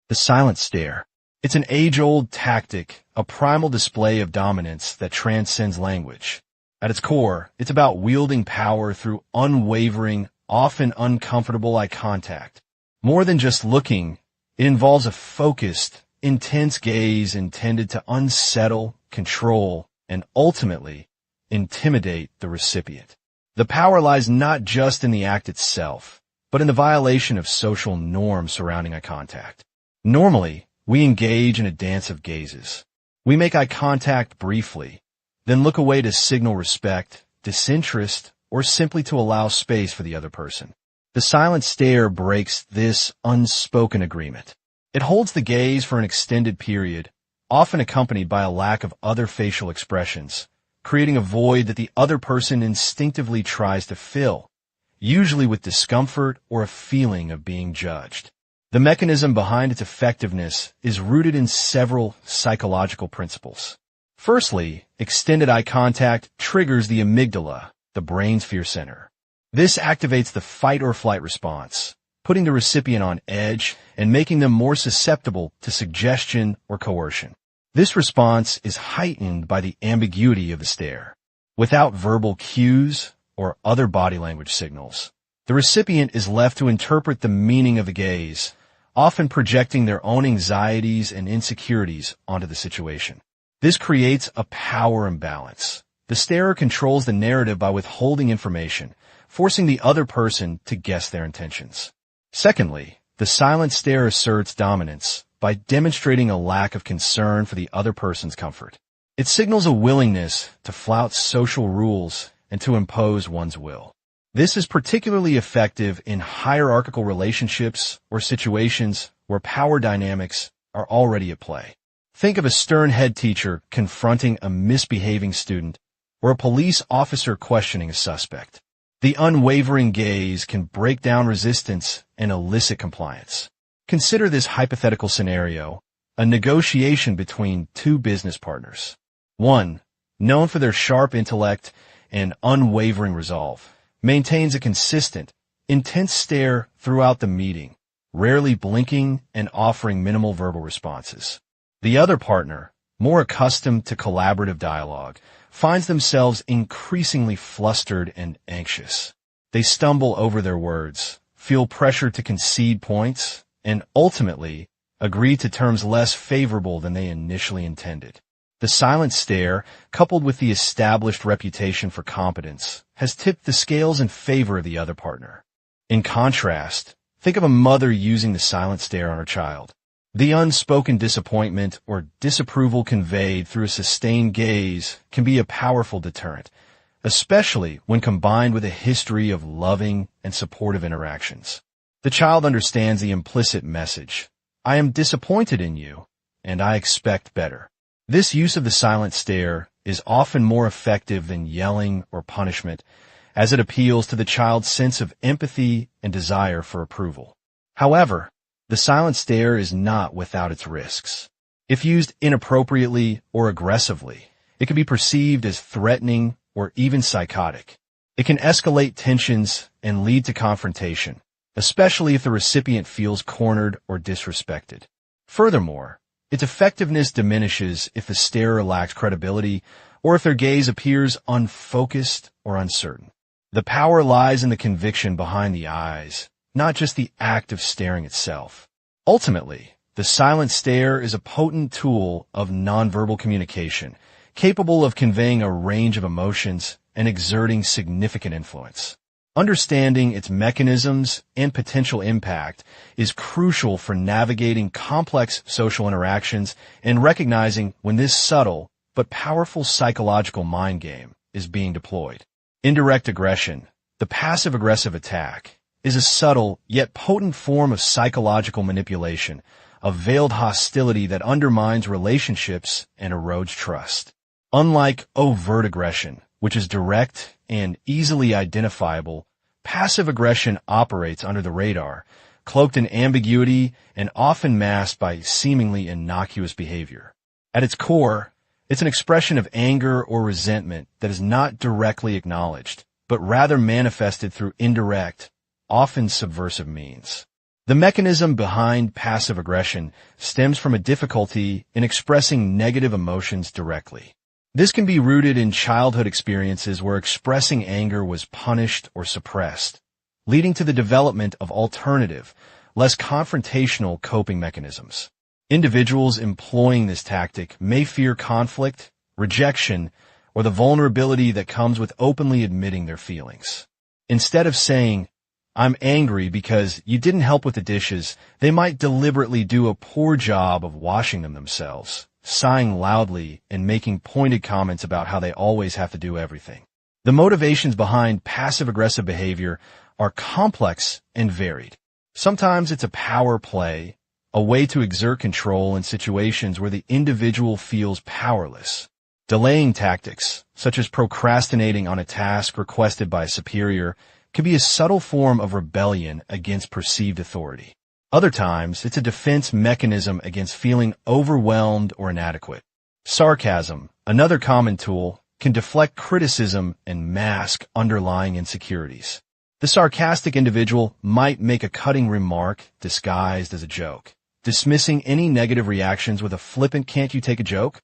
The silent stare. It's an age-old tactic, a primal display of dominance that transcends language. At its core, it's about wielding power through unwavering, often uncomfortable eye contact. More than just looking, it involves a focused, intense gaze intended to unsettle, control, and ultimately intimidate the recipient. The power lies not just in the act itself, but in the violation of social norms surrounding eye contact. Normally, we engage in a dance of gazes. We make eye contact briefly, then look away to signal respect, disinterest, or simply to allow space for the other person. The silent stare breaks this unspoken agreement. It holds the gaze for an extended period, often accompanied by a lack of other facial expressions, creating a void that the other person instinctively tries to fill, usually with discomfort or a feeling of being judged. The mechanism behind its effectiveness is rooted in several psychological principles. Firstly, extended eye contact triggers the amygdala, the brain's fear center. This activates the fight or flight response, putting the recipient on edge and making them more susceptible to suggestion or coercion. This response is heightened by the ambiguity of the stare. Without verbal cues or other body language signals, the recipient is left to interpret the meaning of the gaze, often projecting their own anxieties and insecurities onto the situation. This creates a power imbalance. The starer controls the narrative by withholding information, forcing the other person to guess their intentions. Secondly, the silent stare asserts dominance by demonstrating a lack of concern for the other person's comfort. It signals a willingness to flout social rules and to impose one's will. This is particularly effective in hierarchical relationships or situations where power dynamics are already at play. Think of a stern head teacher confronting a misbehaving student or a police officer questioning a suspect. The unwavering gaze can break down resistance and elicit compliance. Consider this hypothetical scenario, a negotiation between two business partners. One, known for their sharp intellect and unwavering resolve, maintains a consistent, intense stare throughout the meeting, rarely blinking and offering minimal verbal responses. The other partner, more accustomed to collaborative dialogue, finds themselves increasingly flustered and anxious. They stumble over their words, feel pressure to concede points, and ultimately agree to terms less favorable than they initially intended. The silent stare, coupled with the established reputation for competence, has tipped the scales in favor of the other partner. In contrast, think of a mother using the silent stare on her child. The unspoken disappointment or disapproval conveyed through a sustained gaze can be a powerful deterrent, especially when combined with a history of loving and supportive interactions. The child understands the implicit message, "I am disappointed in you, and I expect better." This use of the silent stare is often more effective than yelling or punishment, as it appeals to the child's sense of empathy and desire for approval. However, the silent stare is not without its risks. If used inappropriately or aggressively, it can be perceived as threatening or even psychotic. It can escalate tensions and lead to confrontation, especially if the recipient feels cornered or disrespected. Furthermore, its effectiveness diminishes if the starer lacks credibility or if their gaze appears unfocused or uncertain. The power lies in the conviction behind the eyes, not just the act of staring itself. Ultimately, the silent stare is a potent tool of nonverbal communication, capable of conveying a range of emotions and exerting significant influence. Understanding its mechanisms and potential impact is crucial for navigating complex social interactions and recognizing when this subtle but powerful psychological mind game is being deployed. Indirect aggression, the passive-aggressive attack, is a subtle yet potent form of psychological manipulation, a veiled hostility that undermines relationships and erodes trust. Unlike overt aggression, which is direct and easily identifiable, passive aggression operates under the radar, cloaked in ambiguity and often masked by seemingly innocuous behavior. At its core, it's an expression of anger or resentment that is not directly acknowledged, but rather manifested through indirect, often subversive means. The mechanism behind passive aggression stems from a difficulty in expressing negative emotions directly. This can be rooted in childhood experiences where expressing anger was punished or suppressed, leading to the development of alternative, less confrontational coping mechanisms. Individuals employing this tactic may fear conflict, rejection, or the vulnerability that comes with openly admitting their feelings. Instead of saying, "I'm angry because you didn't help with the dishes," they might deliberately do a poor job of washing them themselves, sighing loudly and making pointed comments about how they always have to do everything. The motivations behind passive-aggressive behavior are complex and varied. Sometimes it's a power play, a way to exert control in situations where the individual feels powerless. Delaying tactics, such as procrastinating on a task requested by a superior, can be a subtle form of rebellion against perceived authority. Other times, it's a defense mechanism against feeling overwhelmed or inadequate. Sarcasm, another common tool, can deflect criticism and mask underlying insecurities. The sarcastic individual might make a cutting remark disguised as a joke, dismissing any negative reactions with a flippant "can't you take a joke?"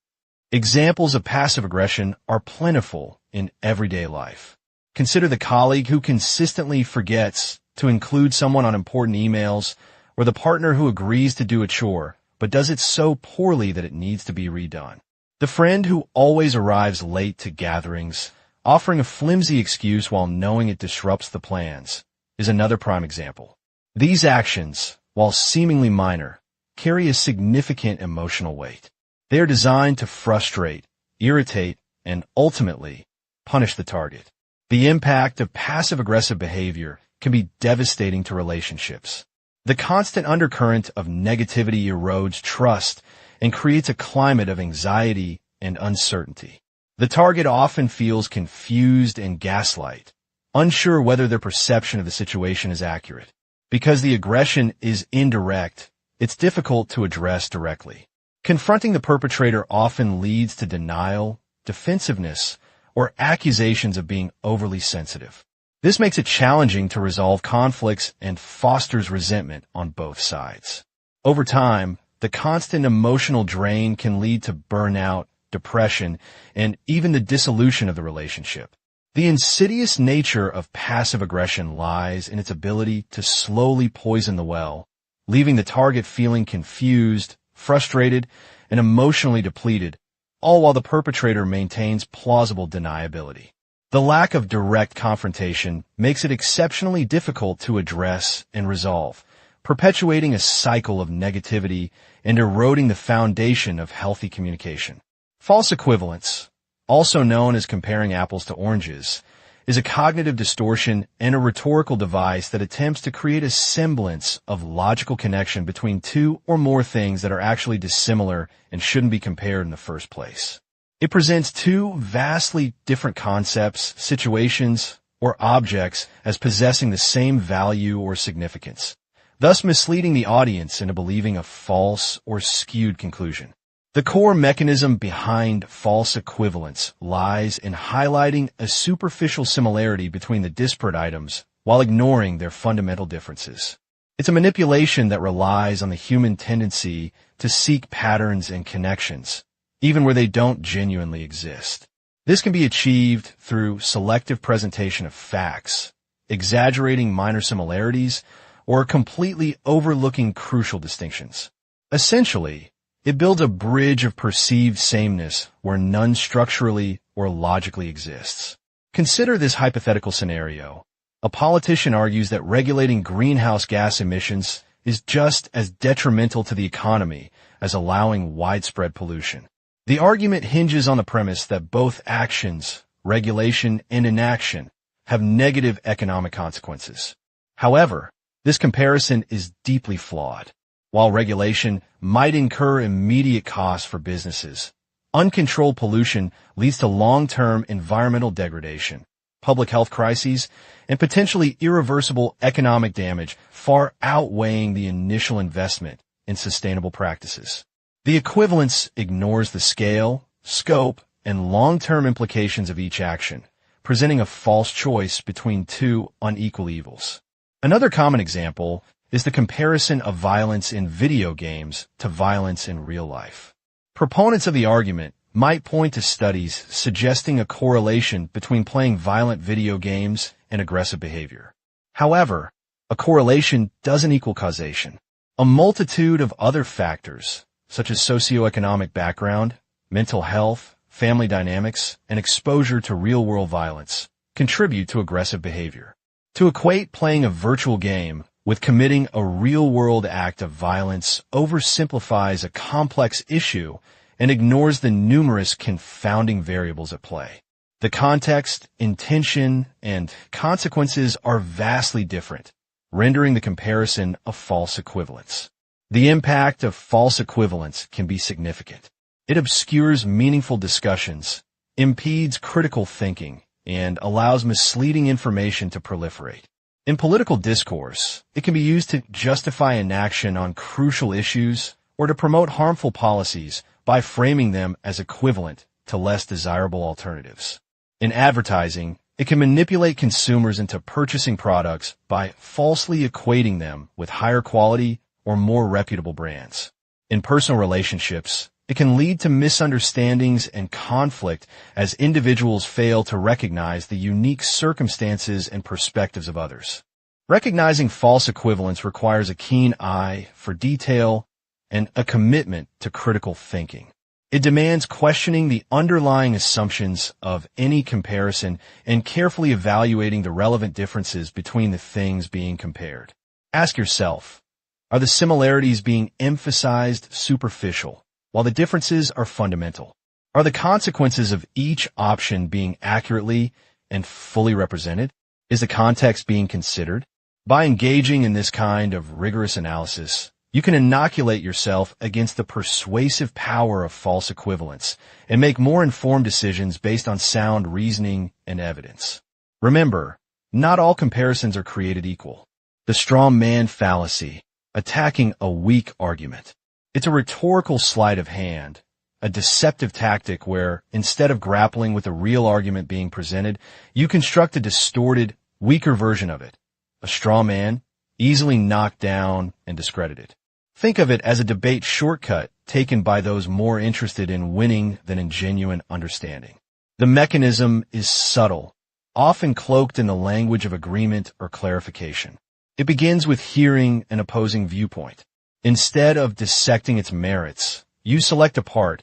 Examples of passive aggression are plentiful in everyday life. Consider the colleague who consistently forgets to include someone on important emails, or the partner who agrees to do a chore, but does it so poorly that it needs to be redone. The friend who always arrives late to gatherings, offering a flimsy excuse while knowing it disrupts the plans, is another prime example. These actions, while seemingly minor, carry a significant emotional weight. They are designed to frustrate, irritate, and ultimately punish the target. The impact of passive-aggressive behavior can be devastating to relationships. The constant undercurrent of negativity erodes trust and creates a climate of anxiety and uncertainty. The target often feels confused and gaslight, unsure whether their perception of the situation is accurate. Because the aggression is indirect, it's difficult to address directly. Confronting the perpetrator often leads to denial, defensiveness, or accusations of being overly sensitive. This makes it challenging to resolve conflicts and fosters resentment on both sides. Over time, the constant emotional drain can lead to burnout, depression, and even the dissolution of the relationship. The insidious nature of passive aggression lies in its ability to slowly poison the well, leaving the target feeling confused, frustrated, and emotionally depleted, all while the perpetrator maintains plausible deniability. The lack of direct confrontation makes it exceptionally difficult to address and resolve, perpetuating a cycle of negativity and eroding the foundation of healthy communication. False equivalence, also known as comparing apples to oranges, is a cognitive distortion and a rhetorical device that attempts to create a semblance of logical connection between two or more things that are actually dissimilar and shouldn't be compared in the first place. It presents two vastly different concepts, situations, or objects as possessing the same value or significance, thus misleading the audience into believing a false or skewed conclusion. The core mechanism behind false equivalence lies in highlighting a superficial similarity between the disparate items while ignoring their fundamental differences. It's a manipulation that relies on the human tendency to seek patterns and connections, even where they don't genuinely exist. This can be achieved through selective presentation of facts, exaggerating minor similarities, or completely overlooking crucial distinctions. Essentially, it builds a bridge of perceived sameness where none structurally or logically exists. Consider this hypothetical scenario. A politician argues that regulating greenhouse gas emissions is just as detrimental to the economy as allowing widespread pollution. The argument hinges on the premise that both actions, regulation and inaction, have negative economic consequences. However, this comparison is deeply flawed. While regulation might incur immediate costs for businesses, uncontrolled pollution leads to long-term environmental degradation, public health crises, and potentially irreversible economic damage, far outweighing the initial investment in sustainable practices. The equivalence ignores the scale, scope, and long-term implications of each action, presenting a false choice between two unequal evils. Another common example is the comparison of violence in video games to violence in real life. Proponents of the argument might point to studies suggesting a correlation between playing violent video games and aggressive behavior. However, a correlation doesn't equal causation. A multitude of other factors, such as socioeconomic background, mental health, family dynamics, and exposure to real-world violence, contribute to aggressive behavior. To equate playing a virtual game with committing a real-world act of violence oversimplifies a complex issue and ignores the numerous confounding variables at play. The context, intention, and consequences are vastly different, rendering the comparison a false equivalence. The impact of false equivalence can be significant. It obscures meaningful discussions, impedes critical thinking, and allows misleading information to proliferate. In political discourse, it can be used to justify inaction on crucial issues or to promote harmful policies by framing them as equivalent to less desirable alternatives. In advertising, it can manipulate consumers into purchasing products by falsely equating them with higher quality or more reputable brands. In personal relationships, it can lead to misunderstandings and conflict as individuals fail to recognize the unique circumstances and perspectives of others. Recognizing false equivalence requires a keen eye for detail and a commitment to critical thinking. It demands questioning the underlying assumptions of any comparison and carefully evaluating the relevant differences between the things being compared. Ask yourself, are the similarities being emphasized superficial, while the differences are fundamental? Are the consequences of each option being accurately and fully represented? Is the context being considered? By engaging in this kind of rigorous analysis, you can inoculate yourself against the persuasive power of false equivalence and make more informed decisions based on sound reasoning and evidence. Remember, not all comparisons are created equal. The straw man fallacy, attacking a weak argument. It's a rhetorical sleight of hand, a deceptive tactic where, instead of grappling with a real argument being presented, you construct a distorted, weaker version of it. A straw man, easily knocked down and discredited. Think of it as a debate shortcut taken by those more interested in winning than in genuine understanding. The mechanism is subtle, often cloaked in the language of agreement or clarification. It begins with hearing an opposing viewpoint. Instead of dissecting its merits, you select a part,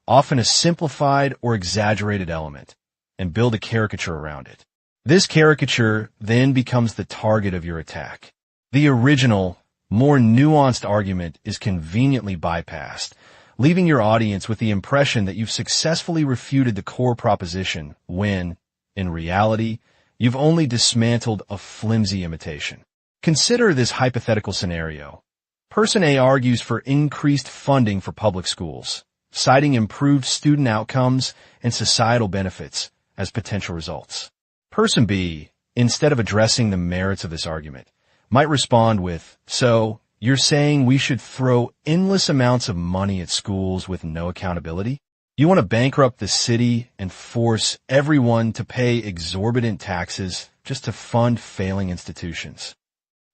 often a simplified or exaggerated element, and build a caricature around it. This caricature then becomes the target of your attack. The original, more nuanced argument is conveniently bypassed, leaving your audience with the impression that you've successfully refuted the core proposition when, in reality, you've only dismantled a flimsy imitation. Consider this hypothetical scenario. Person A argues for increased funding for public schools, citing improved student outcomes and societal benefits as potential results. Person B, instead of addressing the merits of this argument, might respond with, "So, you're saying we should throw endless amounts of money at schools with no accountability? You want to bankrupt the city and force everyone to pay exorbitant taxes just to fund failing institutions."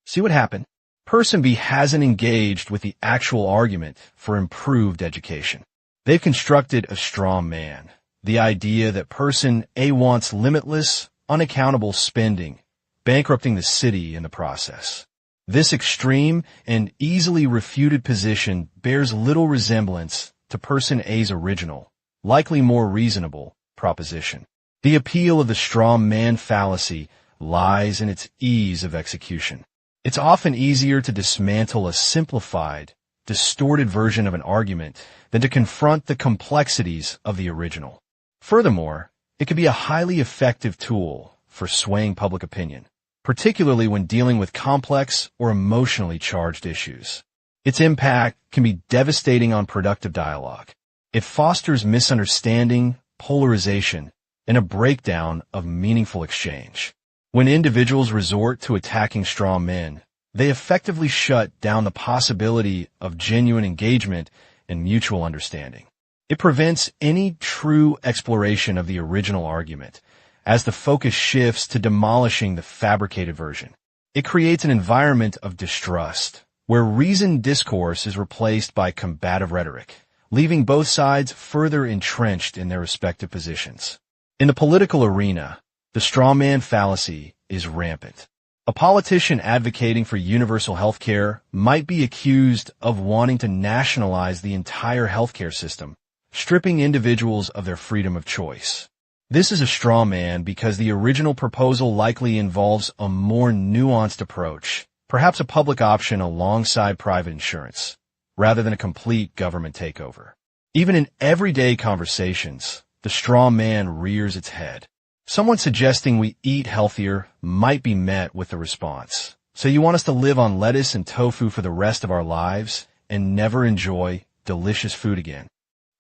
See what happened? Person B hasn't engaged with the actual argument for improved education. They've constructed a straw man, the idea that person A wants limitless, unaccountable spending, bankrupting the city in the process. This extreme and easily refuted position bears little resemblance to person A's original, likely more reasonable, proposition. The appeal of the straw man fallacy lies in its ease of execution. It's often easier to dismantle a simplified, distorted version of an argument than to confront the complexities of the original. Furthermore, it can be a highly effective tool for swaying public opinion, particularly when dealing with complex or emotionally charged issues. Its impact can be devastating on productive dialogue. It fosters misunderstanding, polarization, and a breakdown of meaningful exchange. When individuals resort to attacking straw men, they effectively shut down the possibility of genuine engagement and mutual understanding. It prevents any true exploration of the original argument, as the focus shifts to demolishing the fabricated version. It creates an environment of distrust, where reasoned discourse is replaced by combative rhetoric, leaving both sides further entrenched in their respective positions. In the political arena, the strawman fallacy is rampant. A politician advocating for universal health care might be accused of wanting to nationalize the entire healthcare system, stripping individuals of their freedom of choice. This is a straw man because the original proposal likely involves a more nuanced approach, perhaps a public option alongside private insurance, rather than a complete government takeover. Even in everyday conversations, the straw man rears its head. Someone suggesting we eat healthier might be met with the response, "So you want us to live on lettuce and tofu for the rest of our lives and never enjoy delicious food again?"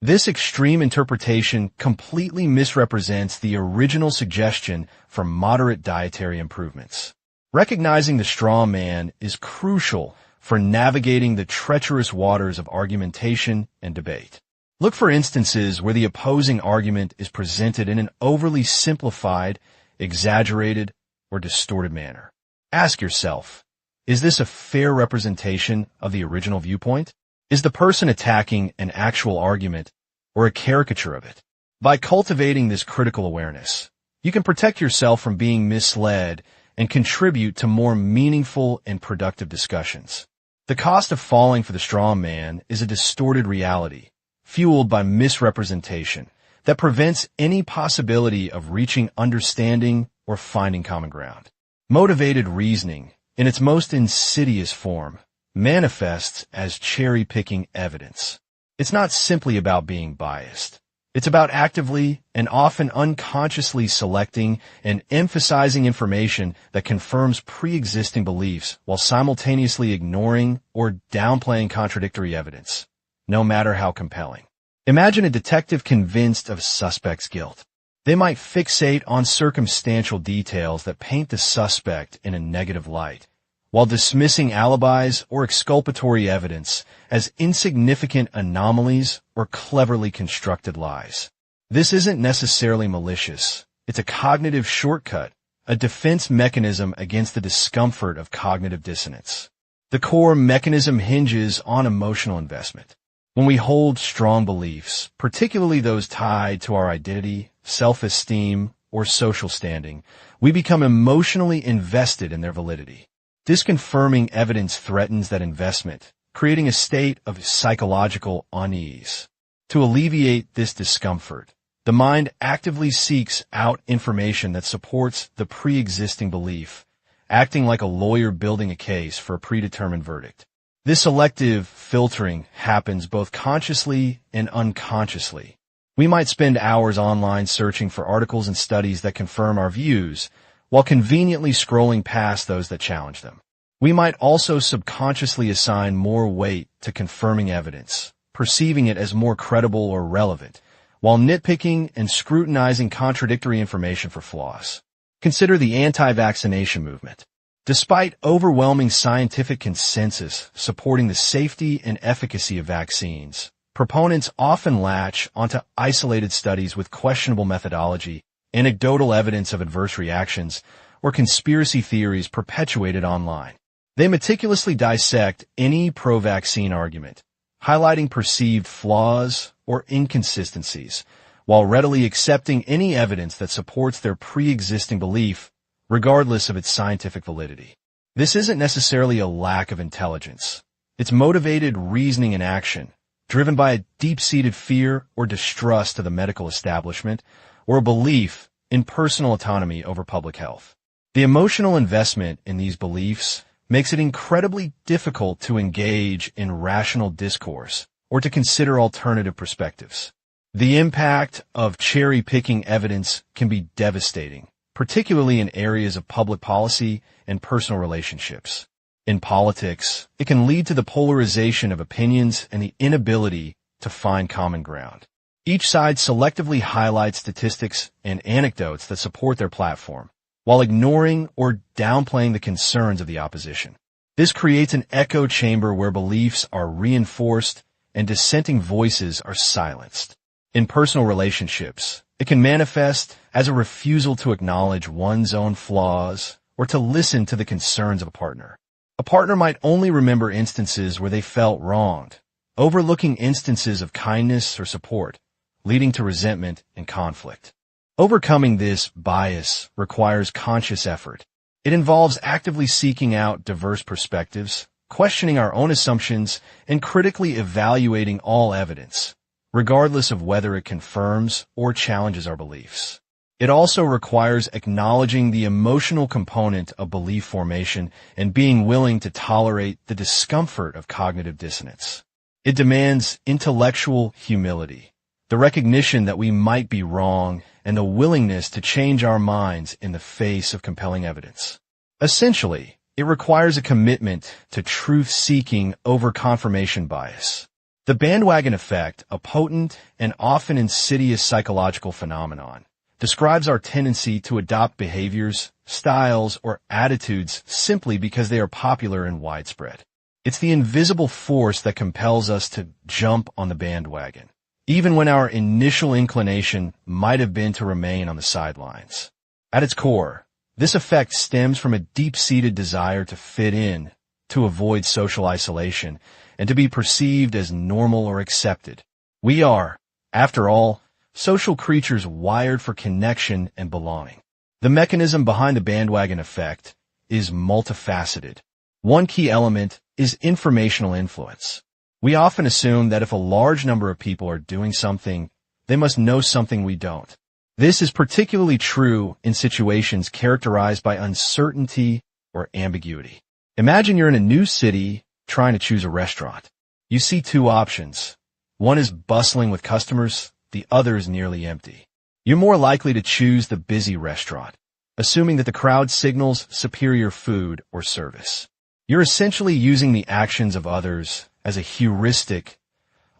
This extreme interpretation completely misrepresents the original suggestion for moderate dietary improvements. Recognizing the straw man is crucial for navigating the treacherous waters of argumentation and debate. Look for instances where the opposing argument is presented in an overly simplified, exaggerated, or distorted manner. Ask yourself, is this a fair representation of the original viewpoint? Is the person attacking an actual argument or a caricature of it? By cultivating this critical awareness, you can protect yourself from being misled and contribute to more meaningful and productive discussions. The cost of falling for the straw man is a distorted reality, fueled by misrepresentation, that prevents any possibility of reaching understanding or finding common ground. Motivated reasoning, in its most insidious form, manifests as cherry-picking evidence. It's not simply about being biased. It's about actively and often unconsciously selecting and emphasizing information that confirms pre-existing beliefs while simultaneously ignoring or downplaying contradictory evidence, no matter how compelling. Imagine a detective convinced of a suspect's guilt. They might fixate on circumstantial details that paint the suspect in a negative light, while dismissing alibis or exculpatory evidence as insignificant anomalies or cleverly constructed lies. This isn't necessarily malicious. It's a cognitive shortcut, a defense mechanism against the discomfort of cognitive dissonance. The core mechanism hinges on emotional investment. When we hold strong beliefs, particularly those tied to our identity, self-esteem, or social standing, we become emotionally invested in their validity. Disconfirming evidence threatens that investment, creating a state of psychological unease. To alleviate this discomfort, the mind actively seeks out information that supports the pre-existing belief, acting like a lawyer building a case for a predetermined verdict. This selective filtering happens both consciously and unconsciously. We might spend hours online searching for articles and studies that confirm our views, while conveniently scrolling past those that challenge them. We might also subconsciously assign more weight to confirming evidence, perceiving it as more credible or relevant, while nitpicking and scrutinizing contradictory information for flaws. Consider the anti-vaccination movement. Despite overwhelming scientific consensus supporting the safety and efficacy of vaccines, proponents often latch onto isolated studies with questionable methodology, anecdotal evidence of adverse reactions, or conspiracy theories perpetuated online. They meticulously dissect any pro-vaccine argument, highlighting perceived flaws or inconsistencies, while readily accepting any evidence that supports their pre-existing belief, regardless of its scientific validity. This isn't necessarily a lack of intelligence. It's motivated reasoning and action, driven by a deep-seated fear or distrust of the medical establishment, or a belief in personal autonomy over public health. The emotional investment in these beliefs makes it incredibly difficult to engage in rational discourse or to consider alternative perspectives. The impact of cherry-picking evidence can be devastating, particularly in areas of public policy and personal relationships. In politics, it can lead to the polarization of opinions and the inability to find common ground. Each side selectively highlights statistics and anecdotes that support their platform, while ignoring or downplaying the concerns of the opposition. This creates an echo chamber where beliefs are reinforced and dissenting voices are silenced. In personal relationships, it can manifest as a refusal to acknowledge one's own flaws or to listen to the concerns of a partner. A partner might only remember instances where they felt wronged, overlooking instances of kindness or support, leading to resentment and conflict. Overcoming this bias requires conscious effort. It involves actively seeking out diverse perspectives, questioning our own assumptions, and critically evaluating all evidence, regardless of whether it confirms or challenges our beliefs. It also requires acknowledging the emotional component of belief formation and being willing to tolerate the discomfort of cognitive dissonance. It demands intellectual humility, the recognition that we might be wrong, and the willingness to change our minds in the face of compelling evidence. Essentially, it requires a commitment to truth-seeking over confirmation bias. The bandwagon effect, a potent and often insidious psychological phenomenon, describes our tendency to adopt behaviors, styles, or attitudes simply because they are popular and widespread. It's the invisible force that compels us to jump on the bandwagon, even when our initial inclination might have been to remain on the sidelines. At its core, this effect stems from a deep-seated desire to fit in, to avoid social isolation, and to be perceived as normal or accepted. We are, after all, social creatures wired for connection and belonging. The mechanism behind the bandwagon effect is multifaceted. One key element is informational influence. We often assume that if a large number of people are doing something, they must know something we don't. This is particularly true in situations characterized by uncertainty or ambiguity. Imagine you're in a new city trying to choose a restaurant. You see two options. One is bustling with customers, the other is nearly empty. You're more likely to choose the busy restaurant, assuming that the crowd signals superior food or service. You're essentially using the actions of others as a heuristic,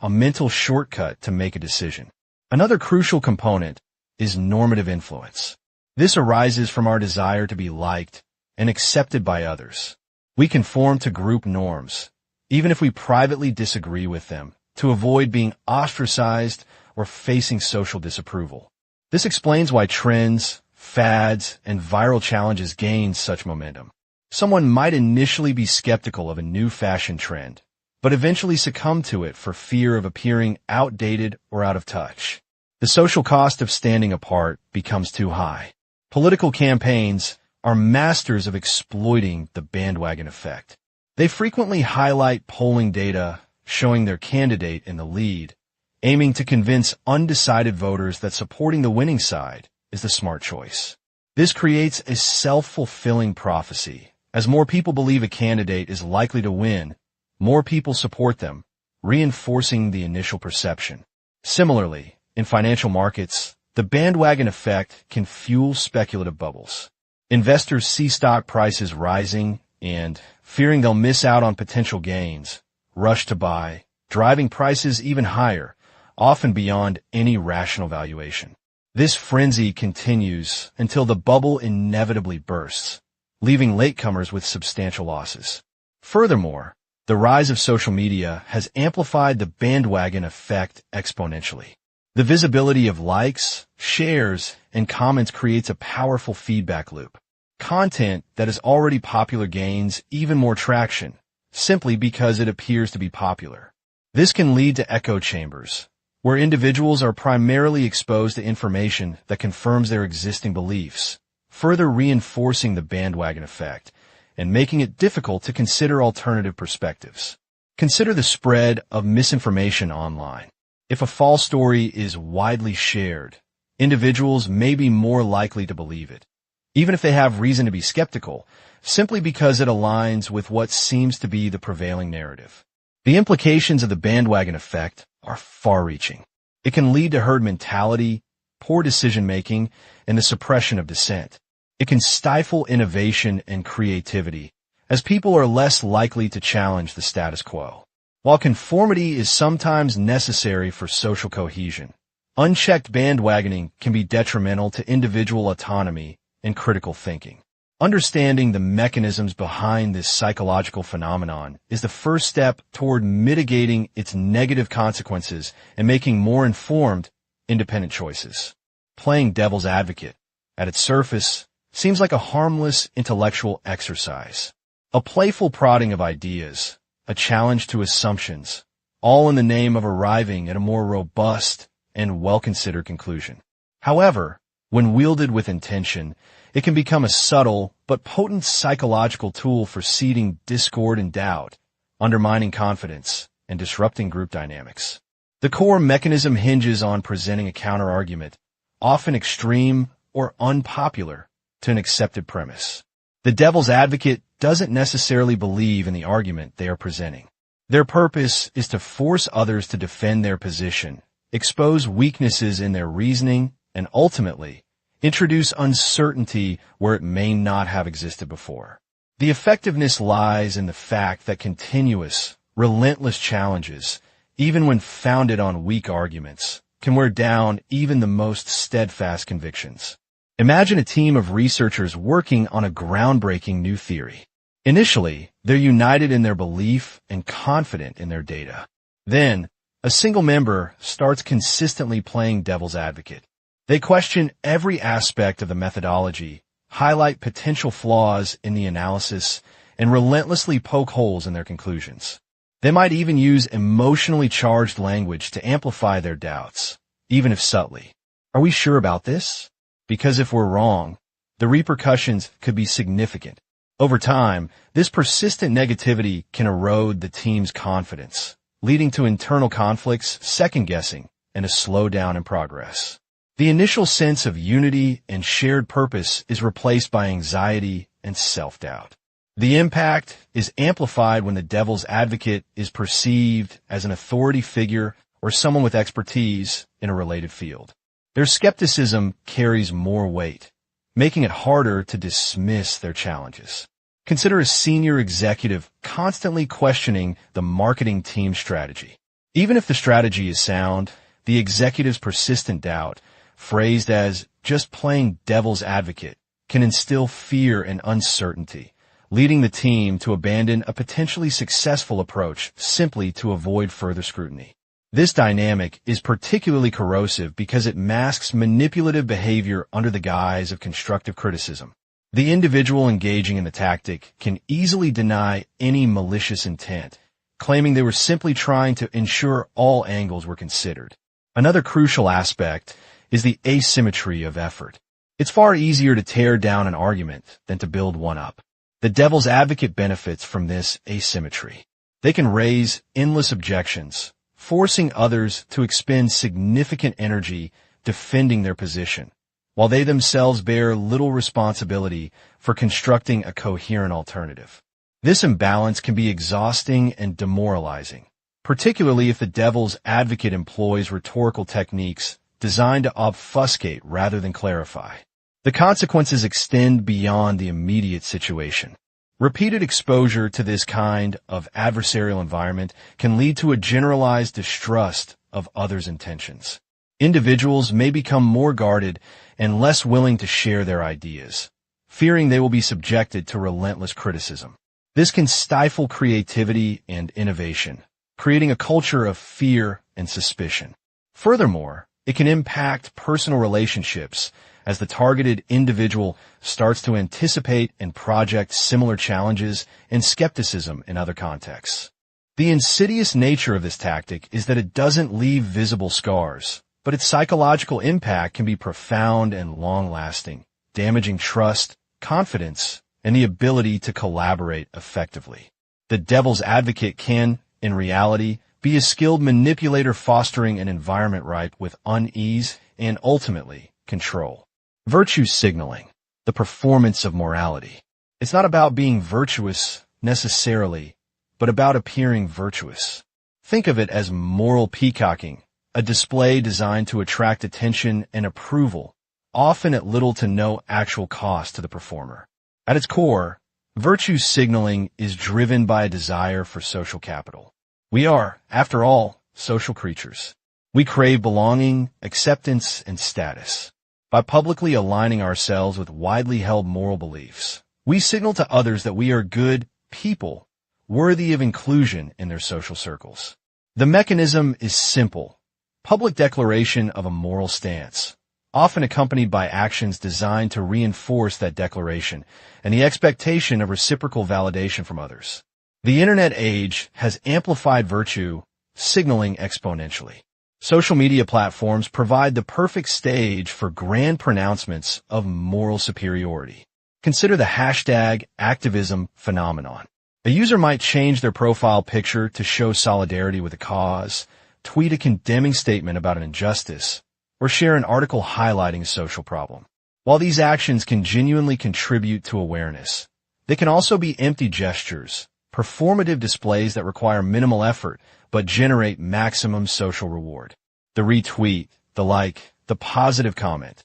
a mental shortcut to make a decision. Another crucial component is normative influence. This arises from our desire to be liked and accepted by others. We conform to group norms, even if we privately disagree with them, to avoid being ostracized or facing social disapproval. This explains why trends, fads, and viral challenges gain such momentum. Someone might initially be skeptical of a new fashion trend, but eventually succumb to it for fear of appearing outdated or out of touch. The social cost of standing apart becomes too high. Political campaigns are masters of exploiting the bandwagon effect. They frequently highlight polling data showing their candidate in the lead, aiming to convince undecided voters that supporting the winning side is the smart choice. This creates a self-fulfilling prophecy. As more people believe a candidate is likely to win, more people support them, reinforcing the initial perception. Similarly, in financial markets, the bandwagon effect can fuel speculative bubbles. Investors see stock prices rising and, fearing they'll miss out on potential gains, rush to buy, driving prices even higher, often beyond any rational valuation. This frenzy continues until the bubble inevitably bursts, leaving latecomers with substantial losses. Furthermore, the rise of social media has amplified the bandwagon effect exponentially. The visibility of likes, shares, and comments creates a powerful feedback loop. Content that is already popular gains even more traction, simply because it appears to be popular. This can lead to echo chambers, where individuals are primarily exposed to information that confirms their existing beliefs, further reinforcing the bandwagon effect and making it difficult to consider alternative perspectives. Consider the spread of misinformation online. If a false story is widely shared, individuals may be more likely to believe it, even if they have reason to be skeptical, simply because it aligns with what seems to be the prevailing narrative. The implications of the bandwagon effect are far-reaching. It can lead to herd mentality, poor decision-making, and the suppression of dissent. It can stifle innovation and creativity, as people are less likely to challenge the status quo. While conformity is sometimes necessary for social cohesion, unchecked bandwagoning can be detrimental to individual autonomy and critical thinking. Understanding the mechanisms behind this psychological phenomenon is the first step toward mitigating its negative consequences and making more informed, independent choices. Playing devil's advocate, at its surface, seems like a harmless intellectual exercise. A playful prodding of ideas, a challenge to assumptions, all in the name of arriving at a more robust and well-considered conclusion. However, when wielded with intention, it can become a subtle but potent psychological tool for seeding discord and doubt, undermining confidence, and disrupting group dynamics. The core mechanism hinges on presenting a counterargument, often extreme or unpopular, to an accepted premise. The devil's advocate doesn't necessarily believe in the argument they are presenting. Their purpose is to force others to defend their position, expose weaknesses in their reasoning, and ultimately, introduce uncertainty where it may not have existed before. The effectiveness lies in the fact that continuous, relentless challenges, even when founded on weak arguments, can wear down even the most steadfast convictions. Imagine a team of researchers working on a groundbreaking new theory. Initially, they're united in their belief and confident in their data. Then, a single member starts consistently playing devil's advocate. They question every aspect of the methodology, highlight potential flaws in the analysis, and relentlessly poke holes in their conclusions. They might even use emotionally charged language to amplify their doubts, even if subtly. Are we sure about this? Because if we're wrong, the repercussions could be significant. Over time, this persistent negativity can erode the team's confidence, leading to internal conflicts, second-guessing, and a slowdown in progress. The initial sense of unity and shared purpose is replaced by anxiety and self-doubt. The impact is amplified when the devil's advocate is perceived as an authority figure or someone with expertise in a related field. Their skepticism carries more weight, making it harder to dismiss their challenges. Consider a senior executive constantly questioning the marketing team strategy. Even if the strategy is sound, the executive's persistent doubt, phrased as just playing devil's advocate, can instill fear and uncertainty, leading the team to abandon a potentially successful approach simply to avoid further scrutiny. This dynamic is particularly corrosive because it masks manipulative behavior under the guise of constructive criticism. The individual engaging in the tactic can easily deny any malicious intent, claiming they were simply trying to ensure all angles were considered. Another crucial aspect is the asymmetry of effort. It's far easier to tear down an argument than to build one up. The devil's advocate benefits from this asymmetry. They can raise endless objections, forcing others to expend significant energy defending their position, while they themselves bear little responsibility for constructing a coherent alternative. This imbalance can be exhausting and demoralizing, particularly if the devil's advocate employs rhetorical techniques designed to obfuscate rather than clarify. The consequences extend beyond the immediate situation. Repeated exposure to this kind of adversarial environment can lead to a generalized distrust of others' intentions. Individuals may become more guarded and less willing to share their ideas, fearing they will be subjected to relentless criticism. This can stifle creativity and innovation, creating a culture of fear and suspicion. Furthermore, it can impact personal relationships as the targeted individual starts to anticipate and project similar challenges and skepticism in other contexts. The insidious nature of this tactic is that it doesn't leave visible scars, but its psychological impact can be profound and long-lasting, damaging trust, confidence, and the ability to collaborate effectively. The devil's advocate can, in reality, be a skilled manipulator fostering an environment ripe with unease and, ultimately, control. Virtue signaling, the performance of morality. It's not about being virtuous, necessarily, but about appearing virtuous. Think of it as moral peacocking, a display designed to attract attention and approval, often at little to no actual cost to the performer. At its core, virtue signaling is driven by a desire for social capital. We are, after all, social creatures. We crave belonging, acceptance, and status. By publicly aligning ourselves with widely held moral beliefs, we signal to others that we are good people, worthy of inclusion in their social circles. The mechanism is simple: public declaration of a moral stance, often accompanied by actions designed to reinforce that declaration and the expectation of reciprocal validation from others. The internet age has amplified virtue signaling exponentially. Social media platforms provide the perfect stage for grand pronouncements of moral superiority. Consider the hashtag activism phenomenon. A user might change their profile picture to show solidarity with a cause, tweet a condemning statement about an injustice, or share an article highlighting a social problem. While these actions can genuinely contribute to awareness, they can also be empty gestures, performative displays that require minimal effort but generate maximum social reward. The retweet, the like, the positive comment.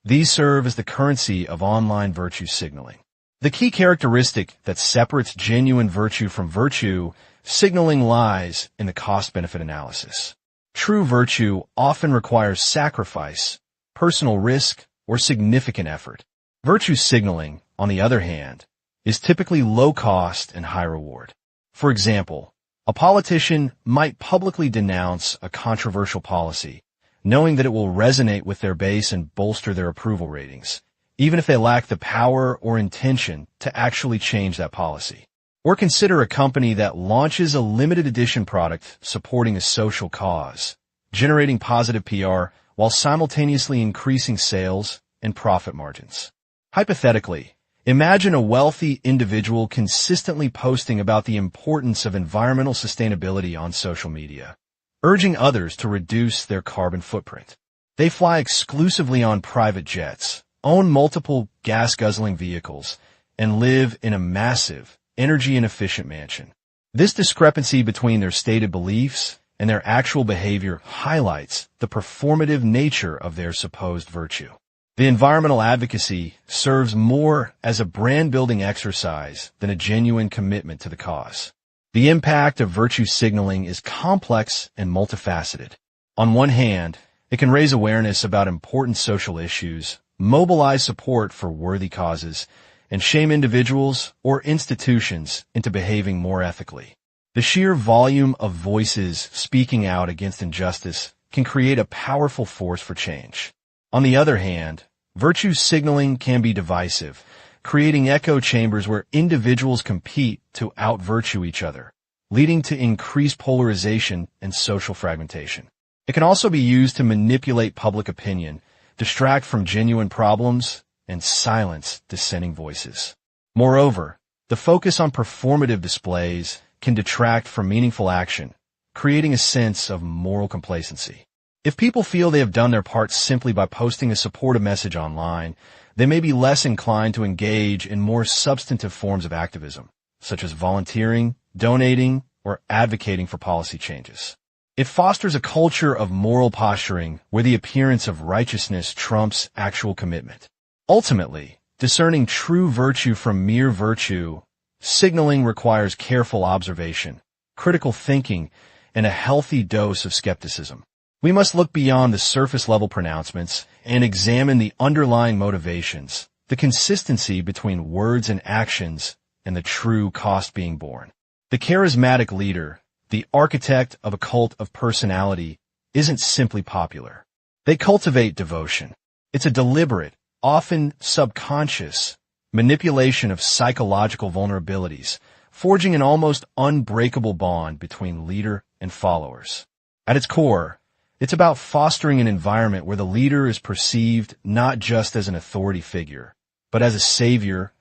These serve as the currency of online virtue signaling. The key characteristic that separates genuine virtue from virtue signaling lies in the cost-benefit analysis. True virtue often requires sacrifice, personal risk, or significant effort. Virtue signaling, on the other hand, is typically low cost and high reward. For example, a politician might publicly denounce a controversial policy, knowing that it will resonate with their base and bolster their approval ratings, even if they lack the power or intention to actually change that policy. Or consider a company that launches a limited edition product supporting a social cause, generating positive PR while simultaneously increasing sales and profit margins. Hypothetically, imagine a wealthy individual consistently posting about the importance of environmental sustainability on social media, urging others to reduce their carbon footprint. They fly exclusively on private jets, own multiple gas-guzzling vehicles, and live in a massive, energy-inefficient mansion. This discrepancy between their stated beliefs and their actual behavior highlights the performative nature of their supposed virtue. The environmental advocacy serves more as a brand-building exercise than a genuine commitment to the cause. The impact of virtue signaling is complex and multifaceted. On one hand, it can raise awareness about important social issues, mobilize support for worthy causes, and shame individuals or institutions into behaving more ethically. The sheer volume of voices speaking out against injustice can create a powerful force for change. On the other hand, virtue signaling can be divisive, creating echo chambers where individuals compete to out-virtue each other, leading to increased polarization and social fragmentation. It can also be used to manipulate public opinion, distract from genuine problems, and silence dissenting voices. Moreover, the focus on performative displays can detract from meaningful action, creating a sense of moral complacency. If people feel they have done their part simply by posting a supportive message online, they may be less inclined to engage in more substantive forms of activism, such as volunteering, donating, or advocating for policy changes. It fosters a culture of moral posturing where the appearance of righteousness trumps actual commitment. Ultimately, discerning true virtue from mere virtue signaling requires careful observation, critical thinking, and a healthy dose of skepticism. We must look beyond the surface-level pronouncements and examine the underlying motivations, the consistency between words and actions, and the true cost being borne. The charismatic leader, the architect of a cult of personality, isn't simply popular. They cultivate devotion. It's a deliberate, often subconscious, manipulation of psychological vulnerabilities, forging an almost unbreakable bond between leader and followers. At its core, it's about fostering an environment where the leader is perceived not just as an authority figure, but as a savior,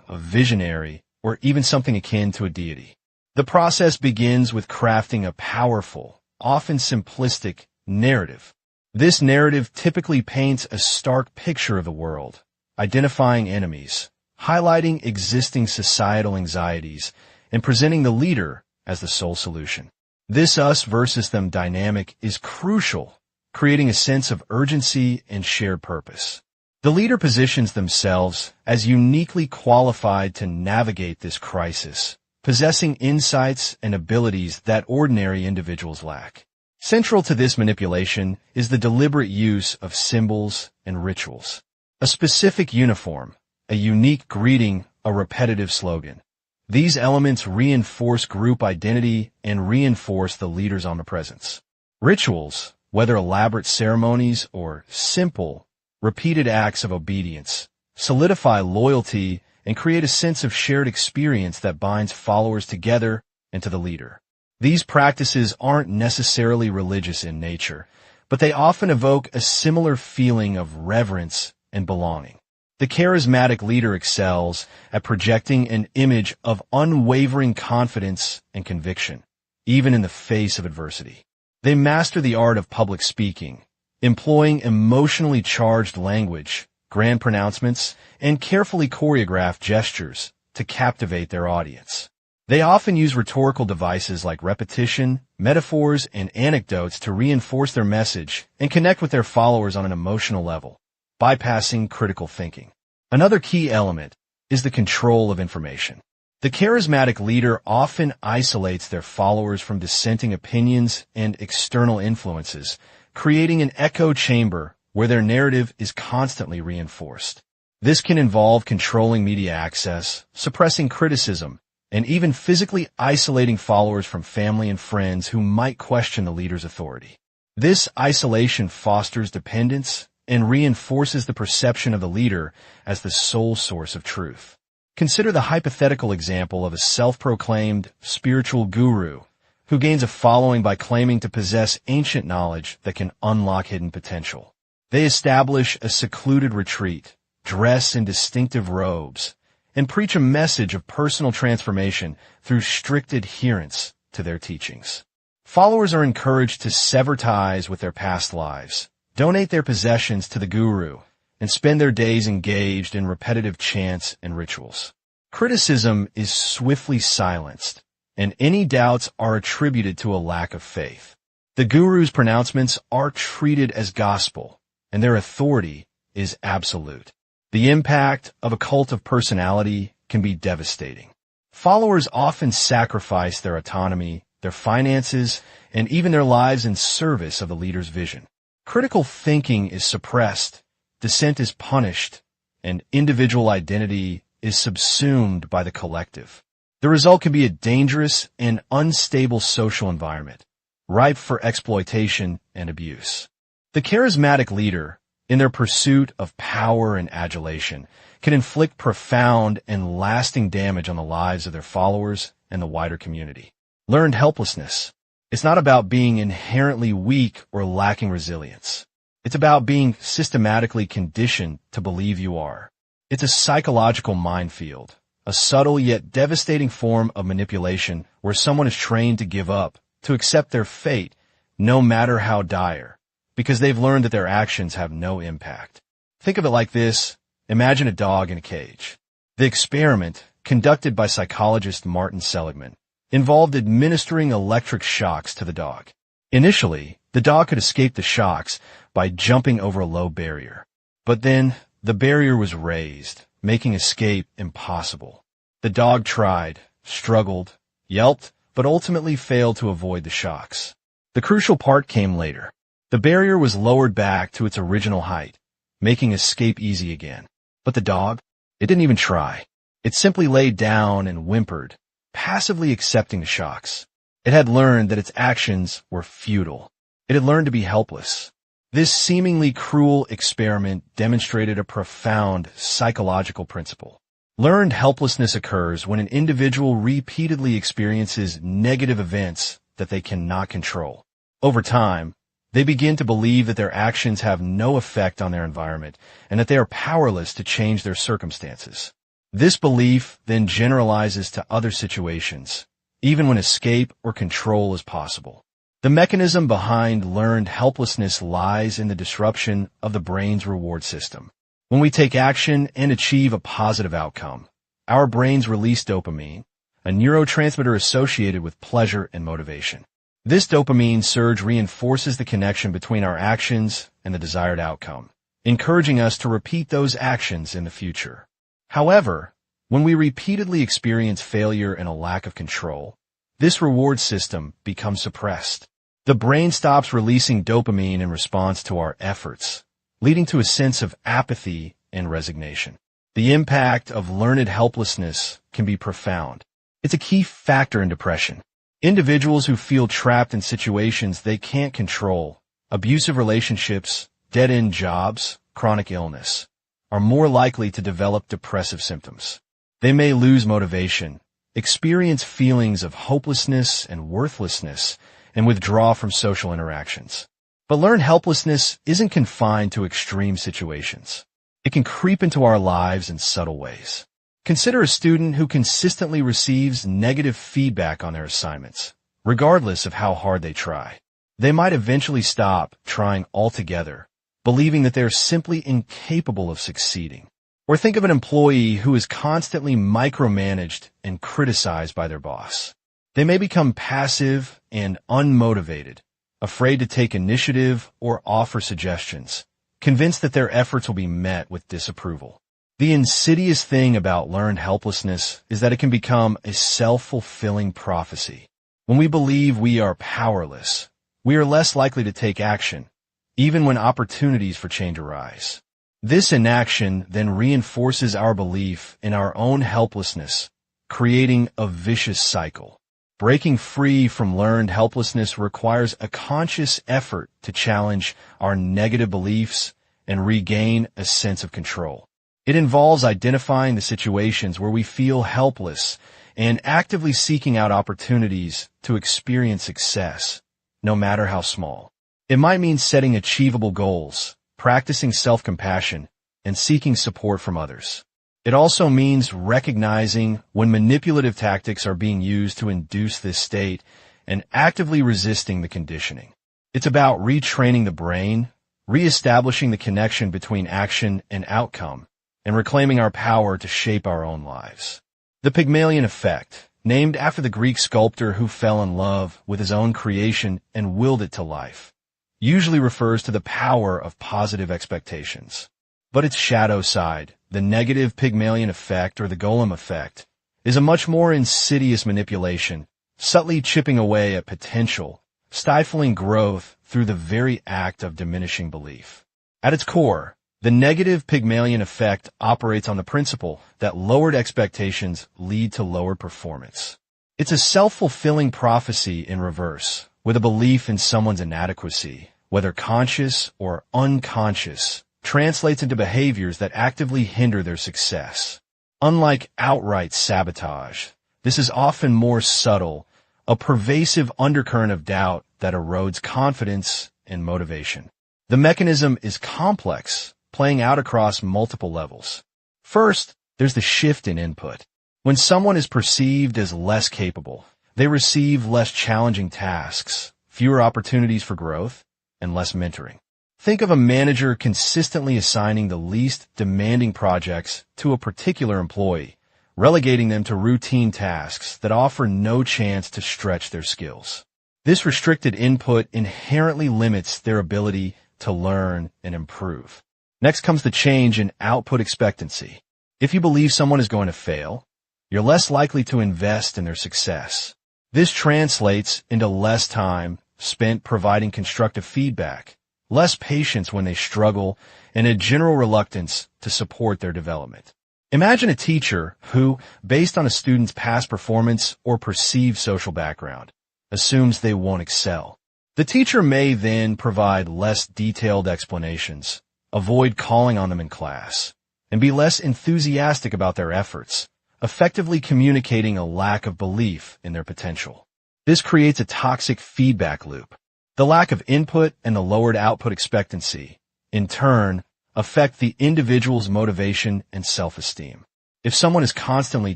a visionary, or even something akin to a deity. The process begins with crafting a powerful, often simplistic, narrative. This narrative typically paints a stark picture of the world, identifying enemies, highlighting existing societal anxieties, and presenting the leader as the sole solution. This us versus them dynamic is crucial, creating a sense of urgency and shared purpose. The leader positions themselves as uniquely qualified to navigate this crisis, possessing insights and abilities that ordinary individuals lack. Central to this manipulation is the deliberate use of symbols and rituals. A specific uniform, a unique greeting, a repetitive slogan. These elements reinforce group identity and reinforce the leader's omnipresence. Rituals, whether elaborate ceremonies or simple, repeated acts of obedience, solidify loyalty, and create a sense of shared experience that binds followers together and to the leader. These practices aren't necessarily religious in nature, but they often evoke a similar feeling of reverence and belonging. The charismatic leader excels at projecting an image of unwavering confidence and conviction, even in the face of adversity. They master the art of public speaking, employing emotionally charged language, grand pronouncements, and carefully choreographed gestures to captivate their audience. They often use rhetorical devices like repetition, metaphors, and anecdotes to reinforce their message and connect with their followers on an emotional level, bypassing critical thinking. Another key element is the control of information. The charismatic leader often isolates their followers from dissenting opinions and external influences, creating an echo chamber where their narrative is constantly reinforced. This can involve controlling media access, suppressing criticism, and even physically isolating followers from family and friends who might question the leader's authority. This isolation fosters dependence and reinforces the perception of the leader as the sole source of truth. Consider the hypothetical example of a self-proclaimed spiritual guru who gains a following by claiming to possess ancient knowledge that can unlock hidden potential. They establish a secluded retreat, dress in distinctive robes, and preach a message of personal transformation through strict adherence to their teachings. Followers are encouraged to sever ties with their past lives, donate their possessions to the guru, and spend their days engaged in repetitive chants and rituals. Criticism is swiftly silenced, and any doubts are attributed to a lack of faith. The guru's pronouncements are treated as gospel, and their authority is absolute. The impact of a cult of personality can be devastating. Followers often sacrifice their autonomy, their finances, and even their lives in service of the leader's vision. Critical thinking is suppressed, dissent is punished, and individual identity is subsumed by the collective. The result can be a dangerous and unstable social environment, ripe for exploitation and abuse. The charismatic leader, in their pursuit of power and adulation, can inflict profound and lasting damage on the lives of their followers and the wider community. Learned helplessness. It's not about being inherently weak or lacking resilience. It's about being systematically conditioned to believe you are. It's a psychological minefield, a subtle yet devastating form of manipulation where someone is trained to give up, to accept their fate, no matter how dire, because they've learned that their actions have no impact. Think of it like this. Imagine a dog in a cage. The experiment, conducted by psychologist Martin Seligman, involved administering electric shocks to the dog. Initially, the dog could escape the shocks by jumping over a low barrier. But then, the barrier was raised, making escape impossible. The dog tried, struggled, yelped, but ultimately failed to avoid the shocks. The crucial part came later. The barrier was lowered back to its original height, making escape easy again. But the dog, it didn't even try. It simply lay down and whimpered, passively accepting the shocks. It had learned that its actions were futile. It had learned to be helpless. This seemingly cruel experiment demonstrated a profound psychological principle. Learned helplessness occurs when an individual repeatedly experiences negative events that they cannot control. Over time, they begin to believe that their actions have no effect on their environment and that they are powerless to change their circumstances. This belief then generalizes to other situations, even when escape or control is possible. The mechanism behind learned helplessness lies in the disruption of the brain's reward system. When we take action and achieve a positive outcome, our brains release dopamine, a neurotransmitter associated with pleasure and motivation. This dopamine surge reinforces the connection between our actions and the desired outcome, encouraging us to repeat those actions in the future. However, when we repeatedly experience failure and a lack of control, this reward system becomes suppressed. The brain stops releasing dopamine in response to our efforts, leading to a sense of apathy and resignation. The impact of learned helplessness can be profound. It's a key factor in depression. Individuals who feel trapped in situations they can't control, abusive relationships, dead-end jobs, chronic illness, are more likely to develop depressive symptoms. They may lose motivation, experience feelings of hopelessness and worthlessness, and withdraw from social interactions. But learned helplessness isn't confined to extreme situations. It can creep into our lives in subtle ways. Consider a student who consistently receives negative feedback on their assignments, regardless of how hard they try. They might eventually stop trying altogether, believing that they're simply incapable of succeeding. Or think of an employee who is constantly micromanaged and criticized by their boss. They may become passive and unmotivated, afraid to take initiative or offer suggestions, convinced that their efforts will be met with disapproval. The insidious thing about learned helplessness is that it can become a self-fulfilling prophecy. When we believe we are powerless, we are less likely to take action, even when opportunities for change arise. This inaction then reinforces our belief in our own helplessness, creating a vicious cycle. Breaking free from learned helplessness requires a conscious effort to challenge our negative beliefs and regain a sense of control. It involves identifying the situations where we feel helpless and actively seeking out opportunities to experience success, no matter how small. It might mean setting achievable goals, practicing self-compassion, and seeking support from others. It also means recognizing when manipulative tactics are being used to induce this state and actively resisting the conditioning. It's about retraining the brain, reestablishing the connection between action and outcome, and reclaiming our power to shape our own lives. The Pygmalion effect, named after the Greek sculptor who fell in love with his own creation and willed it to life, usually refers to the power of positive expectations. But its shadow side, the negative Pygmalion effect or the golem effect, is a much more insidious manipulation, subtly chipping away at potential, stifling growth through the very act of diminishing belief. At its core, the negative Pygmalion effect operates on the principle that lowered expectations lead to lowered performance. It's a self-fulfilling prophecy in reverse, with a belief in someone's inadequacy, whether conscious or unconscious, translates into behaviors that actively hinder their success. Unlike outright sabotage, this is often more subtle, a pervasive undercurrent of doubt that erodes confidence and motivation. The mechanism is complex, playing out across multiple levels. First, there's the shift in input. When someone is perceived as less capable, they receive less challenging tasks, fewer opportunities for growth, and less mentoring. Think of a manager consistently assigning the least demanding projects to a particular employee, relegating them to routine tasks that offer no chance to stretch their skills. This restricted input inherently limits their ability to learn and improve. Next comes the change in output expectancy. If you believe someone is going to fail, you're less likely to invest in their success. This translates into less time spent providing constructive feedback, less patience when they struggle, and a general reluctance to support their development. Imagine a teacher who, based on a student's past performance or perceived social background, assumes they won't excel. The teacher may then provide less detailed explanations, avoid calling on them in class, and be less enthusiastic about their efforts, effectively communicating a lack of belief in their potential. This creates a toxic feedback loop. The lack of input and the lowered output expectancy, in turn, affect the individual's motivation and self-esteem. If someone is constantly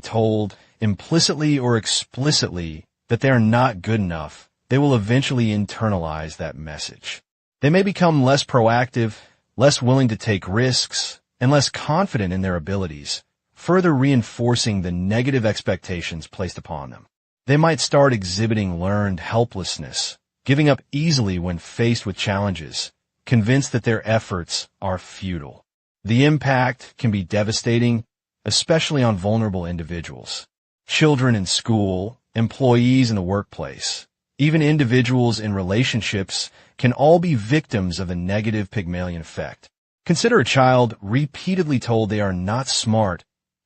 told, implicitly or explicitly, that they are not good enough, they will eventually internalize that message. They may become less proactive, less willing to take risks, and less confident in their abilities, further reinforcing the negative expectations placed upon them. They might start exhibiting learned helplessness, giving up easily when faced with challenges, convinced that their efforts are futile. The impact can be devastating, especially on vulnerable individuals. Children in school, employees in the workplace, even individuals in relationships can all be victims of the negative Pygmalion effect. Consider a child repeatedly told they are not smart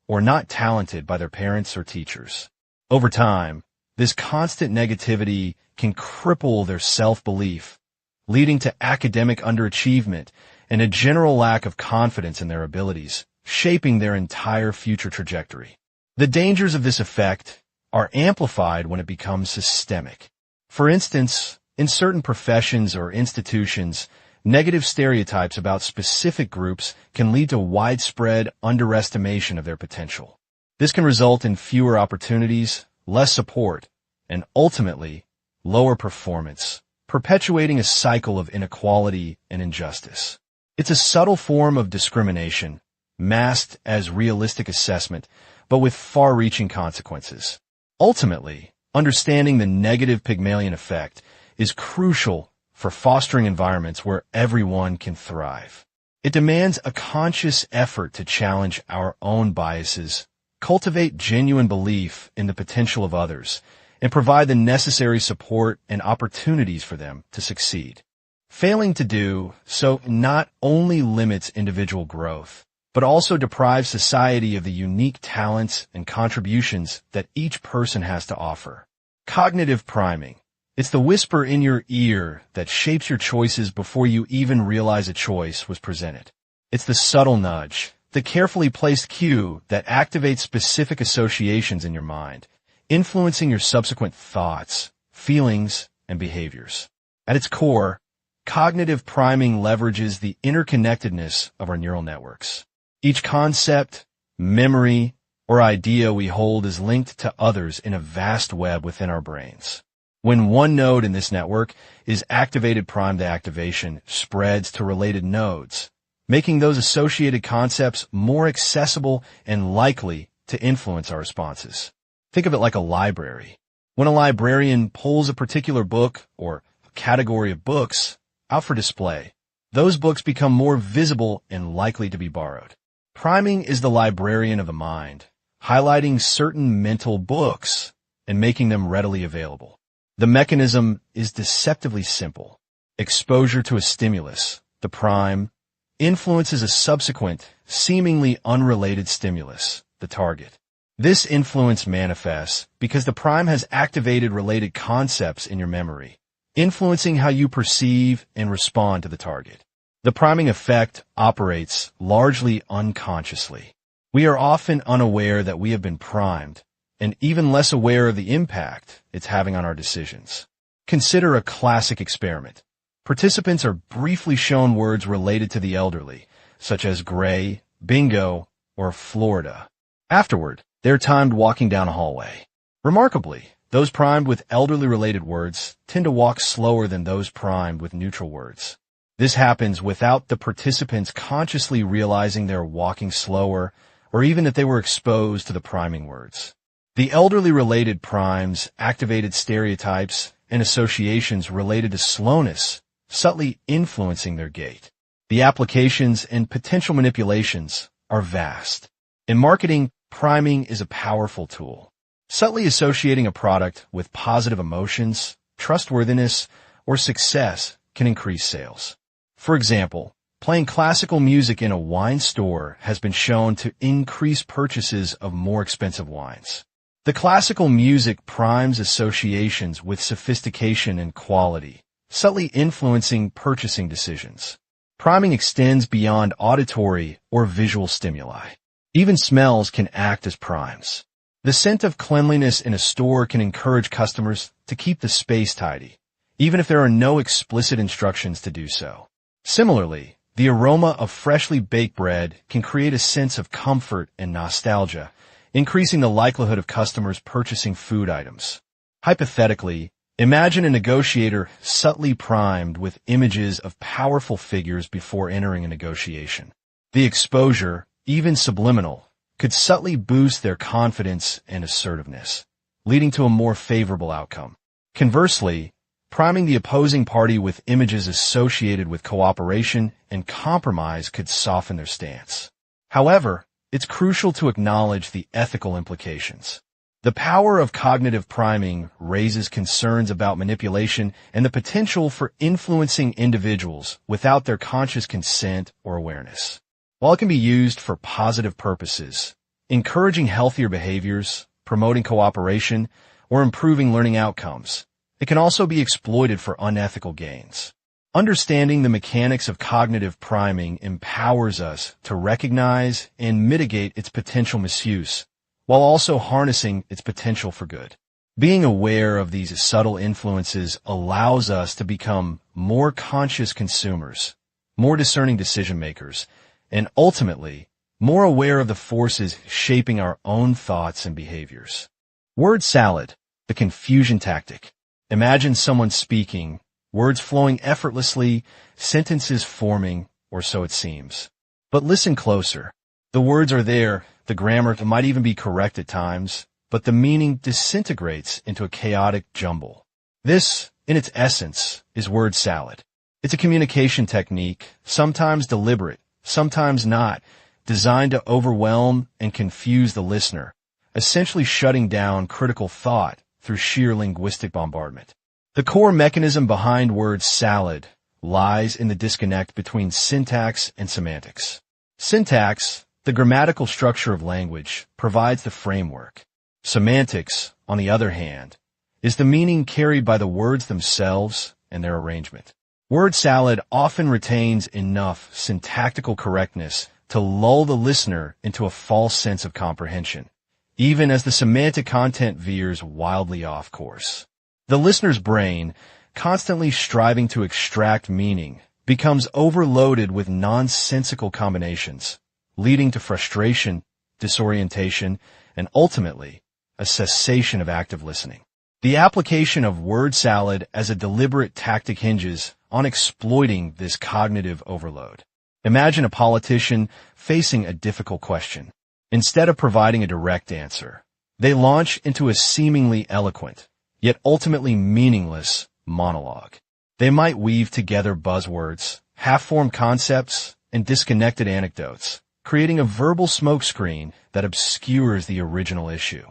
or not talented by their parents or teachers. Over time, this constant negativity can cripple their self-belief, leading to academic underachievement and a general lack of confidence in their abilities, shaping their entire future trajectory. The dangers of this effect are amplified when it becomes systemic. For instance, in certain professions or institutions, negative stereotypes about specific groups can lead to widespread underestimation of their potential. This can result in fewer opportunities, less support, and ultimately, lower performance, perpetuating a cycle of inequality and injustice. It's a subtle form of discrimination, masked as realistic assessment, but with far-reaching consequences. Ultimately, understanding the negative Pygmalion effect is crucial for fostering environments where everyone can thrive. It demands a conscious effort to challenge our own biases, cultivate genuine belief in the potential of others, and provide the necessary support and opportunities for them to succeed. Failing to do so not only limits individual growth, but also deprives society of the unique talents and contributions that each person has to offer. Cognitive priming. It's the whisper in your ear that shapes your choices before you even realize a choice was presented. It's the subtle nudge, the carefully placed cue that activates specific associations in your mind, influencing your subsequent thoughts, feelings, and behaviors. At its core, cognitive priming leverages the interconnectedness of our neural networks. Each concept, memory, or idea we hold is linked to others in a vast web within our brains. When one node in this network is activated, primed activation spreads to related nodes, making those associated concepts more accessible and likely to influence our responses. Think of it like a library. When a librarian pulls a particular book or a category of books out for display, those books become more visible and likely to be borrowed. Priming is the librarian of the mind, highlighting certain mental books and making them readily available. The mechanism is deceptively simple. Exposure to a stimulus, the prime, influences a subsequent, seemingly unrelated stimulus, the target. This influence manifests because the prime has activated related concepts in your memory, influencing how you perceive and respond to the target. The priming effect operates largely unconsciously. We are often unaware that we have been primed, and even less aware of the impact it's having on our decisions. Consider a classic experiment. Participants are briefly shown words related to the elderly, such as gray, bingo, or Florida. Afterward, they're timed walking down a hallway. Remarkably, those primed with elderly-related words tend to walk slower than those primed with neutral words. This happens without the participants consciously realizing they're walking slower, or even that they were exposed to the priming words. The elderly-related primes activated stereotypes and associations related to slowness, subtly influencing their gait. The applications and potential manipulations are vast. In marketing, priming is a powerful tool. Subtly associating a product with positive emotions, trustworthiness, or success can increase sales. For example, playing classical music in a wine store has been shown to increase purchases of more expensive wines. The classical music primes associations with sophistication and quality, subtly influencing purchasing decisions. Priming extends beyond auditory or visual stimuli. Even smells can act as primes. The scent of cleanliness in a store can encourage customers to keep the space tidy, even if there are no explicit instructions to do so. Similarly, the aroma of freshly baked bread can create a sense of comfort and nostalgia, increasing the likelihood of customers purchasing food items. Hypothetically, imagine a negotiator subtly primed with images of powerful figures before entering a negotiation. The exposure, even subliminal, could subtly boost their confidence and assertiveness, leading to a more favorable outcome. Conversely, priming the opposing party with images associated with cooperation and compromise could soften their stance. However, it's crucial to acknowledge the ethical implications. The power of cognitive priming raises concerns about manipulation and the potential for influencing individuals without their conscious consent or awareness. While it can be used for positive purposes, encouraging healthier behaviors, promoting cooperation, or improving learning outcomes, it can also be exploited for unethical gains. Understanding the mechanics of cognitive priming empowers us to recognize and mitigate its potential misuse, while also harnessing its potential for good. Being aware of these subtle influences allows us to become more conscious consumers, more discerning decision makers, and ultimately, more aware of the forces shaping our own thoughts and behaviors. Word salad, the confusion tactic. Imagine someone speaking, words flowing effortlessly, sentences forming, or so it seems. But listen closer. The words are there, the grammar might even be correct at times, but the meaning disintegrates into a chaotic jumble. This, in its essence, is word salad. It's a communication technique, sometimes deliberate, sometimes not, designed to overwhelm and confuse the listener, essentially shutting down critical thought through sheer linguistic bombardment. The core mechanism behind word salad lies in the disconnect between syntax and semantics. Syntax, the grammatical structure of language, provides the framework. Semantics, on the other hand, is the meaning carried by the words themselves and their arrangement. Word salad often retains enough syntactical correctness to lull the listener into a false sense of comprehension, even as the semantic content veers wildly off course. The listener's brain, constantly striving to extract meaning, becomes overloaded with nonsensical combinations, leading to frustration, disorientation, and ultimately, a cessation of active listening. The application of word salad as a deliberate tactic hinges on exploiting this cognitive overload. Imagine a politician facing a difficult question. Instead of providing a direct answer, they launch into a seemingly eloquent, yet ultimately meaningless, monologue. They might weave together buzzwords, half-formed concepts, and disconnected anecdotes, creating a verbal smokescreen that obscures the original issue.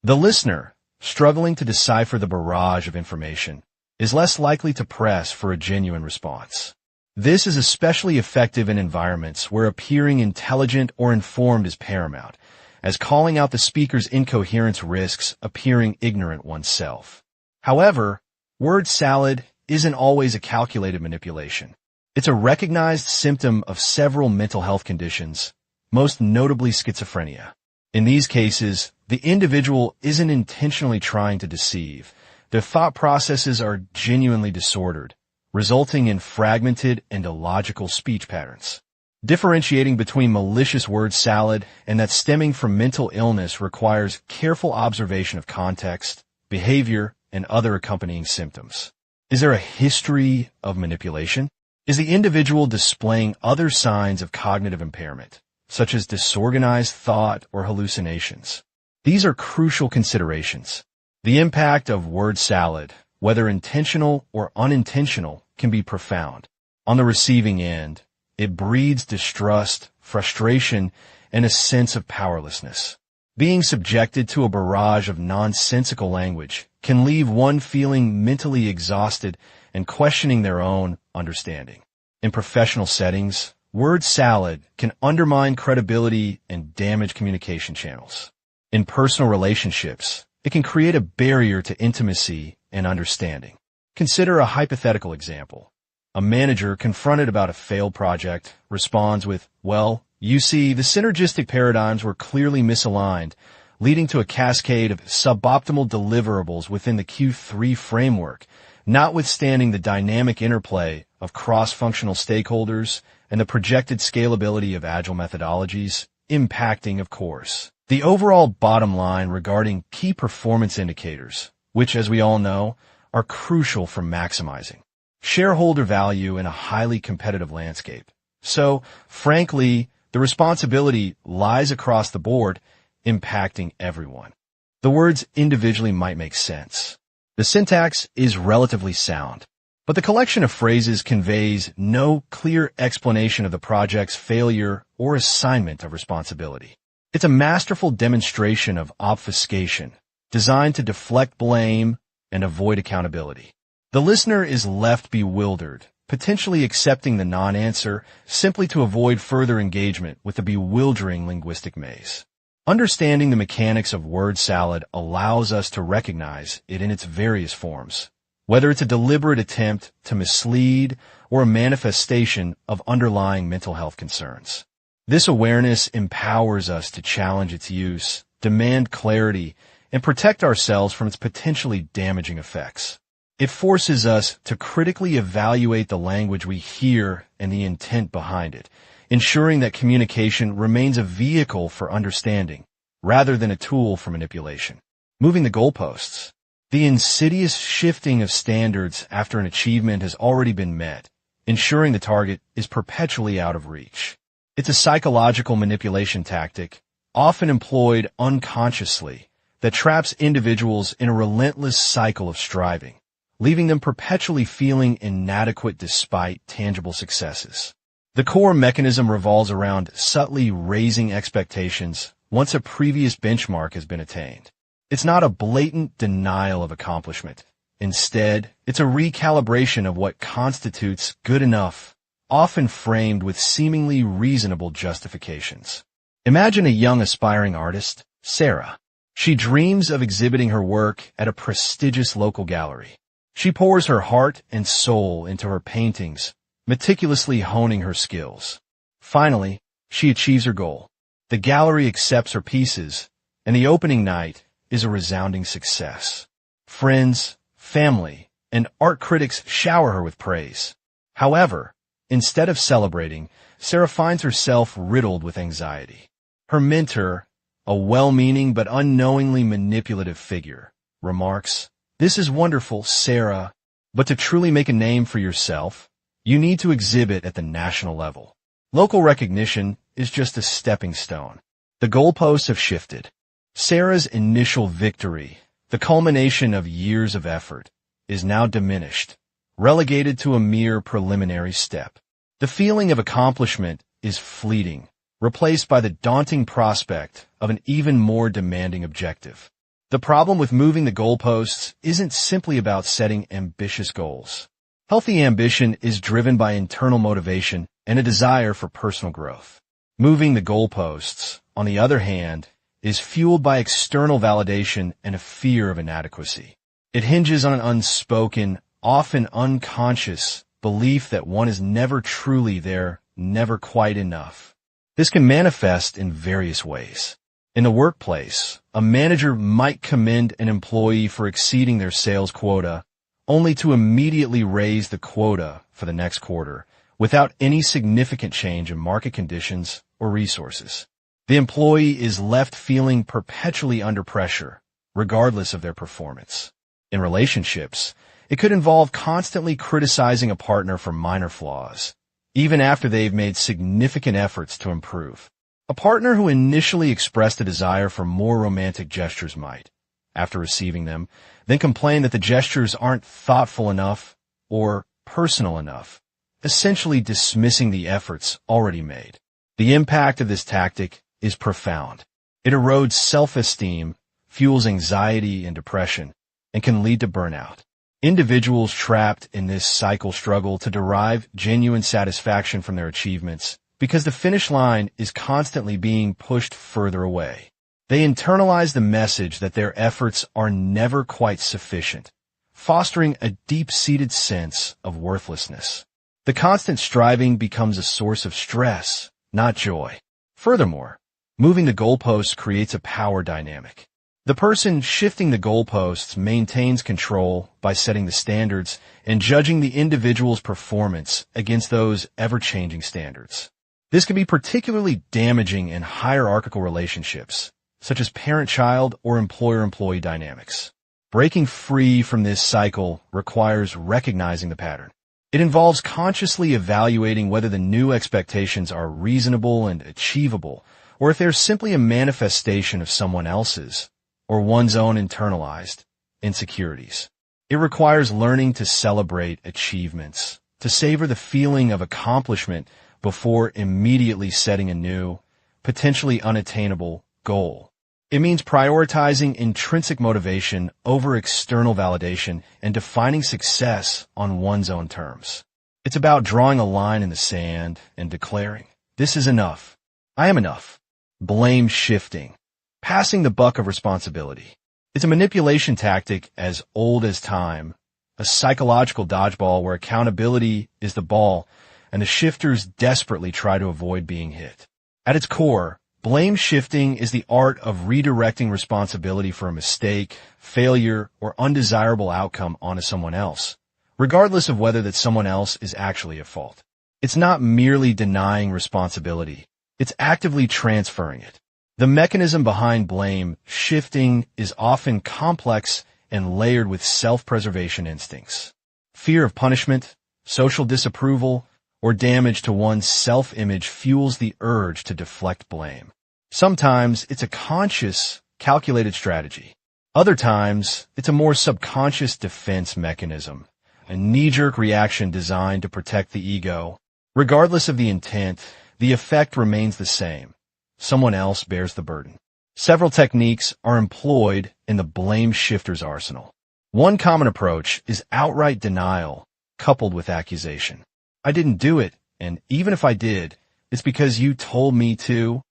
The listener, struggling to decipher the barrage of information, is less likely to press for a genuine response. This is especially effective in environments where appearing intelligent or informed is paramount, as calling out the speaker's incoherence risks appearing ignorant oneself. However, word salad isn't always a calculated manipulation. It's a recognized symptom of several mental health conditions, most notably schizophrenia. In these cases, the individual isn't intentionally trying to deceive. Their thought processes are genuinely disordered, resulting in fragmented and illogical speech patterns. Differentiating between malicious word salad and that stemming from mental illness requires careful observation of context, behavior, and other accompanying symptoms. Is there a history of manipulation? Is the individual displaying other signs of cognitive impairment, such as disorganized thought or hallucinations? These are crucial considerations. The impact of word salad, whether intentional or unintentional, can be profound. On the receiving end, it breeds distrust, frustration, and a sense of powerlessness. Being subjected to a barrage of nonsensical language can leave one feeling mentally exhausted and questioning their own understanding. In professional settings, word salad can undermine credibility and damage communication channels. In personal relationships, it can create a barrier to intimacy and understanding. Consider a hypothetical example. A manager confronted about a failed project responds with, "Well, you see, the synergistic paradigms were clearly misaligned, leading to a cascade of suboptimal deliverables within the Q3 framework, notwithstanding the dynamic interplay of cross-functional stakeholders and the projected scalability of agile methodologies, impacting, of course, the overall bottom line regarding key performance indicators, which, as we all know, are crucial for maximizing shareholder value in a highly competitive landscape. So, frankly, the responsibility lies across the board, impacting everyone. The words individually might make sense. The syntax is relatively sound, but the collection of phrases conveys no clear explanation of the project's failure or assignment of responsibility. It's a masterful demonstration of obfuscation, designed to deflect blame and avoid accountability. The listener is left bewildered, potentially accepting the non-answer simply to avoid further engagement with the bewildering linguistic maze. Understanding the mechanics of word salad allows us to recognize it in its various forms, whether it's a deliberate attempt to mislead or a manifestation of underlying mental health concerns. This awareness empowers us to challenge its use, demand clarity, and protect ourselves from its potentially damaging effects. It forces us to critically evaluate the language we hear and the intent behind it, ensuring that communication remains a vehicle for understanding, rather than a tool for manipulation. Moving the goalposts. The insidious shifting of standards after an achievement has already been met, ensuring the target is perpetually out of reach. It's a psychological manipulation tactic, often employed unconsciously, that traps individuals in a relentless cycle of striving, leaving them perpetually feeling inadequate despite tangible successes. The core mechanism revolves around subtly raising expectations once a previous benchmark has been attained. It's not a blatant denial of accomplishment. Instead, it's a recalibration of what constitutes good enough, often framed with seemingly reasonable justifications. Imagine a young aspiring artist, Sarah. She dreams of exhibiting her work at a prestigious local gallery. She pours her heart and soul into her paintings, meticulously honing her skills. Finally, she achieves her goal. The gallery accepts her pieces, and the opening night is a resounding success. Friends, family, and art critics shower her with praise. However, instead of celebrating, Sarah finds herself riddled with anxiety. Her mentor, a well-meaning but unknowingly manipulative figure, remarks, "This is wonderful, Sarah, but to truly make a name for yourself, you need to exhibit at the national level. Local recognition is just a stepping stone." The goalposts have shifted. Sarah's initial victory, the culmination of years of effort, is now diminished, relegated to a mere preliminary step. The feeling of accomplishment is fleeting, replaced by the daunting prospect of an even more demanding objective. The problem with moving the goalposts isn't simply about setting ambitious goals. Healthy ambition is driven by internal motivation and a desire for personal growth. Moving the goalposts, on the other hand, is fueled by external validation and a fear of inadequacy. It hinges on an unspoken, often unconscious, belief that one is never truly there, never quite enough. This can manifest in various ways. In the workplace, a manager might commend an employee for exceeding their sales quota, only to immediately raise the quota for the next quarter, without any significant change in market conditions or resources. The employee is left feeling perpetually under pressure, regardless of their performance. In relationships, it could involve constantly criticizing a partner for minor flaws, even after they've made significant efforts to improve. A partner who initially expressed a desire for more romantic gestures might, after receiving them, then complain that the gestures aren't thoughtful enough or personal enough, essentially dismissing the efforts already made. The impact of this tactic is profound. It erodes self-esteem, fuels anxiety and depression, and can lead to burnout. Individuals trapped in this cycle struggle to derive genuine satisfaction from their achievements because the finish line is constantly being pushed further away. They internalize the message that their efforts are never quite sufficient, fostering a deep-seated sense of worthlessness. The constant striving becomes a source of stress, not joy. Furthermore, moving the goalposts creates a power dynamic. The person shifting the goalposts maintains control by setting the standards and judging the individual's performance against those ever-changing standards. This can be particularly damaging in hierarchical relationships, such as parent-child or employer-employee dynamics. Breaking free from this cycle requires recognizing the pattern. It involves consciously evaluating whether the new expectations are reasonable and achievable, or if they're simply a manifestation of someone else's, or one's own internalized insecurities. It requires learning to celebrate achievements, to savor the feeling of accomplishment before immediately setting a new, potentially unattainable goal. It means prioritizing intrinsic motivation over external validation and defining success on one's own terms. It's about drawing a line in the sand and declaring, "This is enough. I am enough." Blame shifting. Passing the buck of responsibility. It's a manipulation tactic as old as time, a psychological dodgeball where accountability is the ball and the shifters desperately try to avoid being hit. At its core, blame shifting is the art of redirecting responsibility for a mistake, failure, or undesirable outcome onto someone else, regardless of whether that someone else is actually at fault. It's not merely denying responsibility. It's actively transferring it. The mechanism behind blame shifting is often complex and layered with self-preservation instincts. Fear of punishment, social disapproval, or damage to one's self-image fuels the urge to deflect blame. Sometimes it's a conscious, calculated strategy. Other times, it's a more subconscious defense mechanism, a knee-jerk reaction designed to protect the ego. Regardless of the intent, the effect remains the same. Someone else bears the burden. Several techniques are employed in the blame shifter's arsenal. One common approach is outright denial, coupled with accusation. I didn't do it, and even if I did, it's because you told me to.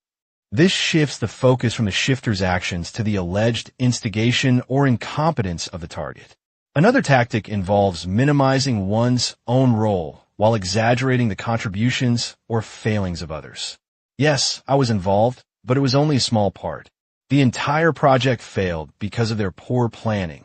This shifts the focus from the shifter's actions to the alleged instigation or incompetence of the target. Another tactic involves minimizing one's own role while exaggerating the contributions or failings of others. Yes, I was involved, but it was only a small part. The entire project failed because of their poor planning.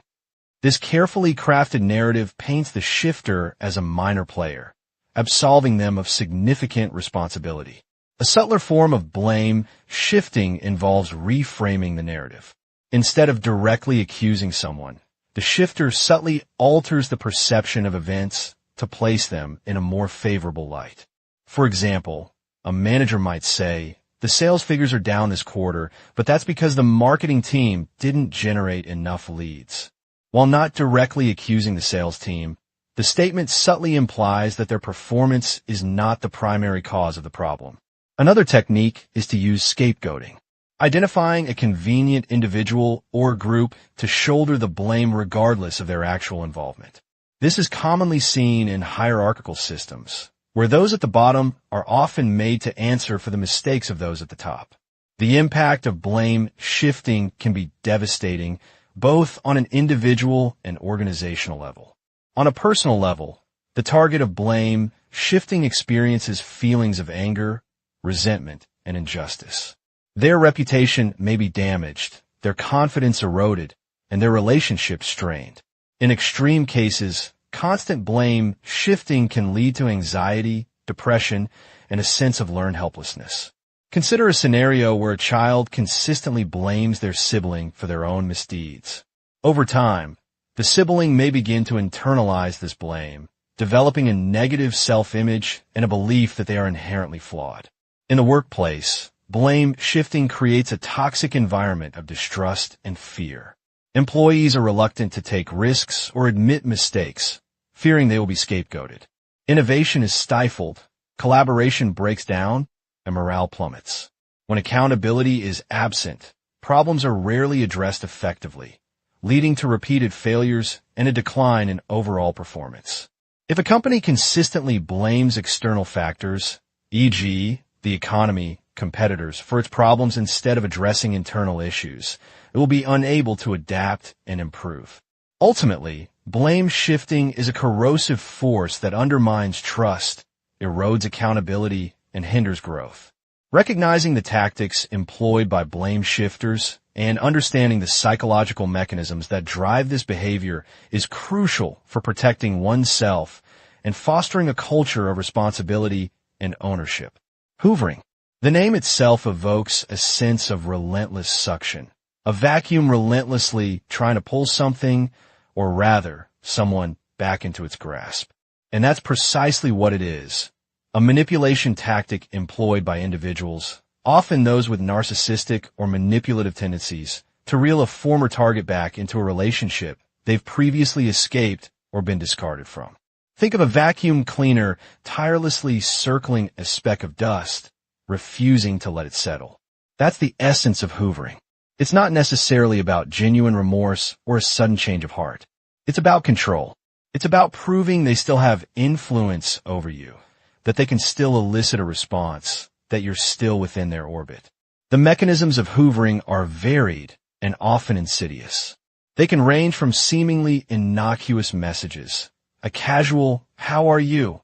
This carefully crafted narrative paints the shifter as a minor player, absolving them of significant responsibility. A subtler form of blame shifting involves reframing the narrative. Instead of directly accusing someone, the shifter subtly alters the perception of events to place them in a more favorable light. For example, a manager might say, "The sales figures are down this quarter, but that's because the marketing team didn't generate enough leads." While not directly accusing the sales team, the statement subtly implies that their performance is not the primary cause of the problem. Another technique is to use scapegoating, identifying a convenient individual or group to shoulder the blame regardless of their actual involvement. This is commonly seen in hierarchical systems, where those at the bottom are often made to answer for the mistakes of those at the top. The impact of blame shifting can be devastating, both on an individual and organizational level. On a personal level, the target of blame shifting experiences feelings of anger, resentment, and injustice. Their reputation may be damaged, their confidence eroded, and their relationship strained. In extreme cases, constant blame shifting can lead to anxiety, depression, and a sense of learned helplessness. Consider a scenario where a child consistently blames their sibling for their own misdeeds. Over time, the sibling may begin to internalize this blame, developing a negative self-image and a belief that they are inherently flawed. In the workplace, blame shifting creates a toxic environment of distrust and fear. Employees are reluctant to take risks or admit mistakes, fearing they will be scapegoated. Innovation is stifled, collaboration breaks down, and morale plummets. When accountability is absent, problems are rarely addressed effectively, leading to repeated failures and a decline in overall performance. If a company consistently blames external factors, e.g., the economy, competitors, for its problems instead of addressing internal issues, it will be unable to adapt and improve. Ultimately, blame shifting is a corrosive force that undermines trust, erodes accountability, and hinders growth. Recognizing the tactics employed by blame shifters and understanding the psychological mechanisms that drive this behavior is crucial for protecting oneself and fostering a culture of responsibility and ownership. Hoovering. The name itself evokes a sense of relentless suction, a vacuum relentlessly trying to pull something, or rather, someone back into its grasp. And that's precisely what it is. A manipulation tactic employed by individuals, often those with narcissistic or manipulative tendencies, to reel a former target back into a relationship they've previously escaped or been discarded from. Think of a vacuum cleaner tirelessly circling a speck of dust, refusing to let it settle. That's the essence of hoovering. It's not necessarily about genuine remorse or a sudden change of heart. It's about control. It's about proving they still have influence over you, that they can still elicit a response, that you're still within their orbit. The mechanisms of hoovering are varied and often insidious. They can range from seemingly innocuous messages, a casual, "How are you?"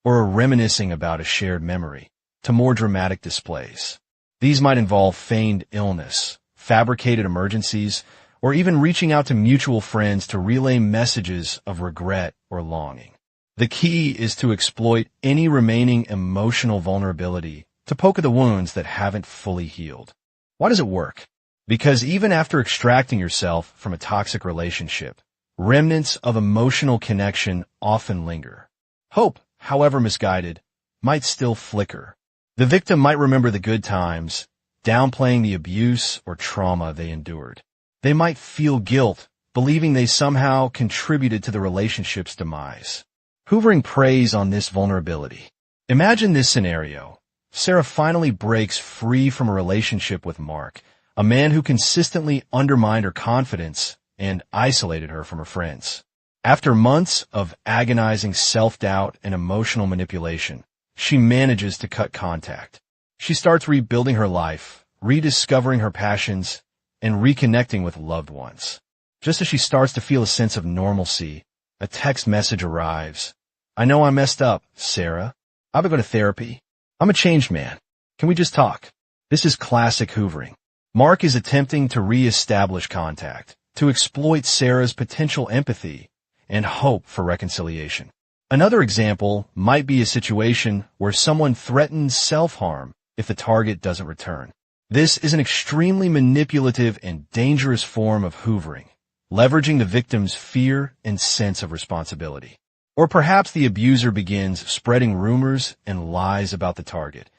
or a reminiscing about a shared memory, to more dramatic displays. These might involve feigned illness, fabricated emergencies, or even reaching out to mutual friends to relay messages of regret or longing. The key is to exploit any remaining emotional vulnerability to poke at the wounds that haven't fully healed. Why does it work? Because even after extracting yourself from a toxic relationship, remnants of emotional connection often linger. Hope, however misguided, might still flicker. The victim might remember the good times, downplaying the abuse or trauma they endured. They might feel guilt, believing they somehow contributed to the relationship's demise. Hoovering preys on this vulnerability. Imagine this scenario. Sarah finally breaks free from a relationship with Mark, a man who consistently undermined her confidence and isolated her from her friends. After months of agonizing self-doubt and emotional manipulation, she manages to cut contact. She starts rebuilding her life, rediscovering her passions, and reconnecting with loved ones. Just as she starts to feel a sense of normalcy, a text message arrives. "I know I messed up, Sarah. I've been going to therapy. I'm a changed man. Can we just talk?" This is classic hoovering. Mark is attempting to re-establish contact, to exploit Sarah's potential empathy and hope for reconciliation. Another example might be a situation where someone threatens self-harm if the target doesn't return. This is an extremely manipulative and dangerous form of hoovering, leveraging the victim's fear and sense of responsibility. Or perhaps the abuser begins spreading rumors and lies about the target,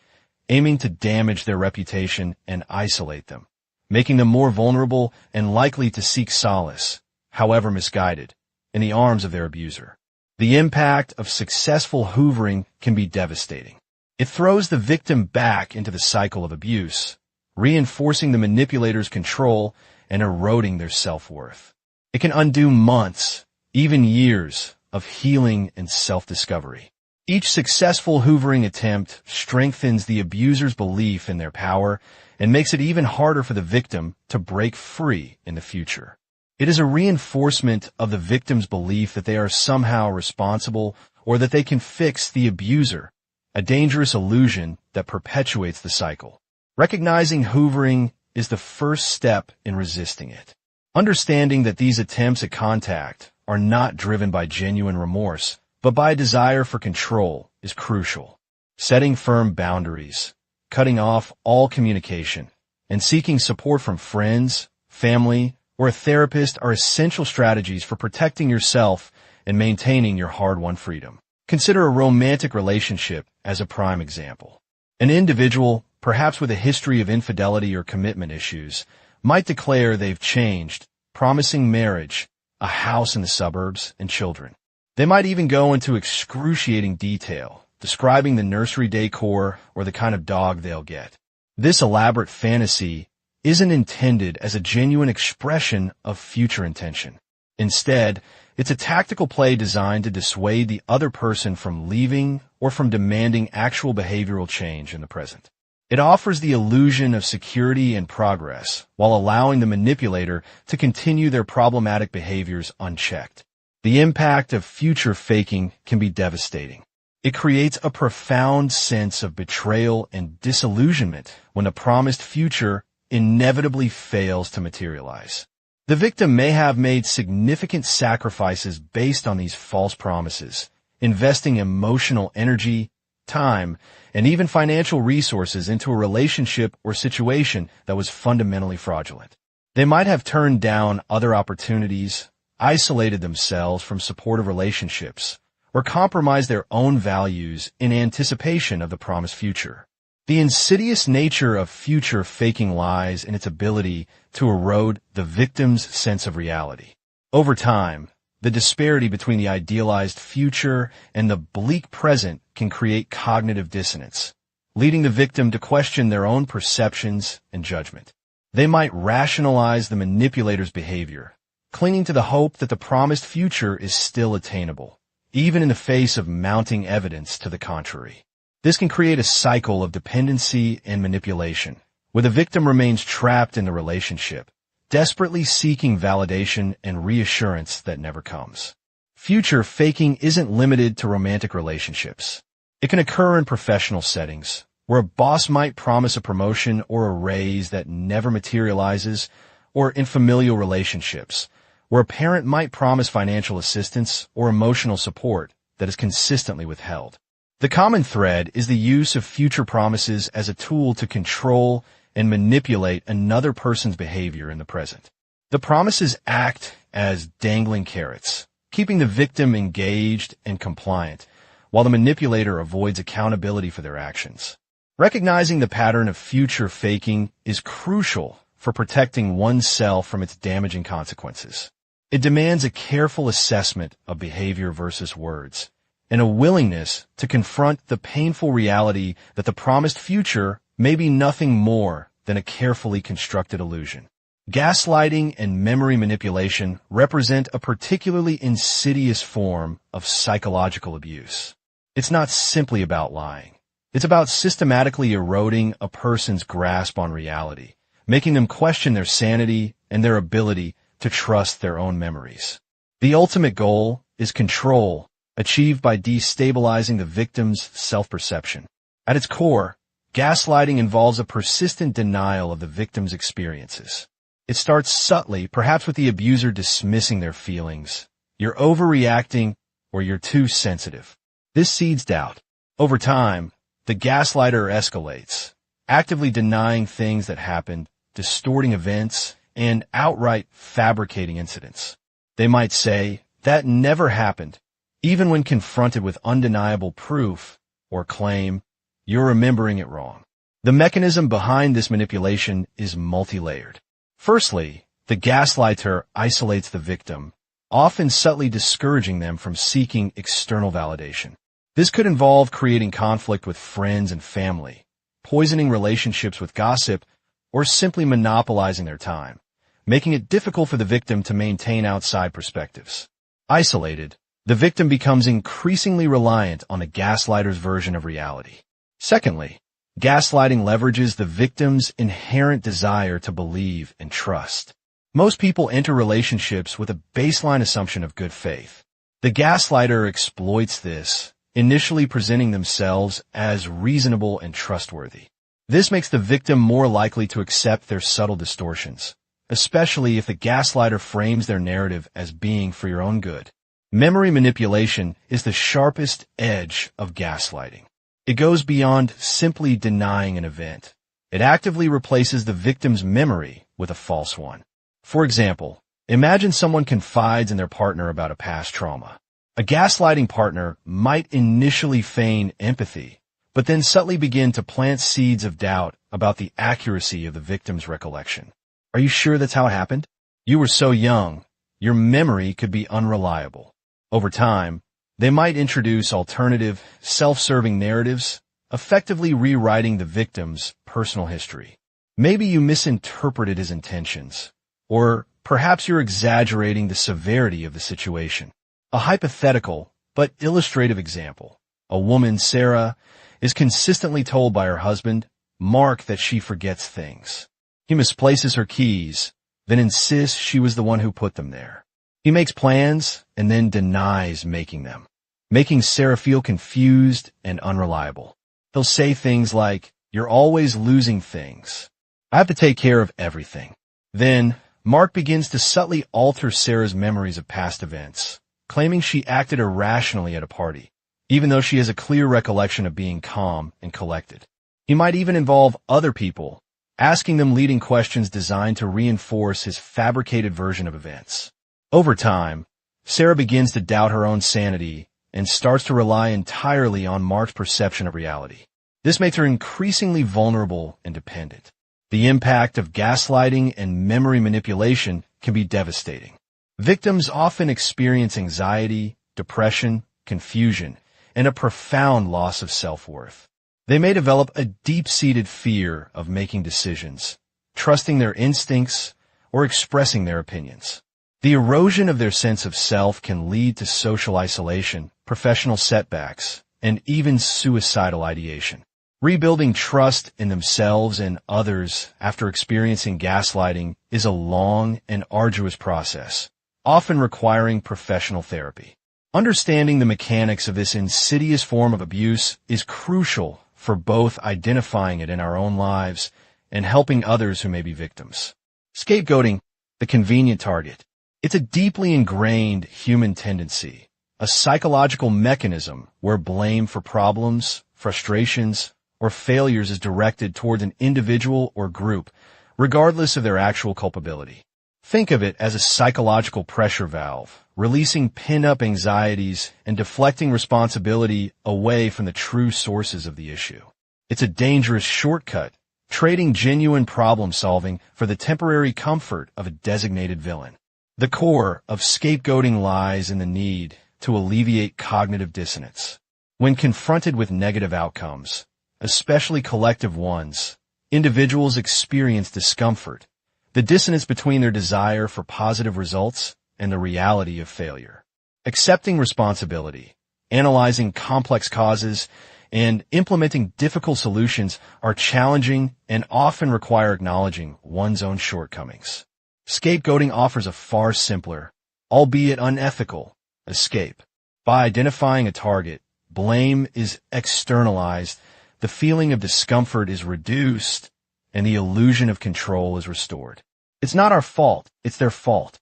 aiming to damage their reputation and isolate them, making them more vulnerable and likely to seek solace, however misguided, in the arms of their abuser. The impact of successful hoovering can be devastating. It throws the victim back into the cycle of abuse, reinforcing the manipulator's control and eroding their self-worth. It can undo months, even years, of healing and self-discovery. Each successful hoovering attempt strengthens the abuser's belief in their power and makes it even harder for the victim to break free in the future. It is a reinforcement of the victim's belief that they are somehow responsible or that they can fix the abuser, a dangerous illusion that perpetuates the cycle. Recognizing hoovering is the first step in resisting it. Understanding that these attempts at contact are not driven by genuine remorse, but by a desire for control is crucial. Setting firm boundaries, cutting off all communication, and seeking support from friends, family, or a therapist are essential strategies for protecting yourself and maintaining your hard-won freedom. Consider a romantic relationship as a prime example. An individual, perhaps with a history of infidelity or commitment issues, might declare they've changed, promising marriage, a house in the suburbs, and children. They might even go into excruciating detail, describing the nursery decor or the kind of dog they'll get. This elaborate fantasy isn't intended as a genuine expression of future intention. Instead, it's a tactical play designed to dissuade the other person from leaving or from demanding actual behavioral change in the present. It offers the illusion of security and progress while allowing the manipulator to continue their problematic behaviors unchecked. The impact of future faking can be devastating. It creates a profound sense of betrayal and disillusionment when the promised future inevitably fails to materialize. The victim may have made significant sacrifices based on these false promises, investing emotional energy, time, and even financial resources into a relationship or situation that was fundamentally fraudulent. They might have turned down other opportunities, isolated themselves from supportive relationships, or compromised their own values in anticipation of the promised future. The insidious nature of future faking lies in its ability to erode the victim's sense of reality. Over time, the disparity between the idealized future and the bleak present can create cognitive dissonance, leading the victim to question their own perceptions and judgment. They might rationalize the manipulator's behavior, clinging to the hope that the promised future is still attainable, even in the face of mounting evidence to the contrary. This can create a cycle of dependency and manipulation, where the victim remains trapped in the relationship, desperately seeking validation and reassurance that never comes. Future faking isn't limited to romantic relationships. It can occur in professional settings, where a boss might promise a promotion or a raise that never materializes, or in familial relationships, where a parent might promise financial assistance or emotional support that is consistently withheld. The common thread is the use of future promises as a tool to control and manipulate another person's behavior in the present. The promises act as dangling carrots, keeping the victim engaged and compliant, while the manipulator avoids accountability for their actions. Recognizing the pattern of future faking is crucial for protecting oneself from its damaging consequences. It demands a careful assessment of behavior versus words, and a willingness to confront the painful reality that the promised future may be nothing more than a carefully constructed illusion. Gaslighting and memory manipulation represent a particularly insidious form of psychological abuse. It's not simply about lying. It's about systematically eroding a person's grasp on reality, making them question their sanity and their ability to trust their own memories. The ultimate goal is control, achieved by destabilizing the victim's self-perception. At its core, gaslighting involves a persistent denial of the victim's experiences. It starts subtly, perhaps with the abuser dismissing their feelings. You're overreacting, or you're too sensitive. This seeds doubt. Over time, the gaslighter escalates, actively denying things that happened, distorting events, and outright fabricating incidents. They might say, "That never happened," even when confronted with undeniable proof, or claim, "You're remembering it wrong." The mechanism behind this manipulation is multi-layered. Firstly, the gaslighter isolates the victim, often subtly discouraging them from seeking external validation. This could involve creating conflict with friends and family, poisoning relationships with gossip, or simply monopolizing their time, making it difficult for the victim to maintain outside perspectives. Isolated, the victim becomes increasingly reliant on the gaslighter's version of reality. Secondly, gaslighting leverages the victim's inherent desire to believe and trust. Most people enter relationships with a baseline assumption of good faith. The gaslighter exploits this, initially presenting themselves as reasonable and trustworthy. This makes the victim more likely to accept their subtle distortions, especially if the gaslighter frames their narrative as being for your own good. Memory manipulation is the sharpest edge of gaslighting. It goes beyond simply denying an event. It actively replaces the victim's memory with a false one. For example, imagine someone confides in their partner about a past trauma. A gaslighting partner might initially feign empathy, but then subtly begin to plant seeds of doubt about the accuracy of the victim's recollection. "Are you sure that's how it happened? You were so young. Your memory could be unreliable." Over time, they might introduce alternative, self-serving narratives, effectively rewriting the victim's personal history. Maybe you misinterpreted his intentions, or perhaps you're exaggerating the severity of the situation. A hypothetical, but illustrative example. A woman, Sarah, is consistently told by her husband, Mark, that she forgets things. He misplaces her keys, then insists she was the one who put them there. He makes plans and then denies making them, making Sarah feel confused and unreliable. He'll say things like, "You're always losing things. I have to take care of everything." Then, Mark begins to subtly alter Sarah's memories of past events, claiming she acted irrationally at a party, even though she has a clear recollection of being calm and collected. He might even involve other people, asking them leading questions designed to reinforce his fabricated version of events. Over time, Sarah begins to doubt her own sanity and starts to rely entirely on Mark's perception of reality. This makes her increasingly vulnerable and dependent. The impact of gaslighting and memory manipulation can be devastating. Victims often experience anxiety, depression, confusion, and a profound loss of self-worth. They may develop a deep-seated fear of making decisions, trusting their instincts, or expressing their opinions. The erosion of their sense of self can lead to social isolation, professional setbacks, and even suicidal ideation. Rebuilding trust in themselves and others after experiencing gaslighting is a long and arduous process, often requiring professional therapy. Understanding the mechanics of this insidious form of abuse is crucial for both identifying it in our own lives and helping others who may be victims. Scapegoating, the convenient target. It's a deeply ingrained human tendency, a psychological mechanism where blame for problems, frustrations, or failures is directed toward an individual or group, regardless of their actual culpability. Think of it as a psychological pressure valve, releasing pin-up anxieties and deflecting responsibility away from the true sources of the issue. It's a dangerous shortcut, trading genuine problem-solving for the temporary comfort of a designated villain. The core of scapegoating lies in the need to alleviate cognitive dissonance. When confronted with negative outcomes, especially collective ones, individuals experience discomfort, the dissonance between their desire for positive results and the reality of failure. Accepting responsibility, analyzing complex causes, and implementing difficult solutions are challenging and often require acknowledging one's own shortcomings. Scapegoating offers a far simpler, albeit unethical, escape. By identifying a target, blame is externalized, the feeling of discomfort is reduced, and the illusion of control is restored. It's not our fault, it's their fault.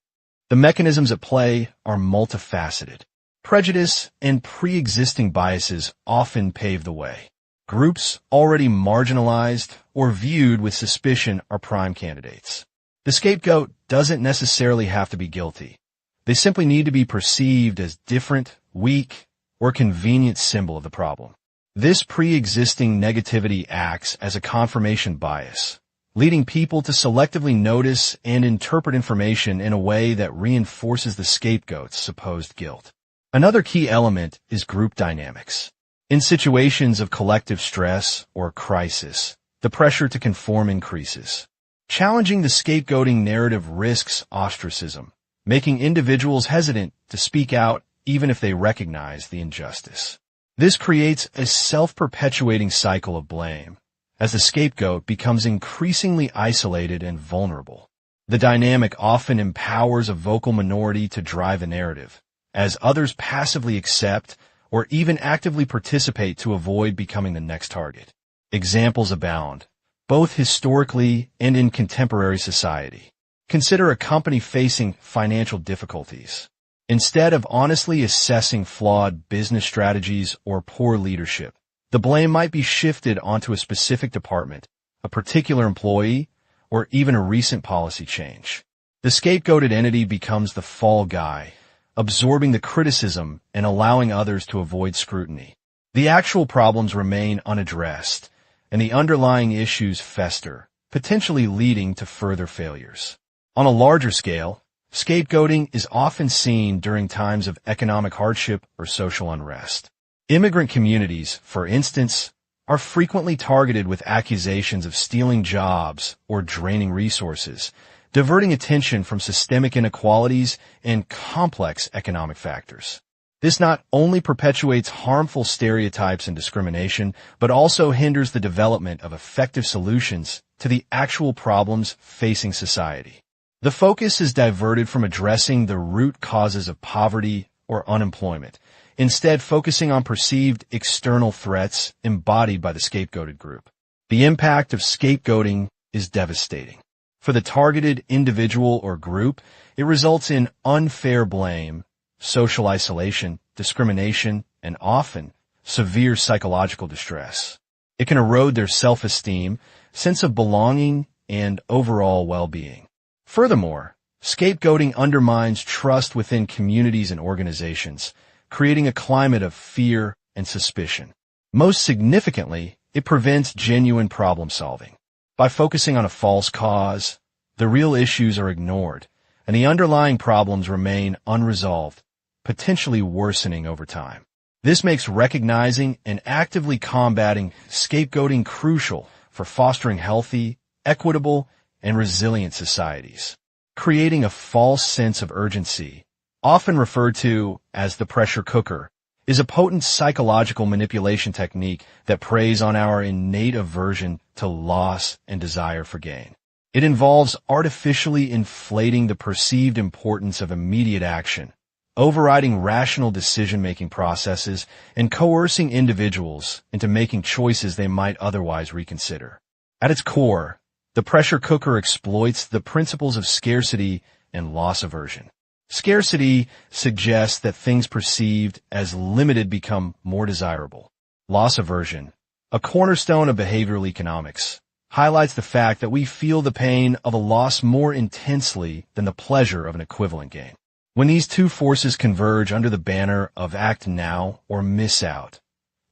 The mechanisms at play are multifaceted. Prejudice and pre-existing biases often pave the way. Groups already marginalized or viewed with suspicion are prime candidates. The scapegoat doesn't necessarily have to be guilty. They simply need to be perceived as different, weak, or convenient symbol of the problem. This pre-existing negativity acts as a confirmation bias, leading people to selectively notice and interpret information in a way that reinforces the scapegoat's supposed guilt. Another key element is group dynamics. In situations of collective stress or crisis, the pressure to conform increases. Challenging the scapegoating narrative risks ostracism, making individuals hesitant to speak out even if they recognize the injustice. This creates a self-perpetuating cycle of blame, as the scapegoat becomes increasingly isolated and vulnerable. The dynamic often empowers a vocal minority to drive a narrative, as others passively accept or even actively participate to avoid becoming the next target. Examples abound, both historically and in contemporary society. Consider a company facing financial difficulties. Instead of honestly assessing flawed business strategies or poor leadership, the blame might be shifted onto a specific department, a particular employee, or even a recent policy change. The scapegoated entity becomes the fall guy, absorbing the criticism and allowing others to avoid scrutiny. The actual problems remain unaddressed, and the underlying issues fester, potentially leading to further failures. On a larger scale, scapegoating is often seen during times of economic hardship or social unrest. Immigrant communities, for instance, are frequently targeted with accusations of stealing jobs or draining resources, diverting attention from systemic inequalities and complex economic factors. This not only perpetuates harmful stereotypes and discrimination, but also hinders the development of effective solutions to the actual problems facing society. The focus is diverted from addressing the root causes of poverty or unemployment, instead focusing on perceived external threats embodied by the scapegoated group. The impact of scapegoating is devastating. For the targeted individual or group, it results in unfair blame, social isolation, discrimination, and often severe psychological distress. It can erode their self-esteem, sense of belonging, and overall well-being. Furthermore, scapegoating undermines trust within communities and organizations, creating a climate of fear and suspicion. Most significantly, it prevents genuine problem-solving. By focusing on a false cause, the real issues are ignored, and the underlying problems remain unresolved, potentially worsening over time. This makes recognizing and actively combating scapegoating crucial for fostering healthy, equitable, and resilient societies. Creating a false sense of urgency, often referred to as the pressure cooker, is a potent psychological manipulation technique that preys on our innate aversion to loss and desire for gain. It involves artificially inflating the perceived importance of immediate action, overriding rational decision-making processes, and coercing individuals into making choices they might otherwise reconsider. At its core, the pressure cooker exploits the principles of scarcity and loss aversion. Scarcity suggests that things perceived as limited become more desirable. Loss aversion, a cornerstone of behavioral economics, highlights the fact that we feel the pain of a loss more intensely than the pleasure of an equivalent gain. When these two forces converge under the banner of act now or miss out,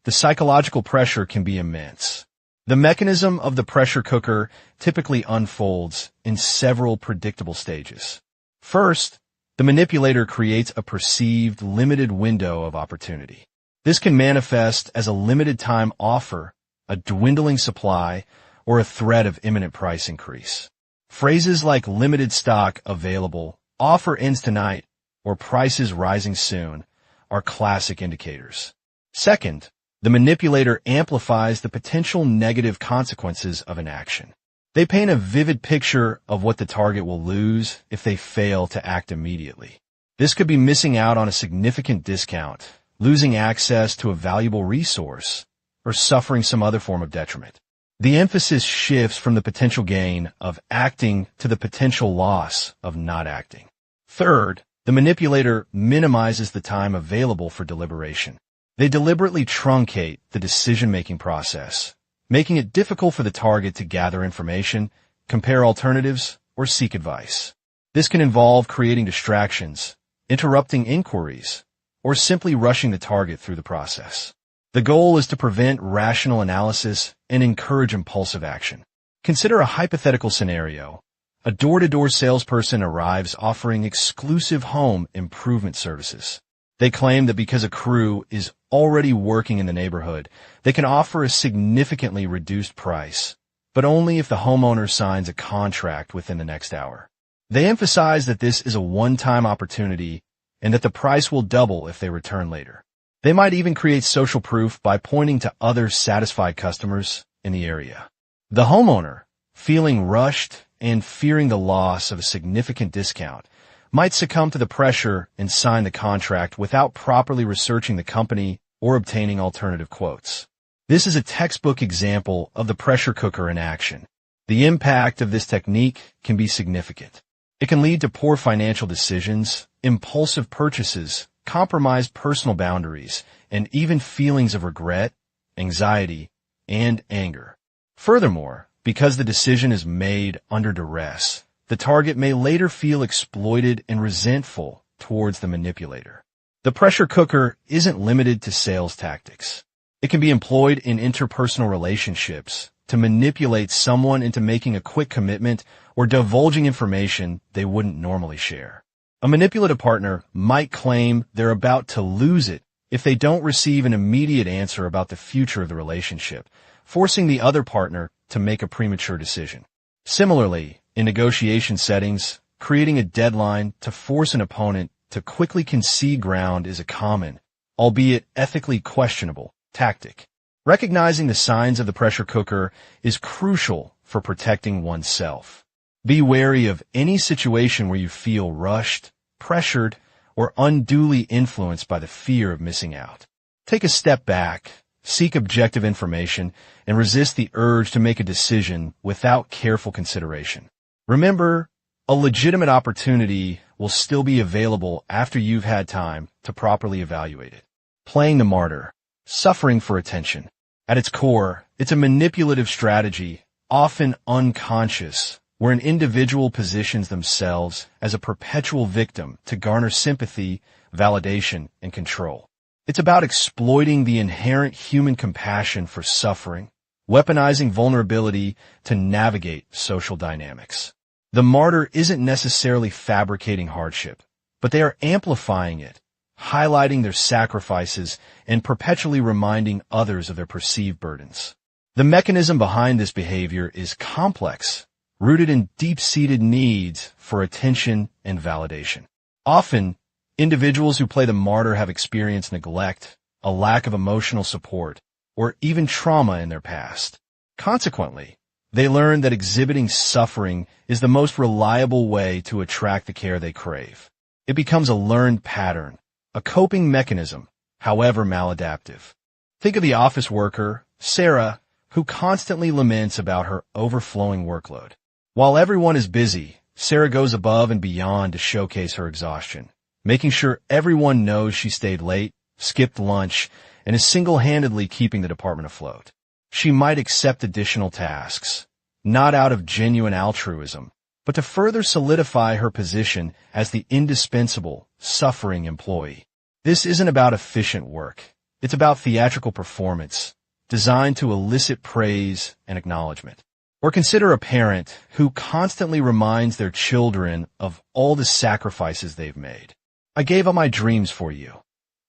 the psychological pressure can be immense. The mechanism of the pressure cooker typically unfolds in several predictable stages. First, the manipulator creates a perceived limited window of opportunity. This can manifest as a limited time offer, a dwindling supply, or a threat of imminent price increase. Phrases like limited stock available, offer ends tonight, or prices rising soon are classic indicators. Second, the manipulator amplifies the potential negative consequences of an action. They paint a vivid picture of what the target will lose if they fail to act immediately. This could be missing out on a significant discount, losing access to a valuable resource, or suffering some other form of detriment. The emphasis shifts from the potential gain of acting to the potential loss of not acting. Third, the manipulator minimizes the time available for deliberation. They deliberately truncate the decision-making process, making it difficult for the target to gather information, compare alternatives, or seek advice. This can involve creating distractions, interrupting inquiries, or simply rushing the target through the process. The goal is to prevent rational analysis and encourage impulsive action. Consider a hypothetical scenario. A door-to-door salesperson arrives offering exclusive home improvement services. They claim that because a crew is already working in the neighborhood, they can offer a significantly reduced price, but only if the homeowner signs a contract within the next hour. They emphasize that this is a one-time opportunity and that the price will double if they return later. They might even create social proof by pointing to other satisfied customers in the area. The homeowner, feeling rushed and fearing the loss of a significant discount, might succumb to the pressure and sign the contract without properly researching the company or obtaining alternative quotes. This is a textbook example of the pressure cooker in action. The impact of this technique can be significant. It can lead to poor financial decisions, impulsive purchases, compromised personal boundaries, and even feelings of regret, anxiety, and anger. Furthermore, because the decision is made under duress, the target may later feel exploited and resentful towards the manipulator. The pressure cooker isn't limited to sales tactics. It can be employed in interpersonal relationships to manipulate someone into making a quick commitment or divulging information they wouldn't normally share. A manipulative partner might claim they're about to lose it if they don't receive an immediate answer about the future of the relationship, forcing the other partner to make a premature decision. Similarly, in negotiation settings, creating a deadline to force an opponent to quickly concede ground is a common, albeit ethically questionable, tactic. Recognizing the signs of the pressure cooker is crucial for protecting oneself. Be wary of any situation where you feel rushed, pressured, or unduly influenced by the fear of missing out. Take a step back, seek objective information, and resist the urge to make a decision without careful consideration. Remember, a legitimate opportunity will still be available after you've had time to properly evaluate it. Playing the martyr, suffering for attention. At its core, it's a manipulative strategy, often unconscious, where an individual positions themselves as a perpetual victim to garner sympathy, validation, and control. It's about exploiting the inherent human compassion for suffering, weaponizing vulnerability to navigate social dynamics. The martyr isn't necessarily fabricating hardship, but they are amplifying it, highlighting their sacrifices and perpetually reminding others of their perceived burdens. The mechanism behind this behavior is complex, rooted in deep-seated needs for attention and validation. Often, individuals who play the martyr have experienced neglect, a lack of emotional support, or even trauma in their past. Consequently, they learn that exhibiting suffering is the most reliable way to attract the care they crave. It becomes a learned pattern, a coping mechanism, however maladaptive. Think of the office worker, Sarah, who constantly laments about her overflowing workload. While everyone is busy, Sarah goes above and beyond to showcase her exhaustion, making sure everyone knows she stayed late, skipped lunch, and is single-handedly keeping the department afloat. She might accept additional tasks, not out of genuine altruism, but to further solidify her position as the indispensable, suffering employee. This isn't about efficient work. It's about theatrical performance, designed to elicit praise and acknowledgement. Or consider a parent who constantly reminds their children of all the sacrifices they've made. I gave up my dreams for you.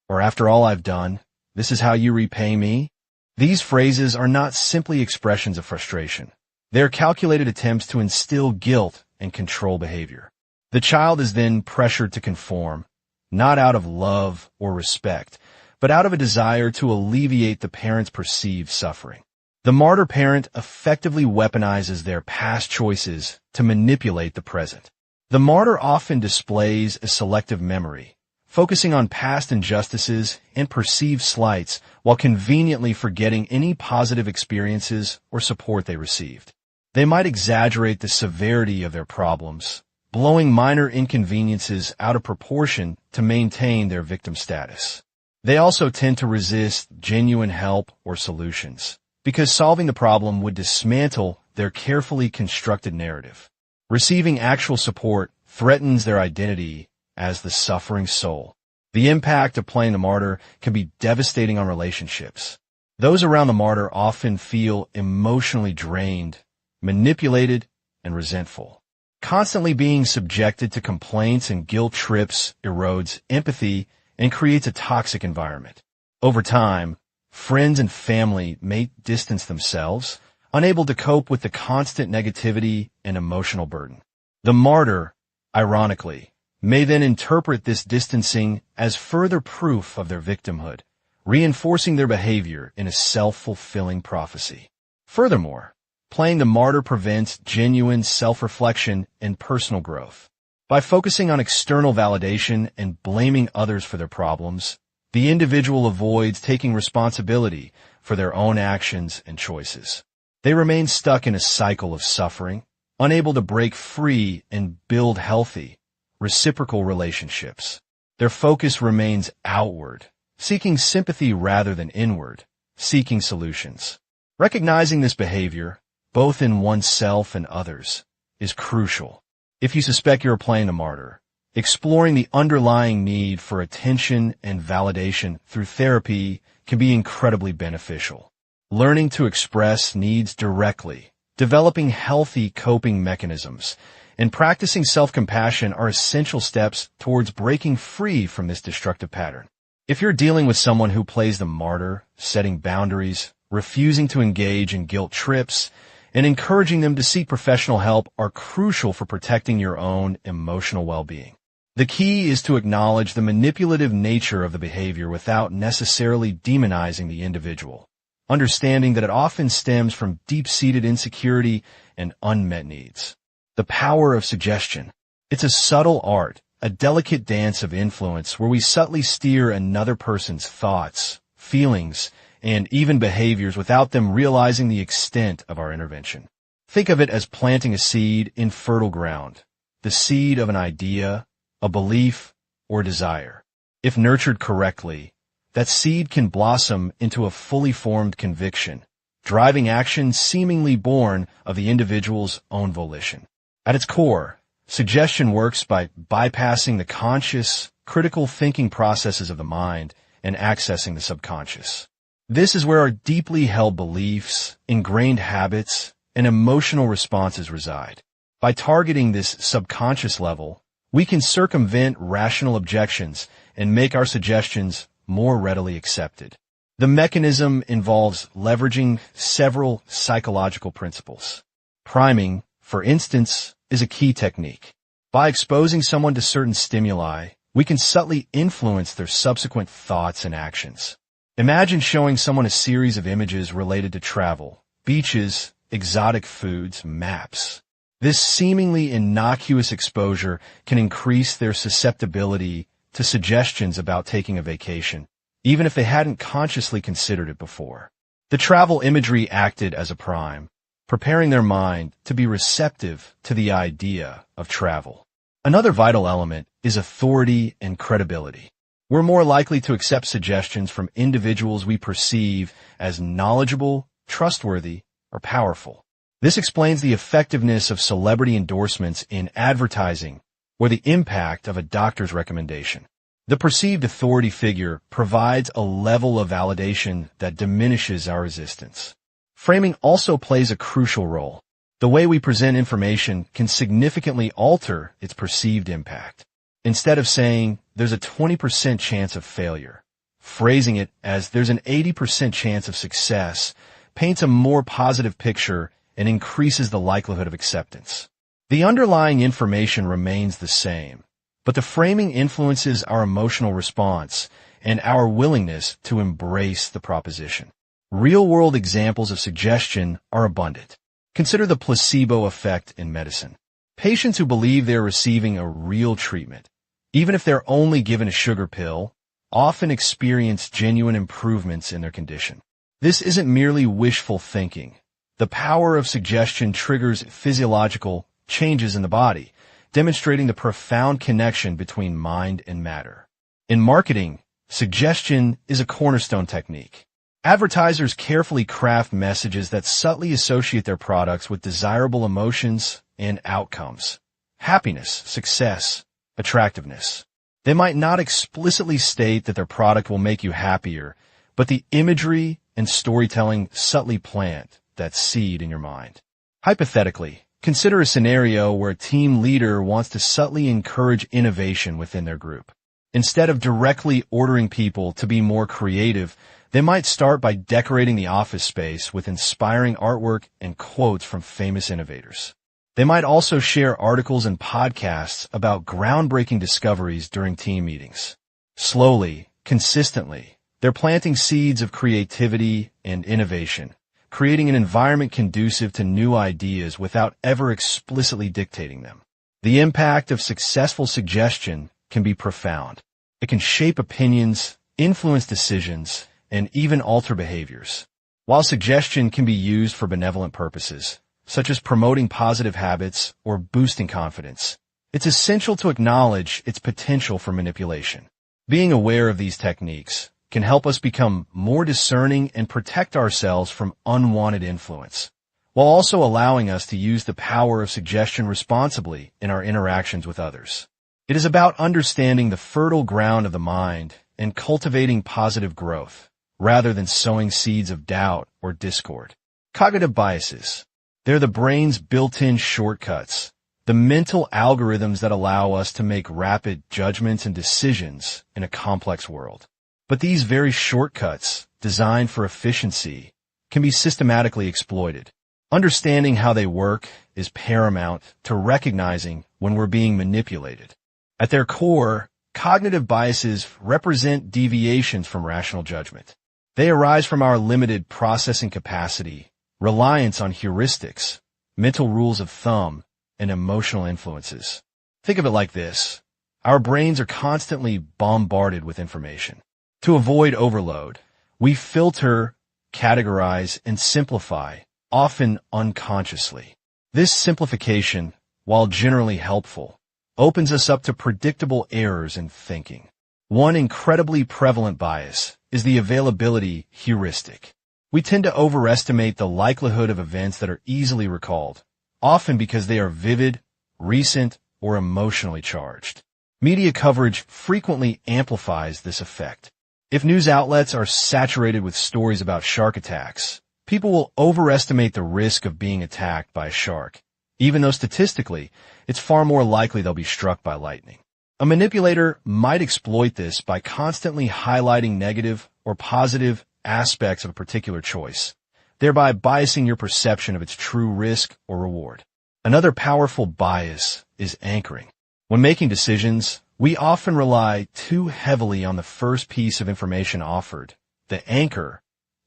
Or after all I've done, this is how you repay me? These phrases are not simply expressions of frustration. They are calculated attempts to instill guilt and control behavior. The child is then pressured to conform, not out of love or respect, but out of a desire to alleviate the parent's perceived suffering. The martyr parent effectively weaponizes their past choices to manipulate the present. The martyr often displays a selective memory, focusing on past injustices and perceived slights while conveniently forgetting any positive experiences or support they received. They might exaggerate the severity of their problems, blowing minor inconveniences out of proportion to maintain their victim status. They also tend to resist genuine help or solutions, because solving the problem would dismantle their carefully constructed narrative. Receiving actual support threatens their identity as the suffering soul. The impact of playing the martyr can be devastating on relationships. Those around the martyr often feel emotionally drained, manipulated, and resentful. Constantly being subjected to complaints and guilt trips erodes empathy and creates a toxic environment. Over time, friends and family may distance themselves, unable to cope with the constant negativity and emotional burden. The martyr, ironically, may then interpret this distancing as further proof of their victimhood, reinforcing their behavior in a self-fulfilling prophecy. Furthermore, playing the martyr prevents genuine self-reflection and personal growth. By focusing on external validation and blaming others for their problems, the individual avoids taking responsibility for their own actions and choices. They remain stuck in a cycle of suffering, unable to break free and build healthy, reciprocal relationships. Their focus remains outward, seeking sympathy rather than inward, seeking solutions. Recognizing this behavior, both in oneself and others, is crucial. If you suspect you're playing the martyr, exploring the underlying need for attention and validation through therapy can be incredibly beneficial. Learning to express needs directly, developing healthy coping mechanisms, and practicing self-compassion are essential steps towards breaking free from this destructive pattern. If you're dealing with someone who plays the martyr, setting boundaries, refusing to engage in guilt trips, and encouraging them to seek professional help are crucial for protecting your own emotional well-being. The key is to acknowledge the manipulative nature of the behavior without necessarily demonizing the individual, understanding that it often stems from deep-seated insecurity and unmet needs. The power of suggestion. It's a subtle art, a delicate dance of influence where we subtly steer another person's thoughts, feelings, and even behaviors without them realizing the extent of our intervention. Think of it as planting a seed in fertile ground, the seed of an idea, a belief, or desire. If nurtured correctly, that seed can blossom into a fully formed conviction, driving action seemingly born of the individual's own volition. At its core, suggestion works by bypassing the conscious, critical thinking processes of the mind and accessing the subconscious. This is where our deeply held beliefs, ingrained habits, and emotional responses reside. By targeting this subconscious level, we can circumvent rational objections and make our suggestions more readily accepted. The mechanism involves leveraging several psychological principles. Priming, for instance, is a key technique. By exposing someone to certain stimuli, we can subtly influence their subsequent thoughts and actions. Imagine showing someone a series of images related to travel, beaches, exotic foods, maps. This seemingly innocuous exposure can increase their susceptibility to suggestions about taking a vacation, even if they hadn't consciously considered it before. The travel imagery acted as a prime, preparing their mind to be receptive to the idea of travel. Another vital element is authority and credibility. We're more likely to accept suggestions from individuals we perceive as knowledgeable, trustworthy, or powerful. This explains the effectiveness of celebrity endorsements in advertising or the impact of a doctor's recommendation. The perceived authority figure provides a level of validation that diminishes our resistance. Framing also plays a crucial role. The way we present information can significantly alter its perceived impact. Instead of saying, there's a 20% chance of failure, phrasing it as there's an 80% chance of success paints a more positive picture and increases the likelihood of acceptance. The underlying information remains the same, but the framing influences our emotional response and our willingness to embrace the proposition. Real-world examples of suggestion are abundant. Consider the placebo effect in medicine. Patients who believe they're receiving a real treatment, even if they're only given a sugar pill, often experience genuine improvements in their condition. This isn't merely wishful thinking. The power of suggestion triggers physiological changes in the body, demonstrating the profound connection between mind and matter. In marketing, suggestion is a cornerstone technique. Advertisers carefully craft messages that subtly associate their products with desirable emotions and outcomes. Happiness, success, attractiveness. They might not explicitly state that their product will make you happier, but the imagery and storytelling subtly plant that seed in your mind. Hypothetically, consider a scenario where a team leader wants to subtly encourage innovation within their group. Instead of directly ordering people to be more creative, they might start by decorating the office space with inspiring artwork and quotes from famous innovators. They might also share articles and podcasts about groundbreaking discoveries during team meetings. Slowly, consistently, they're planting seeds of creativity and innovation, creating an environment conducive to new ideas without ever explicitly dictating them. The impact of successful suggestion can be profound. It can shape opinions, influence decisions, and even alter behaviors. While suggestion can be used for benevolent purposes, such as promoting positive habits or boosting confidence, it's essential to acknowledge its potential for manipulation. Being aware of these techniques can help us become more discerning and protect ourselves from unwanted influence, while also allowing us to use the power of suggestion responsibly in our interactions with others. It is about understanding the fertile ground of the mind and cultivating positive growth, rather than sowing seeds of doubt or discord. Cognitive biases. They're the brain's built-in shortcuts, the mental algorithms that allow us to make rapid judgments and decisions in a complex world. But these very shortcuts, designed for efficiency, can be systematically exploited. Understanding how they work is paramount to recognizing when we're being manipulated. At their core, cognitive biases represent deviations from rational judgment. They arise from our limited processing capacity, reliance on heuristics, mental rules of thumb, and emotional influences. Think of it like this. Our brains are constantly bombarded with information. To avoid overload, we filter, categorize, and simplify, often unconsciously. This simplification, while generally helpful, opens us up to predictable errors in thinking. One incredibly prevalent bias is the availability heuristic. We tend to overestimate the likelihood of events that are easily recalled, often because they are vivid, recent, or emotionally charged. Media coverage frequently amplifies this effect. If news outlets are saturated with stories about shark attacks, people will overestimate the risk of being attacked by a shark, even though statistically, it's far more likely they'll be struck by lightning. A manipulator might exploit this by constantly highlighting negative or positive aspects of a particular choice, thereby biasing your perception of its true risk or reward. Another powerful bias is anchoring. When making decisions, we often rely too heavily on the first piece of information offered, the anchor,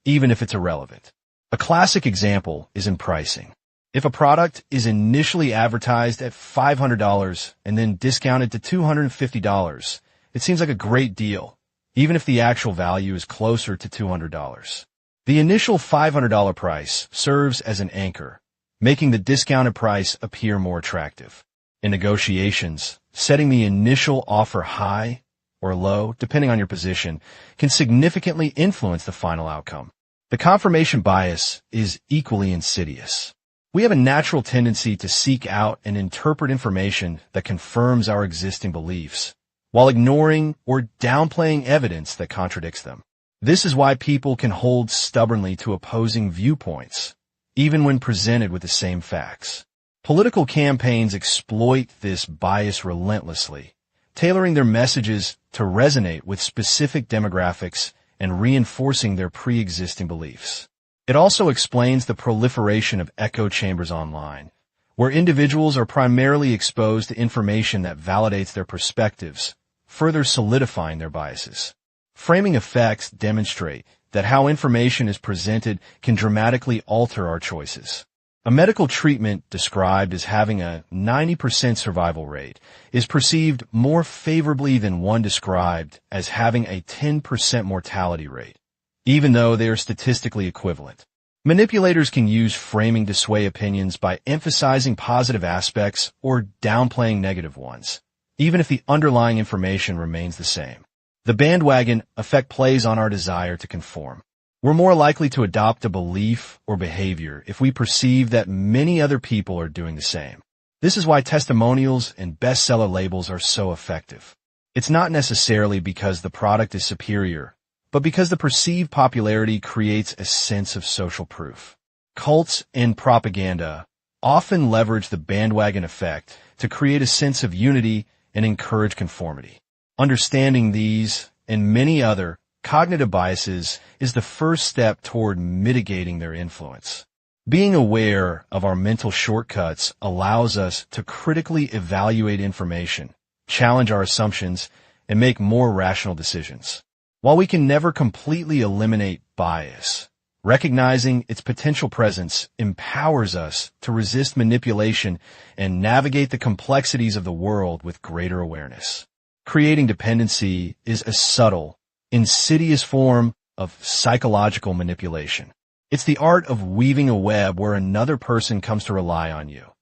even if it's irrelevant. A classic example is in pricing. If a product is initially advertised at $500 and then discounted to $250, it seems like a great deal, even if the actual value is closer to $200. The initial $500 price serves as an anchor, making the discounted price appear more attractive. In negotiations, setting the initial offer high or low, depending on your position, can significantly influence the final outcome. The confirmation bias is equally insidious. We have a natural tendency to seek out and interpret information that confirms our existing beliefs, while ignoring or downplaying evidence that contradicts them. This is why people can hold stubbornly to opposing viewpoints, even when presented with the same facts. Political campaigns exploit this bias relentlessly, tailoring their messages to resonate with specific demographics and reinforcing their pre-existing beliefs. It also explains the proliferation of echo chambers online, where individuals are primarily exposed to information that validates their perspectives, further solidifying their biases. Framing effects demonstrate that how information is presented can dramatically alter our choices. A medical treatment described as having a 90% survival rate is perceived more favorably than one described as having a 10% mortality rate, even though they are statistically equivalent. Manipulators can use framing to sway opinions by emphasizing positive aspects or downplaying negative ones, even if the underlying information remains the same. The bandwagon effect plays on our desire to conform. We're more likely to adopt a belief or behavior if we perceive that many other people are doing the same. This is why testimonials and bestseller labels are so effective. It's not necessarily because the product is superior, but because the perceived popularity creates a sense of social proof. Cults and propaganda often leverage the bandwagon effect to create a sense of unity and encourage conformity. Understanding these and many other cognitive biases is the first step toward mitigating their influence. Being aware of our mental shortcuts allows us to critically evaluate information, challenge our assumptions, and make more rational decisions. While we can never completely eliminate bias, recognizing its potential presence empowers us to resist manipulation and navigate the complexities of the world with greater awareness. Creating dependency is a subtle, insidious form of psychological manipulation. It's the art of weaving a web where another person comes to rely on you,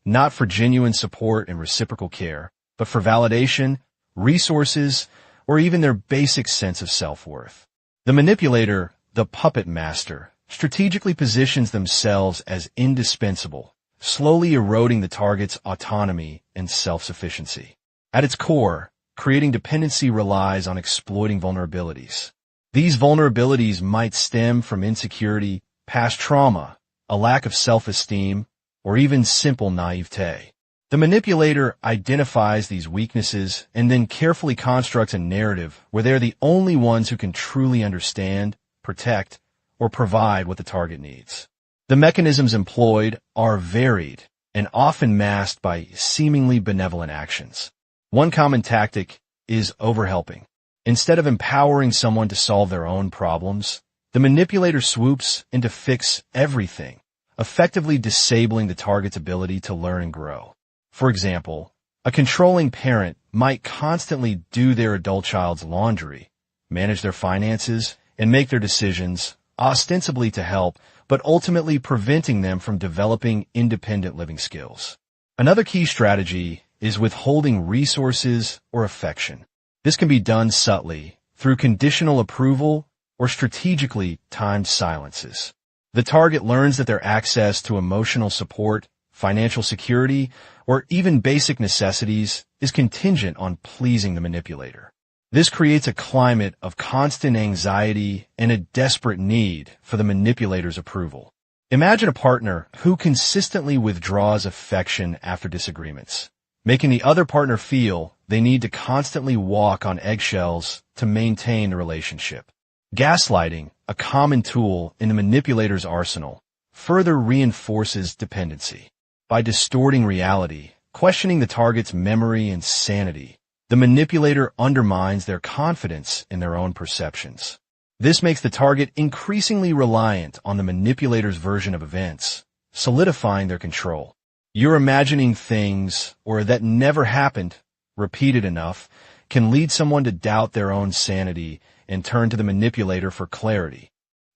not for genuine support and reciprocal care, but for validation, resources, or even their basic sense of self-worth. The manipulator, the puppet master, strategically positions themselves as indispensable, slowly eroding the target's autonomy and self-sufficiency. At its core, creating dependency relies on exploiting vulnerabilities. These vulnerabilities might stem from insecurity, past trauma, a lack of self-esteem, or even simple naivete. The manipulator identifies these weaknesses and then carefully constructs a narrative where they're the only ones who can truly understand, protect, or provide what the target needs. The mechanisms employed are varied and often masked by seemingly benevolent actions. One common tactic is overhelping. Instead of empowering someone to solve their own problems, the manipulator swoops in to fix everything, effectively disabling the target's ability to learn and grow. For example, a controlling parent might constantly do their adult child's laundry, manage their finances, and make their decisions, ostensibly to help, but ultimately preventing them from developing independent living skills. Another key strategy is withholding resources or affection. This can be done subtly, through conditional approval or strategically timed silences. The target learns that their access to emotional support, financial security, or even basic necessities is contingent on pleasing the manipulator. This creates a climate of constant anxiety and a desperate need for the manipulator's approval. Imagine a partner who consistently withdraws affection after disagreements, making the other partner feel they need to constantly walk on eggshells to maintain the relationship. Gaslighting, a common tool in the manipulator's arsenal, further reinforces dependency. By distorting reality, questioning the target's memory and sanity, the manipulator undermines their confidence in their own perceptions. This makes the target increasingly reliant on the manipulator's version of events, solidifying their control. You're imagining things, or that never happened, repeated enough, can lead someone to doubt their own sanity and turn to the manipulator for clarity.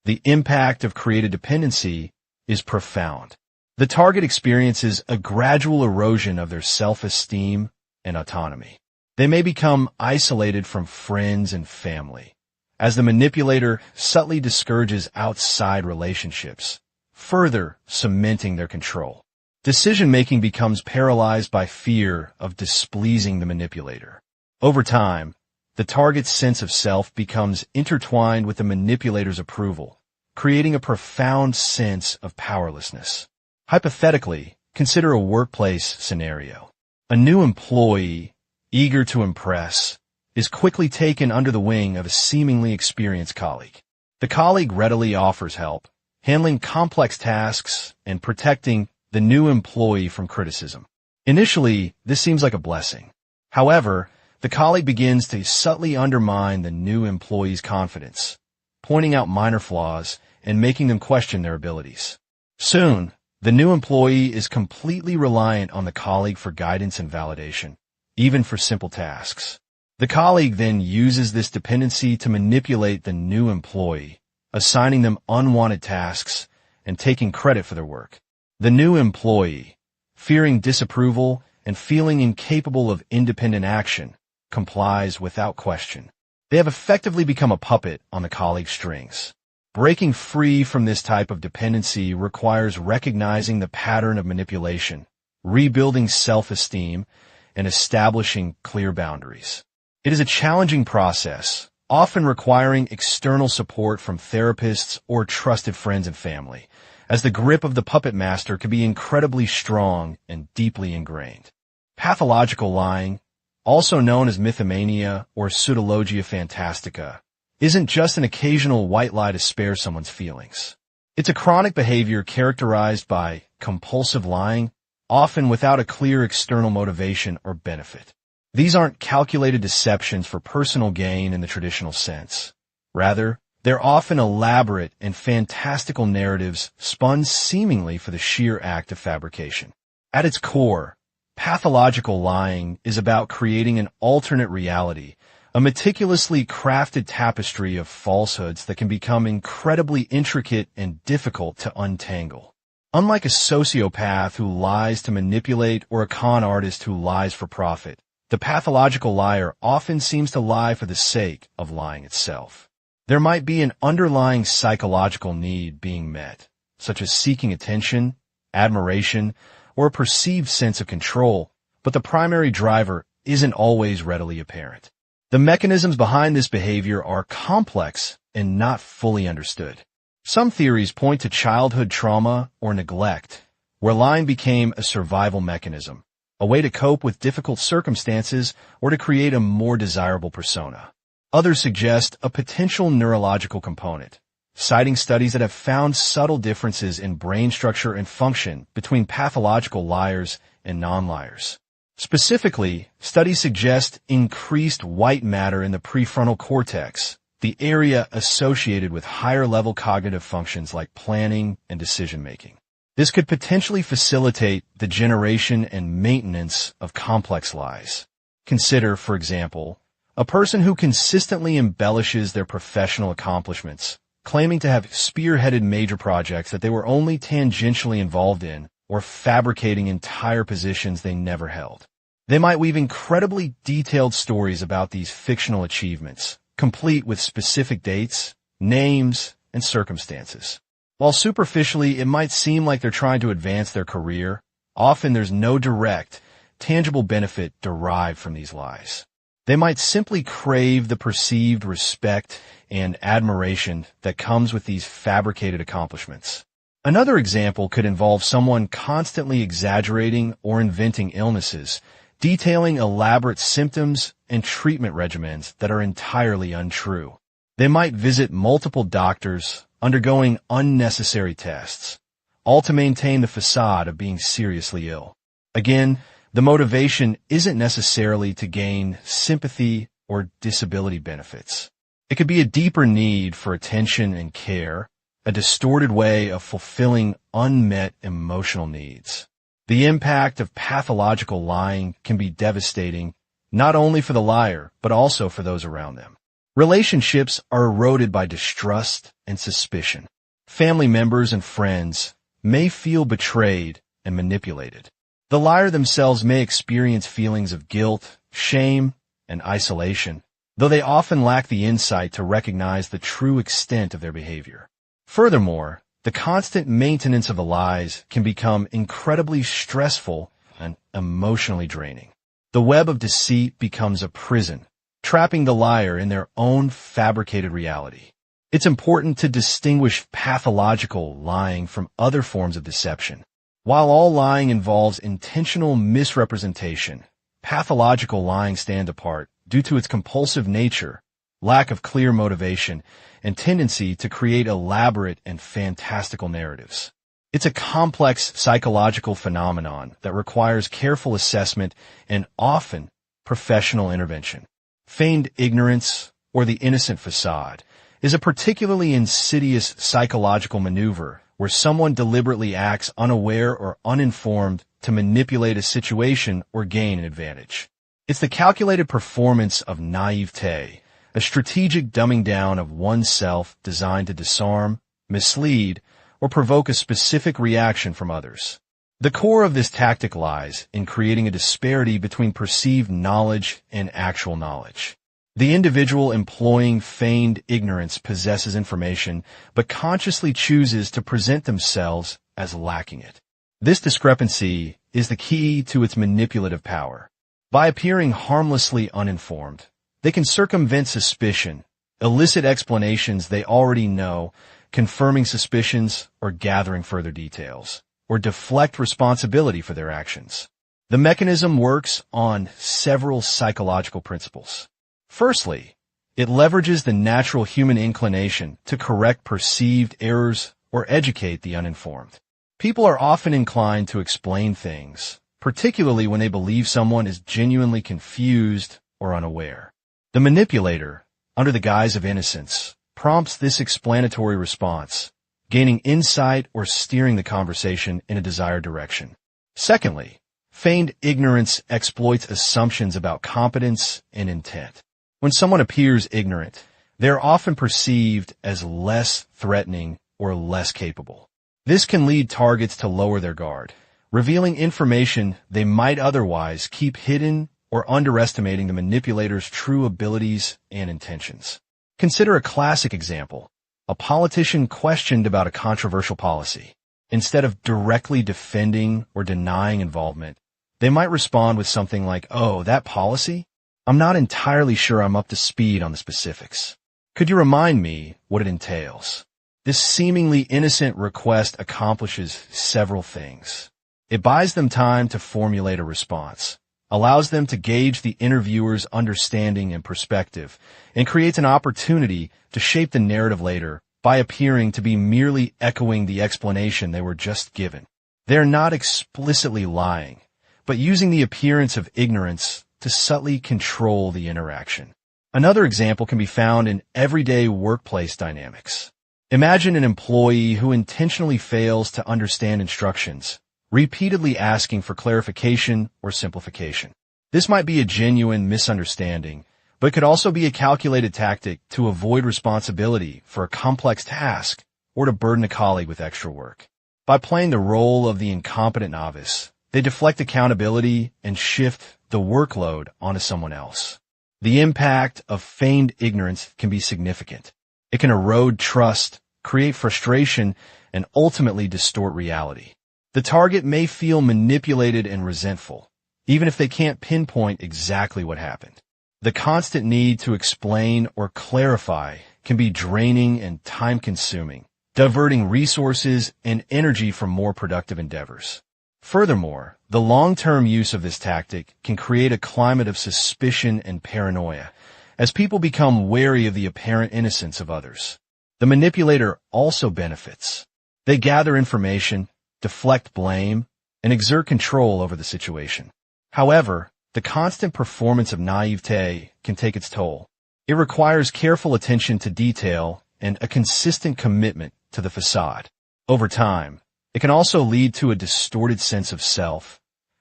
The impact of created dependency is profound. The target experiences a gradual erosion of their self-esteem and autonomy. They may become isolated from friends and family, as the manipulator subtly discourages outside relationships, further cementing their control. Decision-making becomes paralyzed by fear of displeasing the manipulator. Over time, the target's sense of self becomes intertwined with the manipulator's approval, creating a profound sense of powerlessness. Hypothetically, consider a workplace scenario. A new employee, eager to impress, is quickly taken under the wing of a seemingly experienced colleague. The colleague readily offers help, handling complex tasks and protecting the new employee from criticism. Initially, this seems like a blessing. However, the colleague begins to subtly undermine the new employee's confidence, pointing out minor flaws and making them question their abilities. Soon, the new employee is completely reliant on the colleague for guidance and validation, even for simple tasks. The colleague then uses this dependency to manipulate the new employee, assigning them unwanted tasks and taking credit for their work. The new employee, fearing disapproval and feeling incapable of independent action, complies without question. They have effectively become a puppet on the colleague's strings. Breaking free from this type of dependency requires recognizing the pattern of manipulation, rebuilding self-esteem, and establishing clear boundaries. It is a challenging process, often requiring external support from therapists or trusted friends and family, as the grip of the puppet master can be incredibly strong and deeply ingrained. Pathological lying, also known as mythomania or pseudologia fantastica, isn't just an occasional white lie to spare someone's feelings. It's a chronic behavior characterized by compulsive lying, often without a clear external motivation or benefit. These aren't calculated deceptions for personal gain in the traditional sense. Rather, they're often elaborate and fantastical narratives spun seemingly for the sheer act of fabrication. At its core, pathological lying is about creating an alternate reality, a meticulously crafted tapestry of falsehoods that can become incredibly intricate and difficult to untangle. Unlike a sociopath who lies to manipulate or a con artist who lies for profit, the pathological liar often seems to lie for the sake of lying itself. There might be an underlying psychological need being met, such as seeking attention, admiration, or a perceived sense of control, but the primary driver isn't always readily apparent. The mechanisms behind this behavior are complex and not fully understood. Some theories point to childhood trauma or neglect, where lying became a survival mechanism, a way to cope with difficult circumstances or to create a more desirable persona. Others suggest a potential neurological component, citing studies that have found subtle differences in brain structure and function between pathological liars and non-liars. Specifically, studies suggest increased white matter in the prefrontal cortex, the area associated with higher-level cognitive functions like planning and decision-making. This could potentially facilitate the generation and maintenance of complex lies. Consider, for example, a person who consistently embellishes their professional accomplishments, claiming to have spearheaded major projects that they were only tangentially involved in, or fabricating entire positions they never held. They might weave incredibly detailed stories about these fictional achievements, complete with specific dates, names, and circumstances. While superficially it might seem like they're trying to advance their career, often there's no direct, tangible benefit derived from these lies. They might simply crave the perceived respect and admiration that comes with these fabricated accomplishments. Another example could involve someone constantly exaggerating or inventing illnesses, detailing elaborate symptoms and treatment regimens that are entirely untrue. They might visit multiple doctors, undergoing unnecessary tests, all to maintain the facade of being seriously ill. Again, the motivation isn't necessarily to gain sympathy or disability benefits. It could be a deeper need for attention and care, a distorted way of fulfilling unmet emotional needs. The impact of pathological lying can be devastating, not only for the liar, but also for those around them. Relationships are eroded by distrust and suspicion. Family members and friends may feel betrayed and manipulated. The liar themselves may experience feelings of guilt, shame, and isolation, though they often lack the insight to recognize the true extent of their behavior. Furthermore, the constant maintenance of the lies can become incredibly stressful and emotionally draining. The web of deceit becomes a prison, trapping the liar in their own fabricated reality. It's important to distinguish pathological lying from other forms of deception. While all lying involves intentional misrepresentation, pathological lying stands apart due to its compulsive nature, lack of clear motivation, and tendency to create elaborate and fantastical narratives. It's a complex psychological phenomenon that requires careful assessment and often professional intervention. Feigned ignorance, or the innocent facade, is a particularly insidious psychological maneuver where someone deliberately acts unaware or uninformed to manipulate a situation or gain an advantage. It's the calculated performance of naivete, a strategic dumbing down of oneself designed to disarm, mislead, or provoke a specific reaction from others. The core of this tactic lies in creating a disparity between perceived knowledge and actual knowledge. The individual employing feigned ignorance possesses information, but consciously chooses to present themselves as lacking it. This discrepancy is the key to its manipulative power. By appearing harmlessly uninformed, they can circumvent suspicion, elicit explanations they already know, confirming suspicions or gathering further details, or deflect responsibility for their actions. The mechanism works on several psychological principles. Firstly, it leverages the natural human inclination to correct perceived errors or educate the uninformed. People are often inclined to explain things, particularly when they believe someone is genuinely confused or unaware. The manipulator, under the guise of innocence, prompts this explanatory response, gaining insight or steering the conversation in a desired direction. Secondly, feigned ignorance exploits assumptions about competence and intent. When someone appears ignorant, they are often perceived as less threatening or less capable. This can lead targets to lower their guard, revealing information they might otherwise keep hidden or underestimating the manipulator's true abilities and intentions. Consider a classic example. A politician questioned about a controversial policy. Instead of directly defending or denying involvement, they might respond with something like, "Oh, that policy? I'm not entirely sure I'm up to speed on the specifics. Could you remind me what it entails?" This seemingly innocent request accomplishes several things. It buys them time to formulate a response, allows them to gauge the interviewer's understanding and perspective, and creates an opportunity to shape the narrative later by appearing to be merely echoing the explanation they were just given. They are not explicitly lying, but using the appearance of ignorance to subtly control the interaction. Another example can be found in everyday workplace dynamics. Imagine an employee who intentionally fails to understand instructions, repeatedly asking for clarification or simplification. This might be a genuine misunderstanding, but could also be a calculated tactic to avoid responsibility for a complex task or to burden a colleague with extra work. By playing the role of the incompetent novice, they deflect accountability and shift the workload onto someone else. The impact of feigned ignorance can be significant. It can erode trust, create frustration, and ultimately distort reality. The target may feel manipulated and resentful, even if they can't pinpoint exactly what happened. The constant need to explain or clarify can be draining and time-consuming, diverting resources and energy from more productive endeavors. Furthermore, the long-term use of this tactic can create a climate of suspicion and paranoia, as people become wary of the apparent innocence of others. The manipulator also benefits. They gather information, deflect blame, and exert control over the situation. However, the constant performance of naivete can take its toll. It requires careful attention to detail and a consistent commitment to the facade. Over time, it can also lead to a distorted sense of self,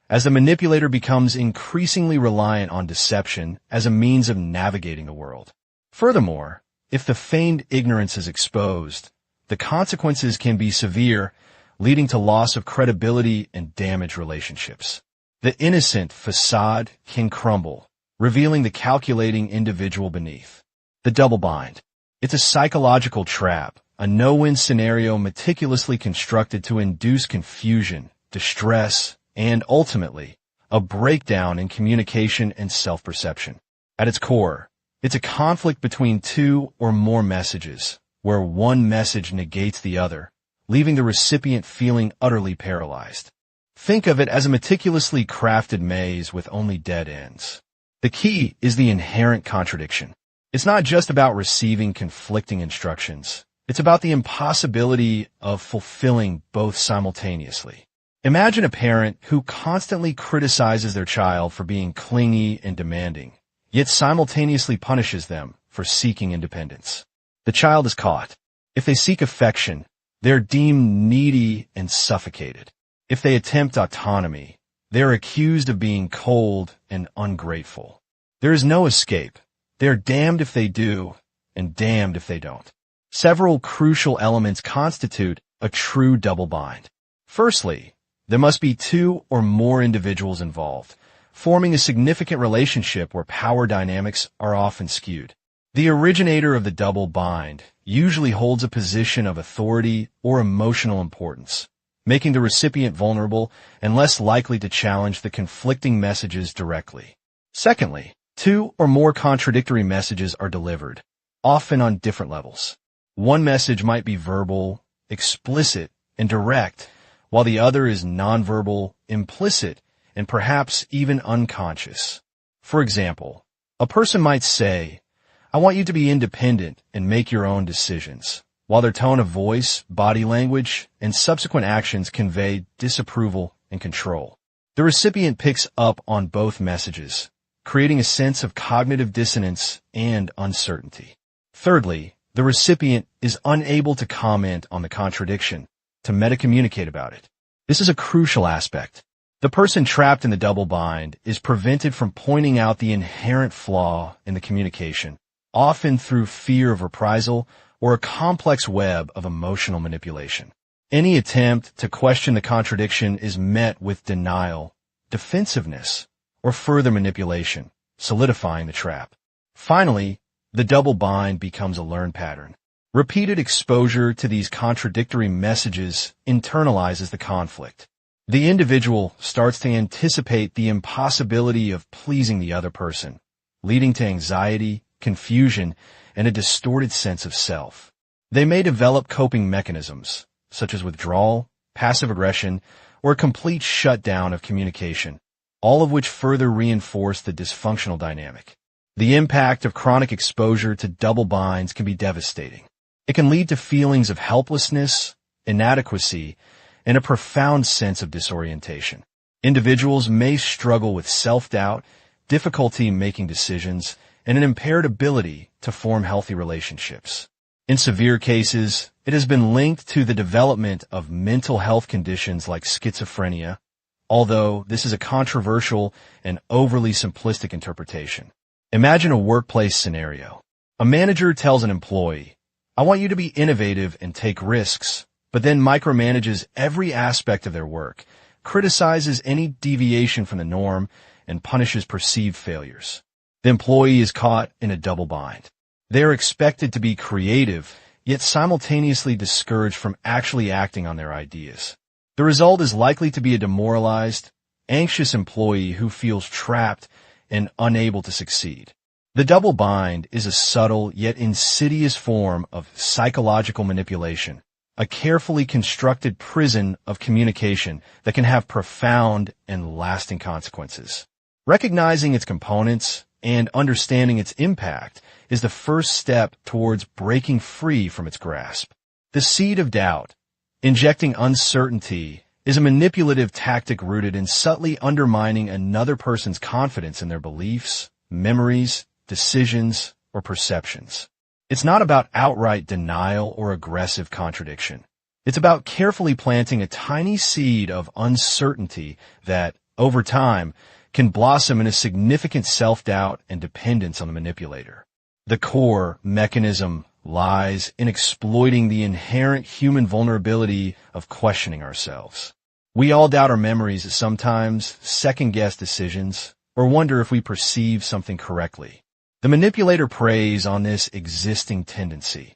as the manipulator becomes increasingly reliant on deception as a means of navigating the world. Furthermore, if the feigned ignorance is exposed, the consequences can be severe, leading to loss of credibility and damaged relationships. The innocent facade can crumble, revealing the calculating individual beneath. The double bind. It's a psychological trap, a no-win scenario meticulously constructed to induce confusion, distress, and ultimately, a breakdown in communication and self-perception. At its core, it's a conflict between two or more messages, where one message negates the other, leaving the recipient feeling utterly paralyzed. Think of it as a meticulously crafted maze with only dead ends. The key is the inherent contradiction. It's not just about receiving conflicting instructions. It's about the impossibility of fulfilling both simultaneously. Imagine a parent who constantly criticizes their child for being clingy and demanding, yet simultaneously punishes them for seeking independence. The child is caught. If they seek affection, they're deemed needy and suffocated. If they attempt autonomy, they're accused of being cold and ungrateful. There is no escape. They're damned if they do, and damned if they don't. Several crucial elements constitute a true double bind. Firstly, there must be two or more individuals involved, forming a significant relationship where power dynamics are often skewed. The originator of the double bind usually holds a position of authority or emotional importance, making the recipient vulnerable and less likely to challenge the conflicting messages directly. Secondly, two or more contradictory messages are delivered, often on different levels. One message might be verbal, explicit, and direct, while the other is nonverbal, implicit, and perhaps even unconscious. For example, a person might say, "I want you to be independent and make your own decisions," while their tone of voice, body language, and subsequent actions convey disapproval and control. The recipient picks up on both messages, creating a sense of cognitive dissonance and uncertainty. Thirdly, the recipient is unable to comment on the contradiction, to metacommunicate about it. This is a crucial aspect. The person trapped in the double bind is prevented from pointing out the inherent flaw in the communication, often through fear of reprisal or a complex web of emotional manipulation. Any attempt to question the contradiction is met with denial, defensiveness, or further manipulation, solidifying the trap. Finally, the double bind becomes a learned pattern. Repeated exposure to these contradictory messages internalizes the conflict. The individual starts to anticipate the impossibility of pleasing the other person, leading to anxiety, confusion, and a distorted sense of self. They may develop coping mechanisms, such as withdrawal, passive aggression, or a complete shutdown of communication, all of which further reinforce the dysfunctional dynamic. The impact of chronic exposure to double binds can be devastating. It can lead to feelings of helplessness, inadequacy, and a profound sense of disorientation. Individuals may struggle with self-doubt, difficulty making decisions, and an impaired ability to form healthy relationships. In severe cases, it has been linked to the development of mental health conditions like schizophrenia, although this is a controversial and overly simplistic interpretation. Imagine a workplace scenario. A manager tells an employee, "I want you to be innovative and take risks," but then micromanages every aspect of their work, criticizes any deviation from the norm, and punishes perceived failures. The employee is caught in a double bind. They are expected to be creative, yet simultaneously discouraged from actually acting on their ideas. The result is likely to be a demoralized, anxious employee who feels trapped and unable to succeed. The double bind is a subtle yet insidious form of psychological manipulation, a carefully constructed prison of communication that can have profound and lasting consequences. Recognizing its components and understanding its impact is the first step towards breaking free from its grasp. The seed of doubt, injecting uncertainty, is a manipulative tactic rooted in subtly undermining another person's confidence in their beliefs, memories, decisions, or or perceptions. It's not about outright denial or aggressive contradiction. It's about carefully planting a tiny seed of uncertainty that, over time, can blossom into significant self-doubt and dependence on the manipulator. The core mechanism lies in exploiting the inherent human vulnerability of questioning ourselves. We all doubt our memories, sometimes second-guess decisions, or wonder if we perceive something correctly. The manipulator preys on this existing tendency,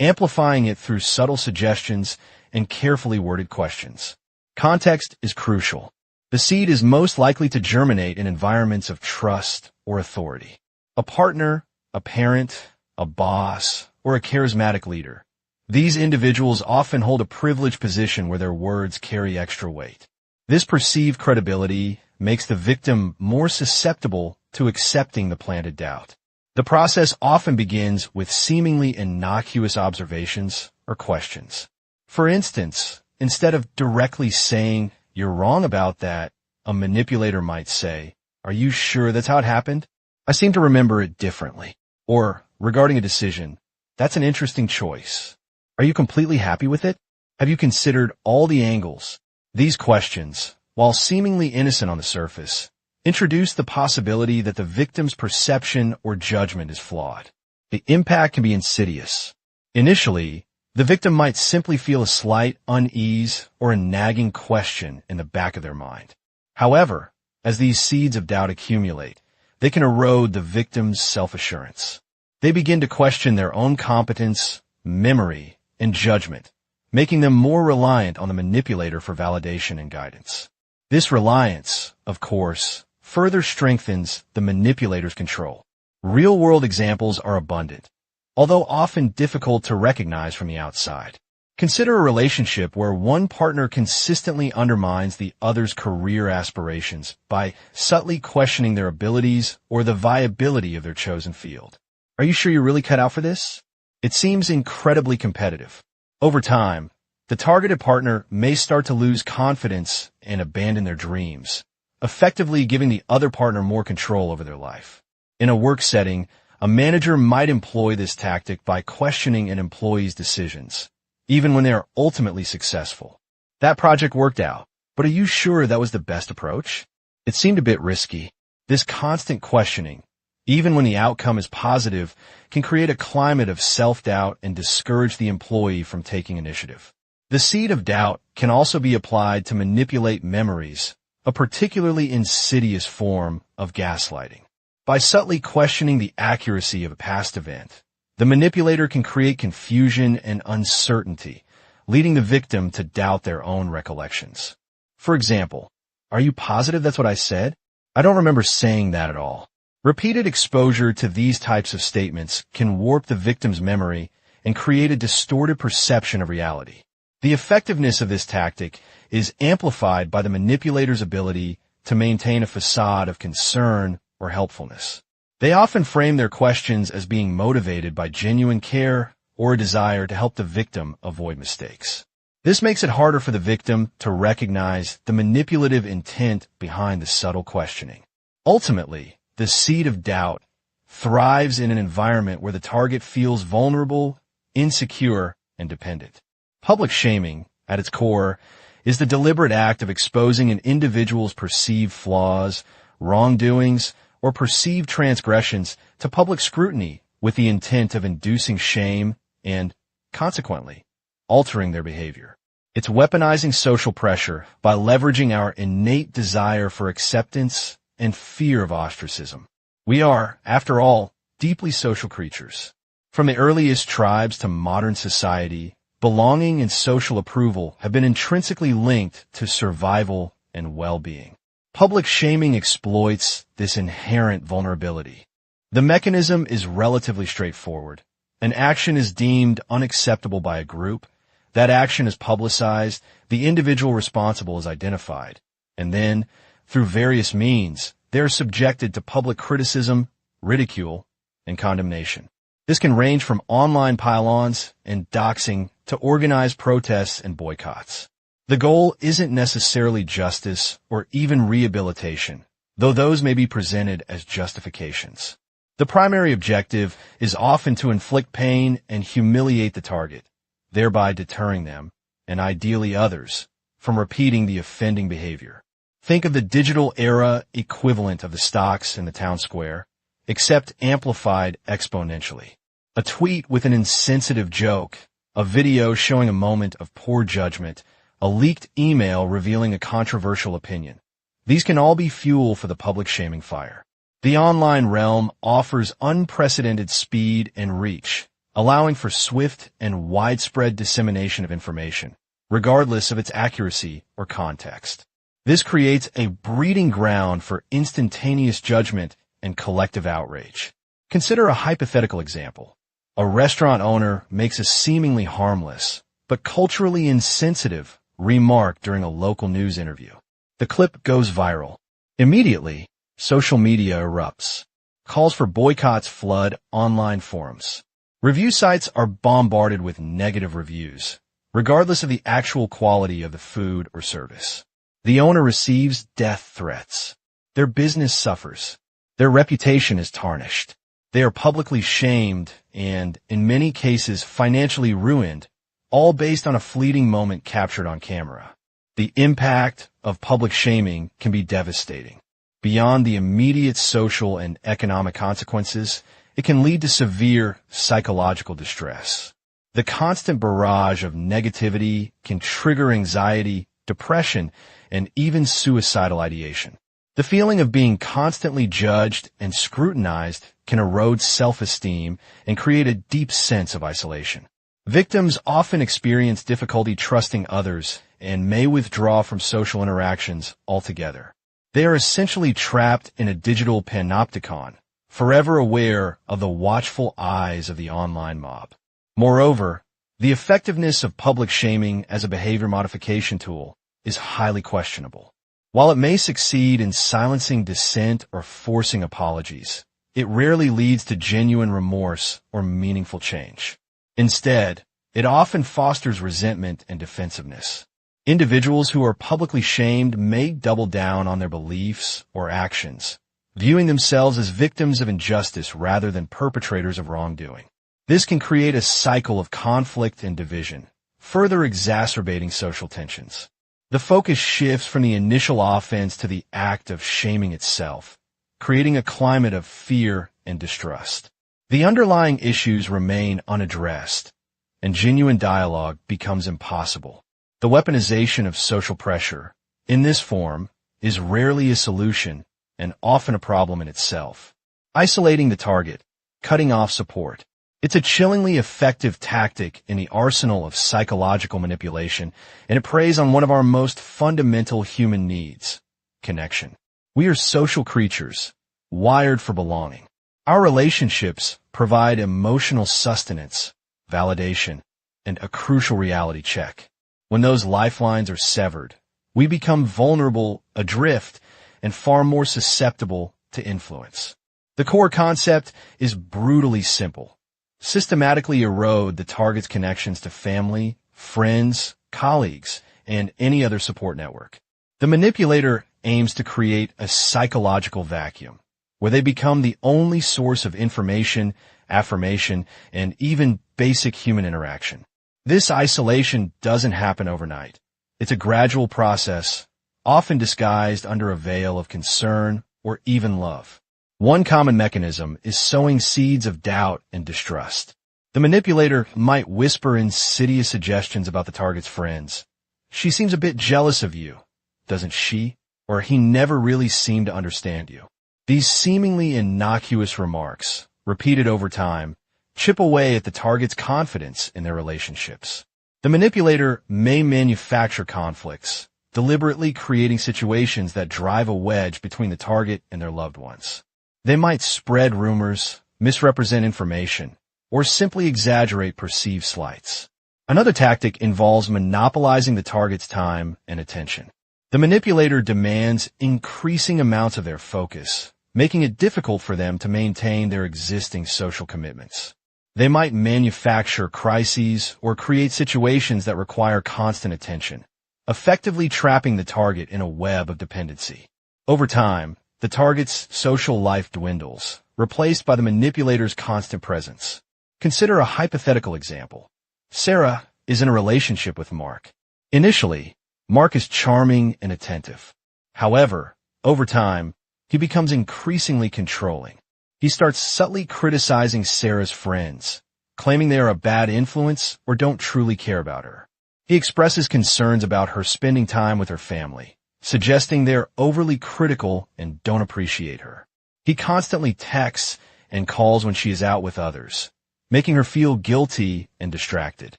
amplifying it through subtle suggestions and carefully worded questions. Context is crucial. The seed is most likely to germinate in environments of trust or authority. A partner, a parent, a boss, or a charismatic leader. These individuals often hold a privileged position where their words carry extra weight. This perceived credibility makes the victim more susceptible to accepting the planted doubt. The process often begins with seemingly innocuous observations or questions. For instance, instead of directly saying, "You're wrong about that," a manipulator might say, "Are you sure that's how it happened? I seem to remember it differently." Or, regarding a decision, "That's an interesting choice. Are you completely happy with it? Have you considered all the angles?" These questions, while seemingly innocent on the surface, introduce the possibility that the victim's perception or judgment is flawed. The impact can be insidious. Initially, the victim might simply feel a slight unease or a nagging question in the back of their mind. However, as these seeds of doubt accumulate, they can erode the victim's self-assurance. They begin to question their own competence, memory, and judgment, making them more reliant on the manipulator for validation and guidance. This reliance, of course, further strengthens the manipulator's control. Real-world examples are abundant, although often difficult to recognize from the outside. Consider a relationship where one partner consistently undermines the other's career aspirations by subtly questioning their abilities or the viability of their chosen field. "Are you sure you're really cut out for this?" It seems incredibly competitive. Over time, the targeted partner may start to lose confidence and abandon their dreams, effectively giving the other partner more control over their life. In a work setting, a manager might employ this tactic by questioning an employee's decisions, even when they are ultimately successful. "That project worked out, but are you sure that was the best approach? It seemed a bit risky." This constant questioning, even when the outcome is positive, can create a climate of self-doubt and discourage the employee from taking initiative. The seed of doubt can also be applied to manipulate memories, a particularly insidious form of gaslighting. By subtly questioning the accuracy of a past event, the manipulator can create confusion and uncertainty, leading the victim to doubt their own recollections. For example, "Are you positive that's what I said? I don't remember saying that at all." Repeated exposure to these types of statements can warp the victim's memory and create a distorted perception of reality. The effectiveness of this tactic is amplified by the manipulator's ability to maintain a facade of concern or helpfulness. They often frame their questions as being motivated by genuine care or a desire to help the victim avoid mistakes. This makes it harder for the victim to recognize the manipulative intent behind the subtle questioning. Ultimately, the seed of doubt thrives in an environment where the target feels vulnerable, insecure, and dependent. Public shaming, at its core, is the deliberate act of exposing an individual's perceived flaws, wrongdoings, or perceived transgressions to public scrutiny with the intent of inducing shame and, consequently, altering their behavior. It's weaponizing social pressure by leveraging our innate desire for acceptance and fear of ostracism. We are, after all, deeply social creatures. From the earliest tribes to modern society, belonging and social approval have been intrinsically linked to survival and well-being. Public shaming exploits this inherent vulnerability. The mechanism is relatively straightforward. An action is deemed unacceptable by a group. That action is publicized, the individual responsible is identified, and then, through various means, they are subjected to public criticism, ridicule, and condemnation. This can range from online pile-ons and doxing to organized protests and boycotts. The goal isn't necessarily justice or even rehabilitation, though those may be presented as justifications. The primary objective is often to inflict pain and humiliate the target, thereby deterring them, and ideally others, from repeating the offending behavior. Think of the digital era equivalent of the stocks in the town square, except amplified exponentially. A tweet with an insensitive joke, a video showing a moment of poor judgment, a leaked email revealing a controversial opinion. These can all be fuel for the public shaming fire. The online realm offers unprecedented speed and reach, allowing for swift and widespread dissemination of information, regardless of its accuracy or context. This creates a breeding ground for instantaneous judgment and collective outrage. Consider a hypothetical example. A restaurant owner makes a seemingly harmless, but culturally insensitive remark during a local news interview. The clip goes viral. Immediately, social media erupts. Calls for boycotts flood online forums. Review sites are bombarded with negative reviews, regardless of the actual quality of the food or service. The owner receives death threats. Their business suffers. Their reputation is tarnished. They are publicly shamed and, in many cases, financially ruined, all based on a fleeting moment captured on camera. The impact of public shaming can be devastating. Beyond the immediate social and economic consequences, it can lead to severe psychological distress. The constant barrage of negativity can trigger anxiety, depression, and even suicidal ideation. The feeling of being constantly judged and scrutinized can erode self-esteem and create a deep sense of isolation. Victims often experience difficulty trusting others and may withdraw from social interactions altogether. They are essentially trapped in a digital panopticon, forever aware of the watchful eyes of the online mob. Moreover, the effectiveness of public shaming as a behavior modification tool is highly questionable. While it may succeed in silencing dissent or forcing apologies, it rarely leads to genuine remorse or meaningful change. Instead, it often fosters resentment and defensiveness. Individuals who are publicly shamed may double down on their beliefs or actions, viewing themselves as victims of injustice rather than perpetrators of wrongdoing. This can create a cycle of conflict and division, further exacerbating social tensions. The focus shifts from the initial offense to the act of shaming itself, creating a climate of fear and distrust. The underlying issues remain unaddressed, and genuine dialogue becomes impossible. The weaponization of social pressure, in this form, is rarely a solution and often a problem in itself. Isolating the target, cutting off support. It's a chillingly effective tactic in the arsenal of psychological manipulation, and it preys on one of our most fundamental human needs, connection. We are social creatures, wired for belonging. Our relationships provide emotional sustenance, validation, and a crucial reality check. When those lifelines are severed, we become vulnerable, adrift, and far more susceptible to influence. The core concept is brutally simple. Systematically erode the target's connections to family, friends, colleagues, and any other support network. The manipulator aims to create a psychological vacuum, where they become the only source of information, affirmation, and even basic human interaction. This isolation doesn't happen overnight. It's a gradual process, often disguised under a veil of concern or even love. One common mechanism is sowing seeds of doubt and distrust. The manipulator might whisper insidious suggestions about the target's friends. She seems a bit jealous of you, doesn't she? Or he never really seemed to understand you. These seemingly innocuous remarks, repeated over time, chip away at the target's confidence in their relationships. The manipulator may manufacture conflicts, deliberately creating situations that drive a wedge between the target and their loved ones. They might spread rumors, misrepresent information, or simply exaggerate perceived slights. Another tactic involves monopolizing the target's time and attention. The manipulator demands increasing amounts of their focus, making it difficult for them to maintain their existing social commitments. They might manufacture crises or create situations that require constant attention, effectively trapping the target in a web of dependency. Over time, the target's social life dwindles, replaced by the manipulator's constant presence. Consider a hypothetical example. Sarah is in a relationship with Mark. Initially, Mark is charming and attentive. However, over time, he becomes increasingly controlling. He starts subtly criticizing Sarah's friends, claiming they are a bad influence or don't truly care about her. He expresses concerns about her spending time with her family, suggesting they're overly critical and don't appreciate her. He constantly texts and calls when she is out with others, making her feel guilty and distracted.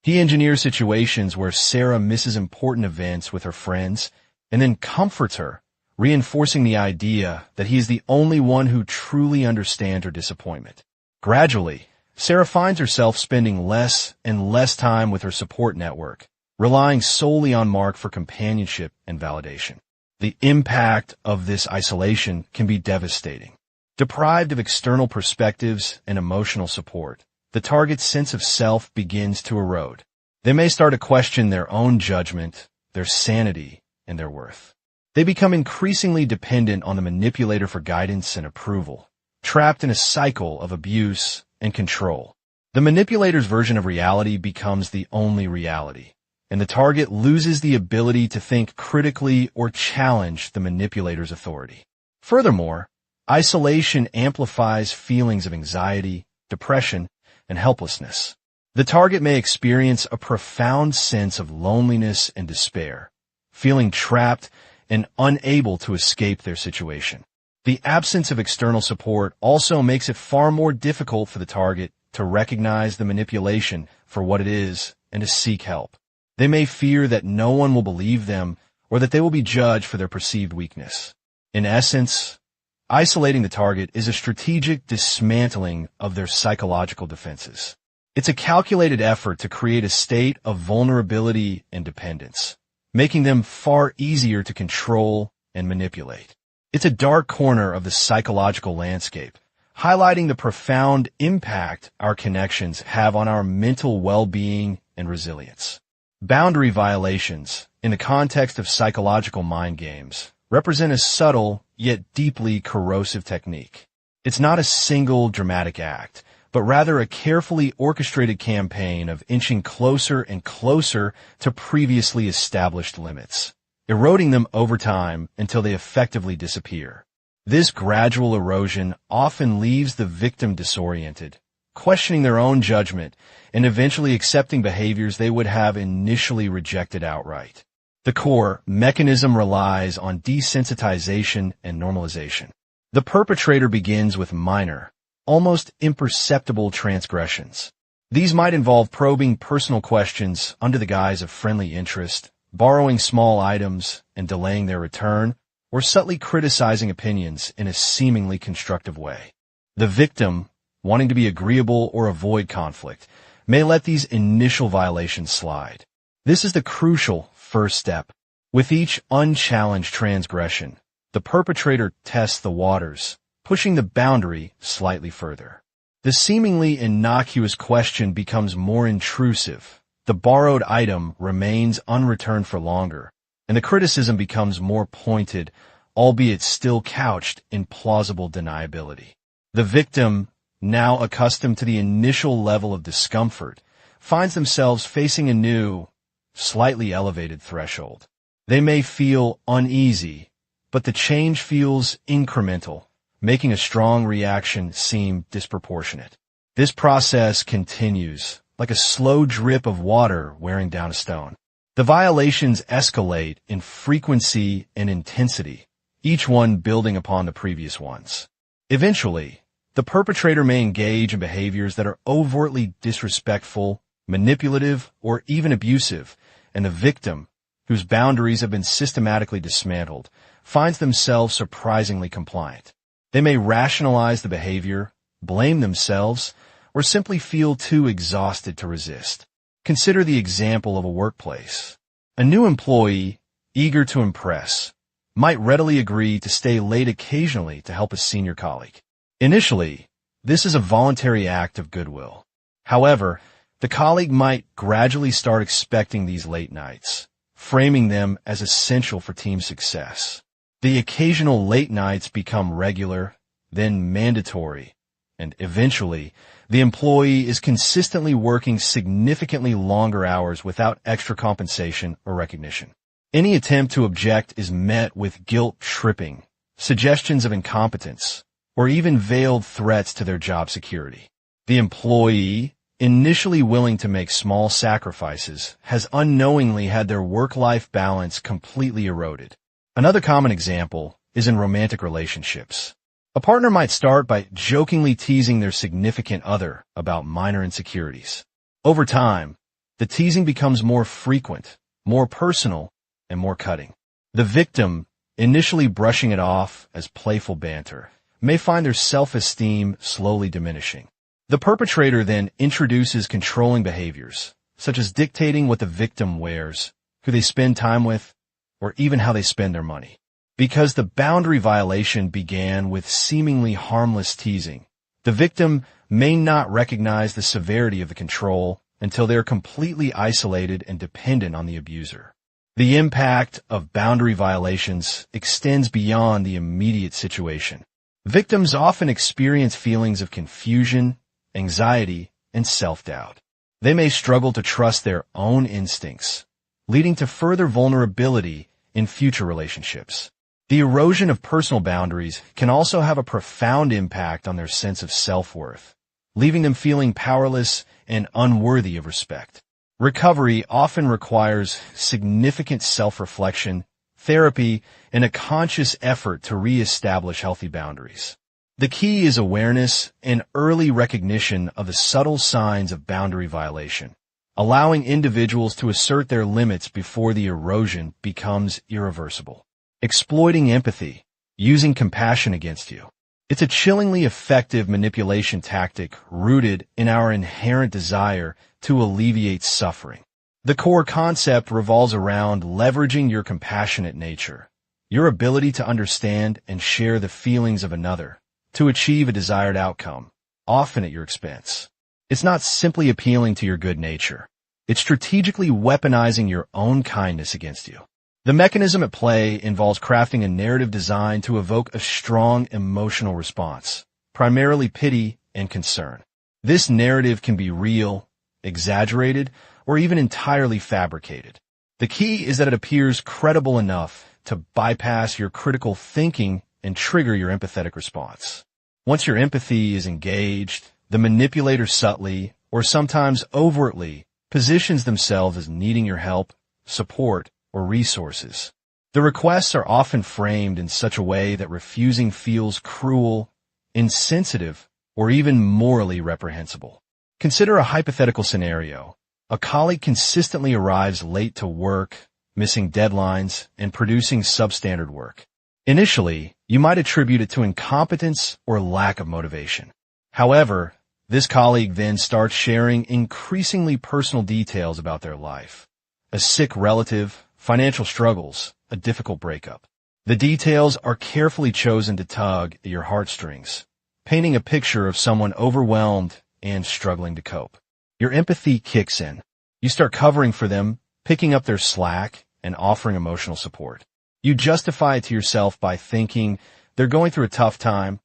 He engineers situations where Sarah misses important events with her friends and then comforts her, reinforcing the idea that he is the only one who truly understands her disappointment. Gradually, Sarah finds herself spending less and less time with her support network, relying solely on Mark for companionship and validation. The impact of this isolation can be devastating. Deprived of external perspectives and emotional support, the target's sense of self begins to erode. They may start to question their own judgment, their sanity, and their worth. They become increasingly dependent on the manipulator for guidance and approval, trapped in a cycle of abuse and control. The manipulator's version of reality becomes the only reality, and the target loses the ability to think critically or challenge the manipulator's authority. Furthermore, isolation amplifies feelings of anxiety, depression, and helplessness. The target may experience a profound sense of loneliness and despair, feeling trapped and unable to escape their situation. The absence of external support also makes it far more difficult for the target to recognize the manipulation for what it is and to seek help. They may fear that no one will believe them or that they will be judged for their perceived weakness. In essence, isolating the target is a strategic dismantling of their psychological defenses. It's a calculated effort to create a state of vulnerability and dependence, making them far easier to control and manipulate. It's a dark corner of the psychological landscape, highlighting the profound impact our connections have on our mental well-being and resilience. Boundary violations, in the context of psychological mind games, represent a subtle yet deeply corrosive technique. It's not a single dramatic act, but rather a carefully orchestrated campaign of inching closer and closer to previously established limits, eroding them over time until they effectively disappear. This gradual erosion often leaves the victim disoriented, questioning their own judgment and eventually accepting behaviors they would have initially rejected outright. The core mechanism relies on desensitization and normalization. The perpetrator begins with minor, almost imperceptible transgressions. These might involve probing personal questions under the guise of friendly interest, borrowing small items and delaying their return, or subtly criticizing opinions in a seemingly constructive way. The victim, wanting to be agreeable or avoid conflict, may let these initial violations slide. This is the crucial first step. With each unchallenged transgression, the perpetrator tests the waters, pushing the boundary slightly further. The seemingly innocuous question becomes more intrusive. The borrowed item remains unreturned for longer, and the criticism becomes more pointed, albeit still couched in plausible deniability. The victim, now accustomed to the initial level of discomfort, finds themselves facing a new, slightly elevated threshold. They may feel uneasy, but the change feels incremental, making a strong reaction seem disproportionate. This process continues, like a slow drip of water wearing down a stone. The violations escalate in frequency and intensity, each one building upon the previous ones. Eventually, the perpetrator may engage in behaviors that are overtly disrespectful, manipulative, or even abusive, and the victim, whose boundaries have been systematically dismantled, finds themselves surprisingly compliant. They may rationalize the behavior, blame themselves, or simply feel too exhausted to resist. Consider the example of a workplace. A new employee, eager to impress, might readily agree to stay late occasionally to help a senior colleague. Initially, this is a voluntary act of goodwill. However, the colleague might gradually start expecting these late nights, framing them as essential for team success. The occasional late nights become regular, then mandatory, and eventually, the employee is consistently working significantly longer hours without extra compensation or recognition. Any attempt to object is met with guilt tripping, suggestions of incompetence, or even veiled threats to their job security. The employee, initially willing to make small sacrifices, has unknowingly had their work-life balance completely eroded. Another common example is in romantic relationships. A partner might start by jokingly teasing their significant other about minor insecurities. Over time, the teasing becomes more frequent, more personal, and more cutting. The victim, initially brushing it off as playful banter, may find their self-esteem slowly diminishing. The perpetrator then introduces controlling behaviors, such as dictating what the victim wears, who they spend time with, or even how they spend their money. Because the boundary violation began with seemingly harmless teasing, the victim may not recognize the severity of the control until they are completely isolated and dependent on the abuser. The impact of boundary violations extends beyond the immediate situation. Victims often experience feelings of confusion, anxiety, and self-doubt. They may struggle to trust their own instincts, leading to further vulnerability in future relationships. The erosion of personal boundaries can also have a profound impact on their sense of self-worth, leaving them feeling powerless and unworthy of respect. Recovery often requires significant self-reflection, therapy, and a conscious effort to re-establish healthy boundaries. The key is awareness and early recognition of the subtle signs of boundary violation, allowing individuals to assert their limits before the erosion becomes irreversible. Exploiting empathy, using compassion against you. It's a chillingly effective manipulation tactic rooted in our inherent desire to alleviate suffering. The core concept revolves around leveraging your compassionate nature, your ability to understand and share the feelings of another, to achieve a desired outcome, often at your expense. It's not simply appealing to your good nature. It's strategically weaponizing your own kindness against you. The mechanism at play involves crafting a narrative designed to evoke a strong emotional response, primarily pity and concern. This narrative can be real, exaggerated, or even entirely fabricated. The key is that it appears credible enough to bypass your critical thinking and trigger your empathetic response. Once your empathy is engaged, the manipulator subtly, or sometimes overtly, positions themselves as needing your help, support, or resources. The requests are often framed in such a way that refusing feels cruel, insensitive, or even morally reprehensible. Consider a hypothetical scenario. A colleague consistently arrives late to work, missing deadlines, and producing substandard work. Initially, you might attribute it to incompetence or lack of motivation. However, this colleague then starts sharing increasingly personal details about their life. A sick relative, financial struggles, a difficult breakup. The details are carefully chosen to tug at your heartstrings, painting a picture of someone overwhelmed and struggling to cope. Your empathy kicks in. You start covering for them, picking up their slack, and offering emotional support. You justify it to yourself by thinking, they're going through a tough time.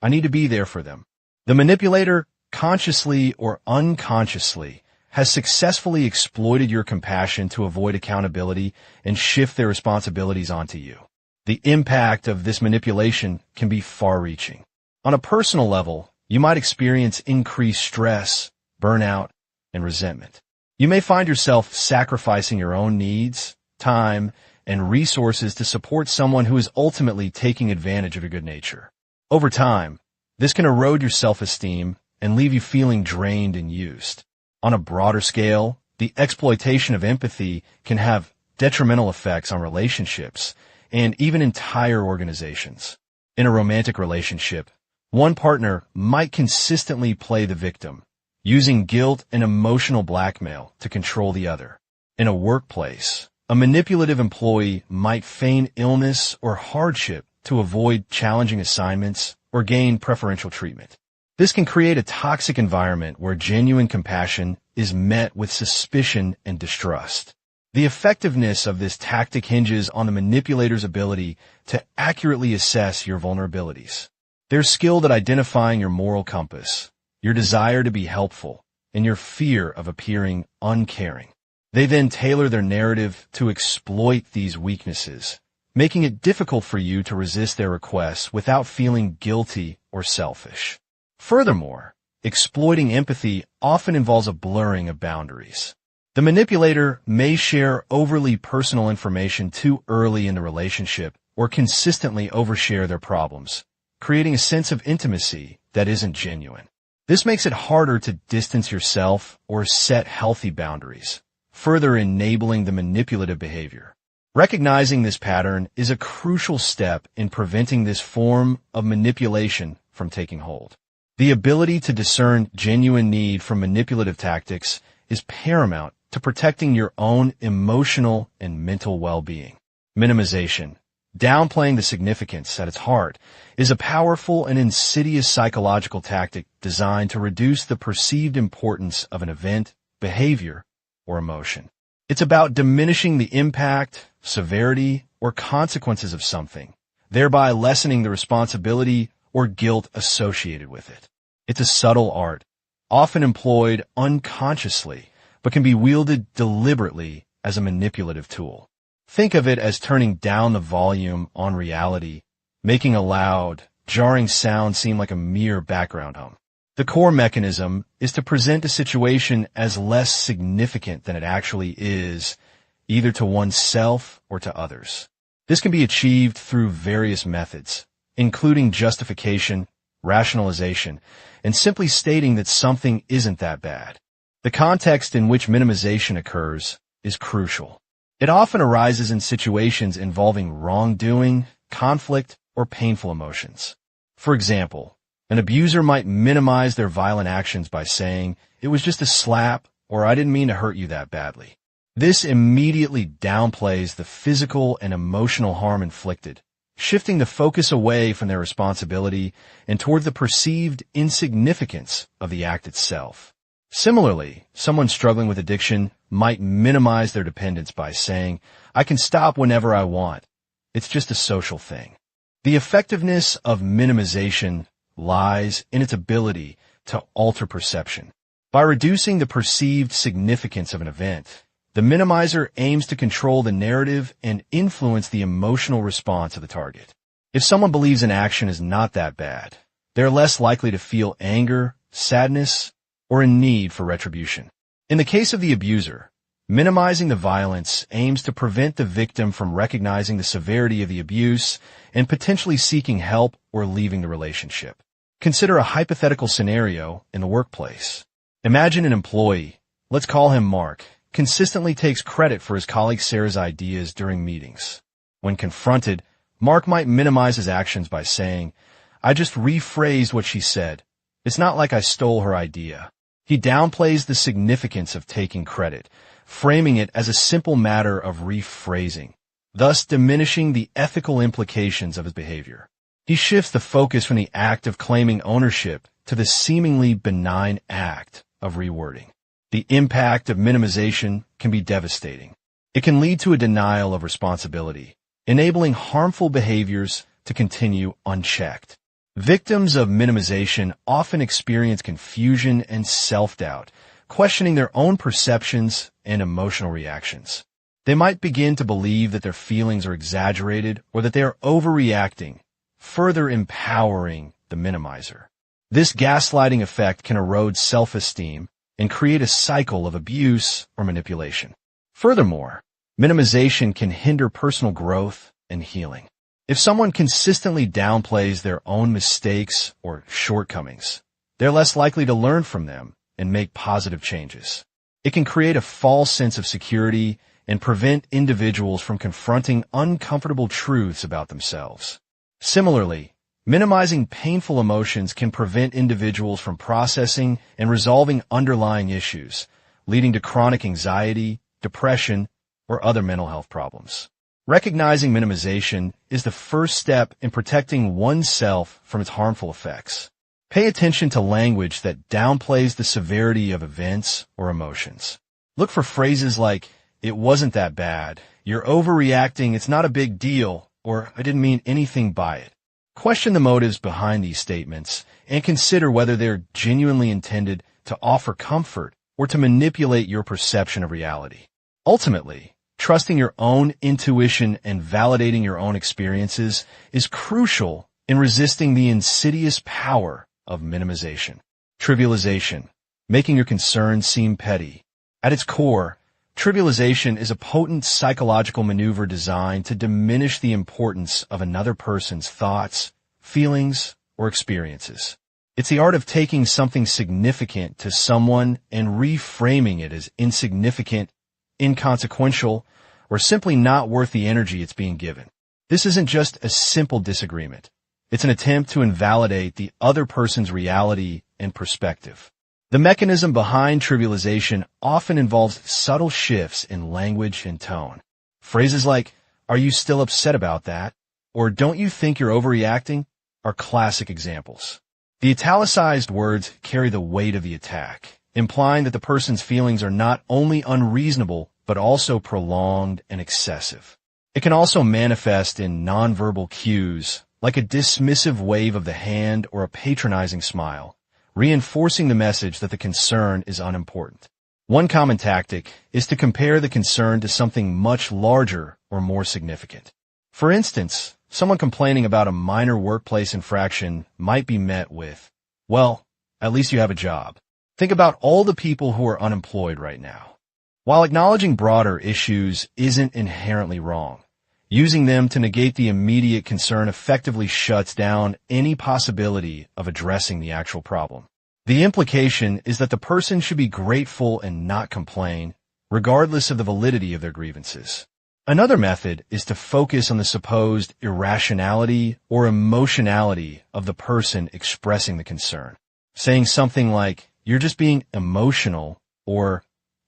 I need to be there for them. The manipulator, consciously or unconsciously, has successfully exploited your compassion to avoid accountability and shift their responsibilities onto you. The impact of this manipulation can be far-reaching. On a personal level, you might experience increased stress, burnout, and resentment. You may find yourself sacrificing your own needs, time, and resources to support someone who is ultimately taking advantage of your good nature. Over time, this can erode your self-esteem and leave you feeling drained and used. On a broader scale, the exploitation of empathy can have detrimental effects on relationships and even entire organizations. In a romantic relationship, one partner might consistently play the victim, using guilt and emotional blackmail to control the other. In a workplace, a manipulative employee might feign illness or hardship to avoid challenging assignments or gain preferential treatment. This can create a toxic environment where genuine compassion is met with suspicion and distrust. The effectiveness of this tactic hinges on the manipulator's ability to accurately assess your vulnerabilities. They're skilled at identifying your moral compass, your desire to be helpful, and your fear of appearing uncaring. They then tailor their narrative to exploit these weaknesses, making it difficult for you to resist their requests without feeling guilty or selfish. Furthermore, exploiting empathy often involves a blurring of boundaries. The manipulator may share overly personal information too early in the relationship or consistently overshare their problems, creating a sense of intimacy that isn't genuine. This makes it harder to distance yourself or set healthy boundaries, further enabling the manipulative behavior. Recognizing this pattern is a crucial step in preventing this form of manipulation from taking hold. The ability to discern genuine need from manipulative tactics is paramount to protecting your own emotional and mental well-being. Minimization, downplaying the significance at its heart, is a powerful and insidious psychological tactic designed to reduce the perceived importance of an event, behavior, or emotion. It's about diminishing the impact, severity, or consequences of something, thereby lessening the responsibility or guilt associated with it. It's a subtle art, often employed unconsciously, but can be wielded deliberately as a manipulative tool. Think of it as turning down the volume on reality, making a loud, jarring sound seem like a mere background hum. The core mechanism is to present a situation as less significant than it actually is, either to oneself or to others. This can be achieved through various methods, including justification, rationalization, and simply stating that something isn't that bad. The context in which minimization occurs is crucial. It often arises in situations involving wrongdoing, conflict, or painful emotions. For example, an abuser might minimize their violent actions by saying, "It was just a slap," or "I didn't mean to hurt you that badly." This immediately downplays the physical and emotional harm inflicted, shifting the focus away from their responsibility and toward the perceived insignificance of the act itself. Similarly, someone struggling with addiction might minimize their dependence by saying, "I can stop whenever I want. It's just a social thing." The effectiveness of minimization lies in its ability to alter perception. By reducing the perceived significance of an event, the minimizer aims to control the narrative and influence the emotional response of the target. If someone believes an action is not that bad, they're less likely to feel anger, sadness, or a need for retribution. In the case of the abuser, minimizing the violence aims to prevent the victim from recognizing the severity of the abuse and potentially seeking help or leaving the relationship. Consider a hypothetical scenario in the workplace. Imagine an employee, let's call him Mark, consistently takes credit for his colleague Sarah's ideas during meetings. When confronted, Mark might minimize his actions by saying, "I just rephrased what she said. It's not like I stole her idea." He downplays the significance of taking credit, framing it as a simple matter of rephrasing, thus diminishing the ethical implications of his behavior. He shifts the focus from the act of claiming ownership to the seemingly benign act of rewording. The impact of minimization can be devastating. It can lead to a denial of responsibility, enabling harmful behaviors to continue unchecked. Victims of minimization often experience confusion and self-doubt, questioning their own perceptions and emotional reactions. They might begin to believe that their feelings are exaggerated or that they are overreacting, further empowering the minimizer. This gaslighting effect can erode self-esteem and create a cycle of abuse or manipulation. Furthermore, minimization can hinder personal growth and healing. If someone consistently downplays their own mistakes or shortcomings, they're less likely to learn from them and make positive changes. It can create a false sense of security and prevent individuals from confronting uncomfortable truths about themselves. Similarly, minimizing painful emotions can prevent individuals from processing and resolving underlying issues, leading to chronic anxiety, depression, or other mental health problems. Recognizing minimization is the first step in protecting oneself from its harmful effects. Pay attention to language that downplays the severity of events or emotions. Look for phrases like, "It wasn't that bad," "You're overreacting, it's not a big deal," or "I didn't mean anything by it." Question the motives behind these statements and consider whether they're genuinely intended to offer comfort or to manipulate your perception of reality. Ultimately, trusting your own intuition and validating your own experiences is crucial in resisting the insidious power of minimization. Trivialization, making your concerns seem petty. At its core, trivialization is a potent psychological maneuver designed to diminish the importance of another person's thoughts, feelings, or experiences. It's the art of taking something significant to someone and reframing it as insignificant, inconsequential, or simply not worth the energy it's being given. This isn't just a simple disagreement. It's an attempt to invalidate the other person's reality and perspective. The mechanism behind trivialization often involves subtle shifts in language and tone. Phrases like, "Are you still upset about that?" or "Don't you think you're overreacting?" are classic examples. The italicized words carry the weight of the attack, implying that the person's feelings are not only unreasonable, but also prolonged and excessive. It can also manifest in nonverbal cues, like a dismissive wave of the hand or a patronizing smile, reinforcing the message that the concern is unimportant. One common tactic is to compare the concern to something much larger or more significant. For instance, someone complaining about a minor workplace infraction might be met with, "Well, at least you have a job. Think about all the people who are unemployed right now." While acknowledging broader issues isn't inherently wrong, using them to negate the immediate concern effectively shuts down any possibility of addressing the actual problem. The implication is that the person should be grateful and not complain, regardless of the validity of their grievances. Another method is to focus on the supposed irrationality or emotionality of the person expressing the concern. Saying something like, "You're just being emotional," or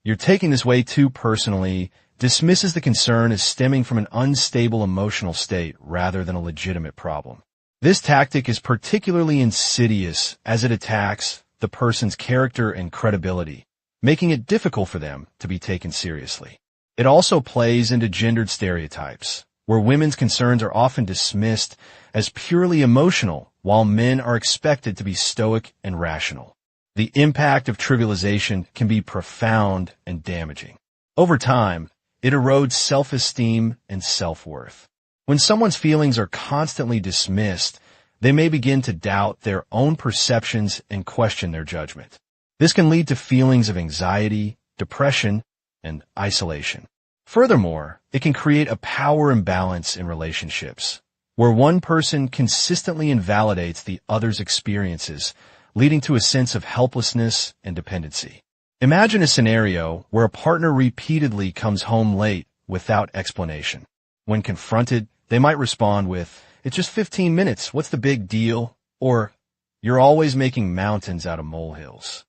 "You're taking this way too personally," dismisses the concern as stemming from an unstable emotional state rather than a legitimate problem. This tactic is particularly insidious as it attacks the person's character and credibility, making it difficult for them to be taken seriously. It also plays into gendered stereotypes, where women's concerns are often dismissed as purely emotional, while men are expected to be stoic and rational. The impact of trivialization can be profound and damaging. Over time, it erodes self-esteem and self-worth. When someone's feelings are constantly dismissed, they may begin to doubt their own perceptions and question their judgment. This can lead to feelings of anxiety, depression, and isolation. Furthermore, it can create a power imbalance in relationships, where one person consistently invalidates the other's experiences, leading to a sense of helplessness and dependency. Imagine a scenario where a partner repeatedly comes home late without explanation. When confronted, they might respond with, "It's just 15 minutes, what's the big deal?" Or, "You're always making mountains out of molehills."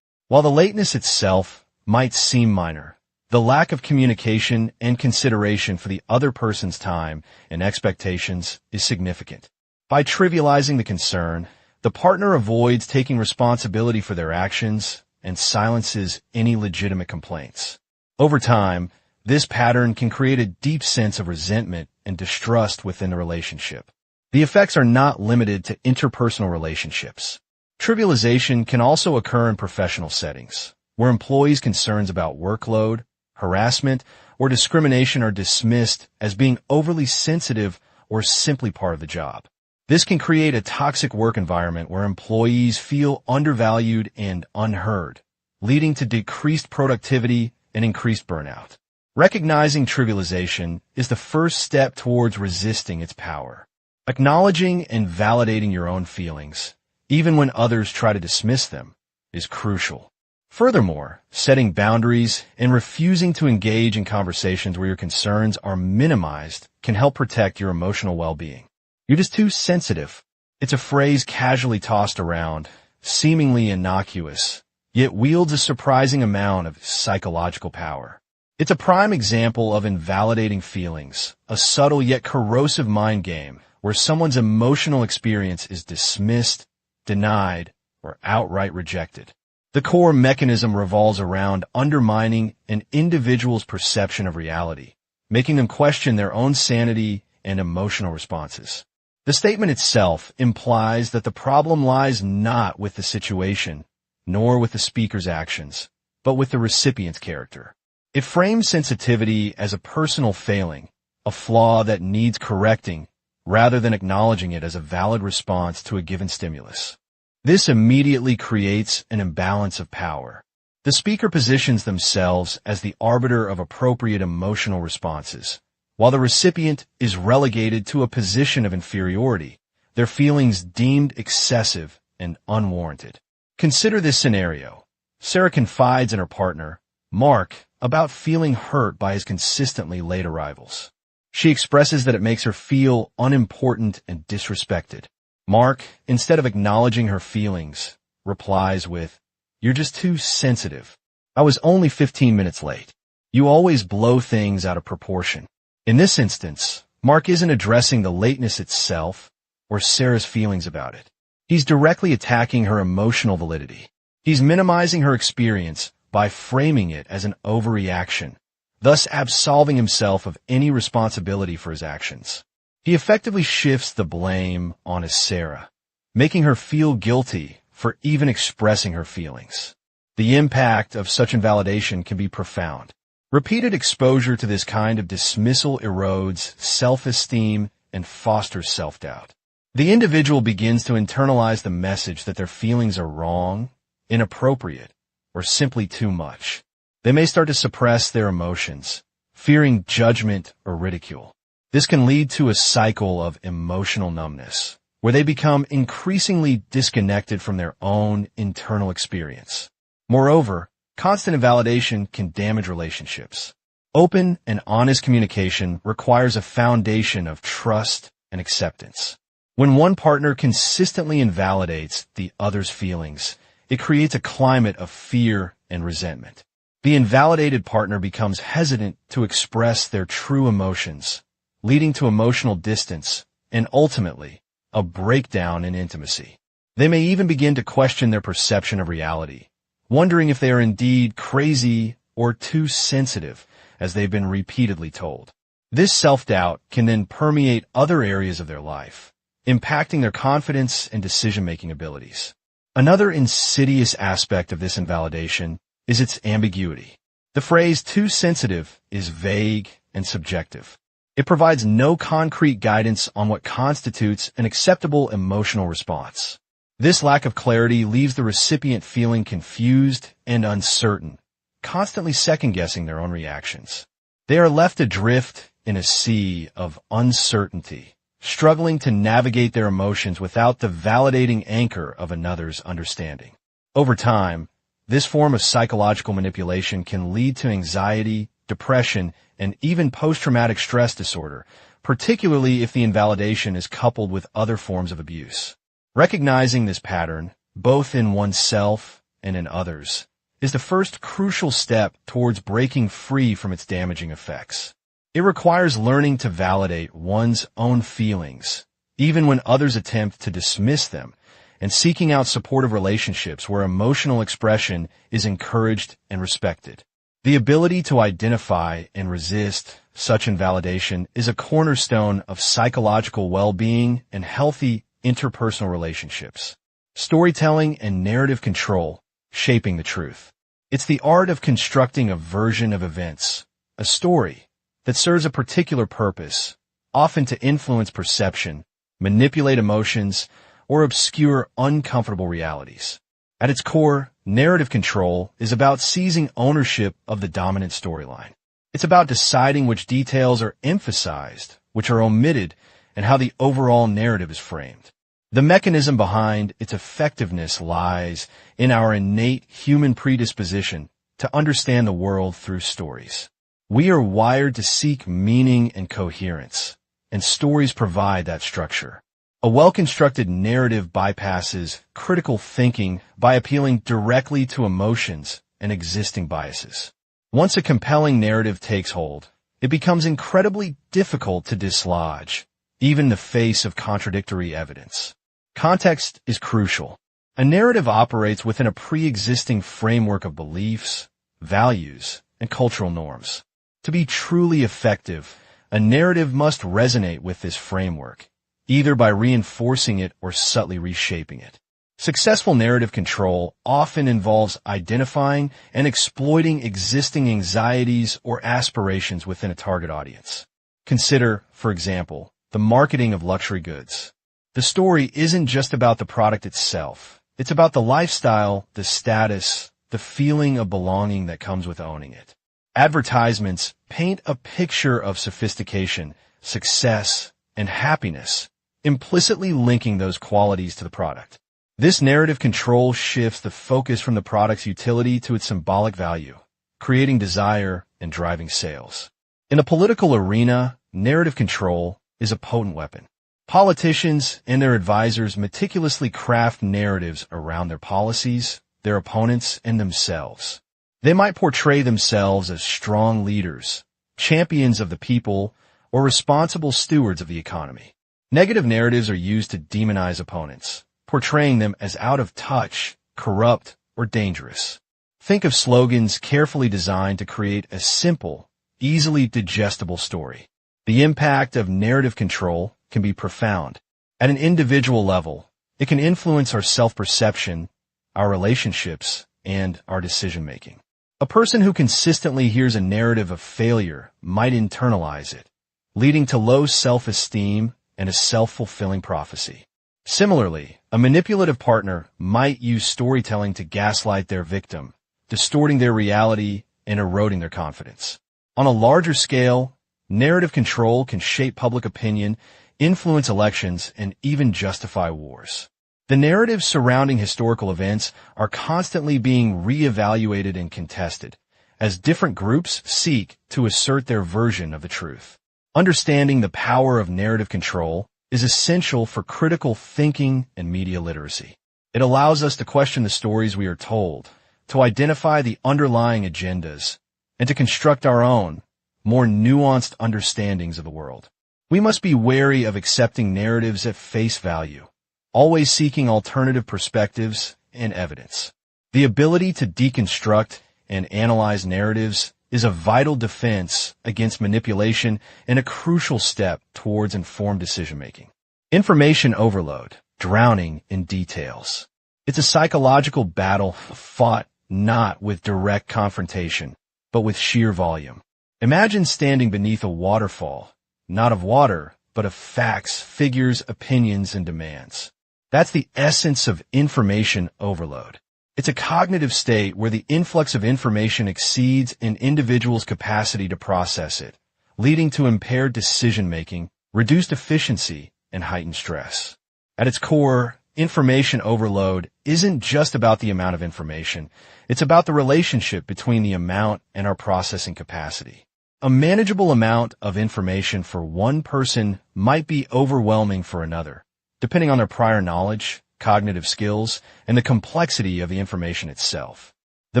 While the lateness itself might seem minor, the lack of communication and consideration for the other person's time and expectations is significant. By trivializing the concern, the partner avoids taking responsibility for their actions and silences any legitimate complaints. Over time, this pattern can create a deep sense of resentment and distrust within the relationship. The effects are not limited to interpersonal relationships. Trivialization can also occur in professional settings, where employees' concerns about workload, harassment, or discrimination are dismissed as being overly sensitive or simply part of the job. This can create a toxic work environment where employees feel undervalued and unheard, leading to decreased productivity and increased burnout. Recognizing trivialization is the first step towards resisting its power. Acknowledging and validating your own feelings, even when others try to dismiss them, is crucial. Furthermore, setting boundaries and refusing to engage in conversations where your concerns are minimized can help protect your emotional well-being. "You're just too sensitive." It's a phrase casually tossed around, seemingly innocuous, yet wields a surprising amount of psychological power. It's a prime example of invalidating feelings, a subtle yet corrosive mind game where someone's emotional experience is dismissed, denied, or outright rejected. The core mechanism revolves around undermining an individual's perception of reality, making them question their own sanity and emotional responses. The statement itself implies that the problem lies not with the situation, nor with the speaker's actions, but with the recipient's character. It frames sensitivity as a personal failing, a flaw that needs correcting, rather than acknowledging it as a valid response to a given stimulus. This immediately creates an imbalance of power. The speaker positions themselves as the arbiter of appropriate emotional responses, while the recipient is relegated to a position of inferiority, their feelings deemed excessive and unwarranted. Consider this scenario. Sarah confides in her partner, Mark, about feeling hurt by his consistently late arrivals. She expresses that it makes her feel unimportant and disrespected. Mark, instead of acknowledging her feelings, replies with, "You're just too sensitive. I was only 15 minutes late. You always blow things out of proportion." In this instance, Mark isn't addressing the lateness itself or Sarah's feelings about it. He's directly attacking her emotional validity. He's minimizing her experience by framing it as an overreaction, thus absolving himself of any responsibility for his actions. He effectively shifts the blame onto Sarah, making her feel guilty for even expressing her feelings. The impact of such invalidation can be profound. Repeated exposure to this kind of dismissal erodes self-esteem and fosters self-doubt. The individual begins to internalize the message that their feelings are wrong, inappropriate, or simply too much. They may start to suppress their emotions, fearing judgment or ridicule. This can lead to a cycle of emotional numbness, where they become increasingly disconnected from their own internal experience. Moreover, constant invalidation can damage relationships. Open and honest communication requires a foundation of trust and acceptance. When one partner consistently invalidates the other's feelings, it creates a climate of fear and resentment. The invalidated partner becomes hesitant to express their true emotions, leading to emotional distance and ultimately a breakdown in intimacy. They may even begin to question their perception of reality, wondering if they are indeed crazy or too sensitive, as they've been repeatedly told. This self-doubt can then permeate other areas of their life, impacting their confidence and decision-making abilities. Another insidious aspect of this invalidation is its ambiguity. The phrase "too sensitive" is vague and subjective. It provides no concrete guidance on what constitutes an acceptable emotional response. This lack of clarity leaves the recipient feeling confused and uncertain, constantly second-guessing their own reactions. They are left adrift in a sea of uncertainty, struggling to navigate their emotions without the validating anchor of another's understanding. Over time, this form of psychological manipulation can lead to anxiety, depression, and even post-traumatic stress disorder, particularly if the invalidation is coupled with other forms of abuse. Recognizing this pattern, both in oneself and in others, is the first crucial step towards breaking free from its damaging effects. It requires learning to validate one's own feelings, even when others attempt to dismiss them, and seeking out supportive relationships where emotional expression is encouraged and respected. The ability to identify and resist such invalidation is a cornerstone of psychological well-being and healthy interpersonal relationships. Storytelling and narrative control, shaping the truth. It's the art of constructing a version of events, a story, that serves a particular purpose, often to influence perception, manipulate emotions, or obscure uncomfortable realities. At its core, narrative control is about seizing ownership of the dominant storyline. It's about deciding which details are emphasized, which are omitted, and how the overall narrative is framed. The mechanism behind its effectiveness lies in our innate human predisposition to understand the world through stories. We are wired to seek meaning and coherence, and stories provide that structure. A well-constructed narrative bypasses critical thinking by appealing directly to emotions and existing biases. Once a compelling narrative takes hold, it becomes incredibly difficult to dislodge, even in the face of contradictory evidence. Context is crucial. A narrative operates within a pre-existing framework of beliefs, values, and cultural norms. To be truly effective, a narrative must resonate with this framework, either by reinforcing it or subtly reshaping it. Successful narrative control often involves identifying and exploiting existing anxieties or aspirations within a target audience. Consider, for example, the marketing of luxury goods. The story isn't just about the product itself. It's about the lifestyle, the status, the feeling of belonging that comes with owning it. Advertisements paint a picture of sophistication, success, and happiness, implicitly linking those qualities to the product. This narrative control shifts the focus from the product's utility to its symbolic value, creating desire and driving sales. In the political arena, narrative control is a potent weapon. Politicians and their advisors meticulously craft narratives around their policies, their opponents, and themselves. They might portray themselves as strong leaders, champions of the people, or responsible stewards of the economy. Negative narratives are used to demonize opponents, portraying them as out of touch, corrupt, or dangerous. Think of slogans carefully designed to create a simple, easily digestible story. The impact of narrative control can be profound. At an individual level, it can influence our self-perception, our relationships, and our decision-making. A person who consistently hears a narrative of failure might internalize it, leading to low self-esteem and a self-fulfilling prophecy. Similarly, a manipulative partner might use storytelling to gaslight their victim, distorting their reality and eroding their confidence. On a larger scale, narrative control can shape public opinion, influence elections, and even justify wars. The narratives surrounding historical events are constantly being reevaluated and contested, as different groups seek to assert their version of the truth. Understanding the power of narrative control is essential for critical thinking and media literacy. It allows us to question the stories we are told, to identify the underlying agendas, and to construct our own, more nuanced understandings of the world. We must be wary of accepting narratives at face value, always seeking alternative perspectives and evidence. The ability to deconstruct and analyze narratives is a vital defense against manipulation and a crucial step towards informed decision-making. Information overload, drowning in details. It's a psychological battle fought not with direct confrontation, but with sheer volume. Imagine standing beneath a waterfall, not of water, but of facts, figures, opinions, and demands. That's the essence of information overload. It's a cognitive state where the influx of information exceeds an individual's capacity to process it, leading to impaired decision-making, reduced efficiency, and heightened stress. At its core, information overload isn't just about the amount of information. It's about the relationship between the amount and our processing capacity. A manageable amount of information for one person might be overwhelming for another, depending on their prior knowledge, cognitive skills, and the complexity of the information itself. The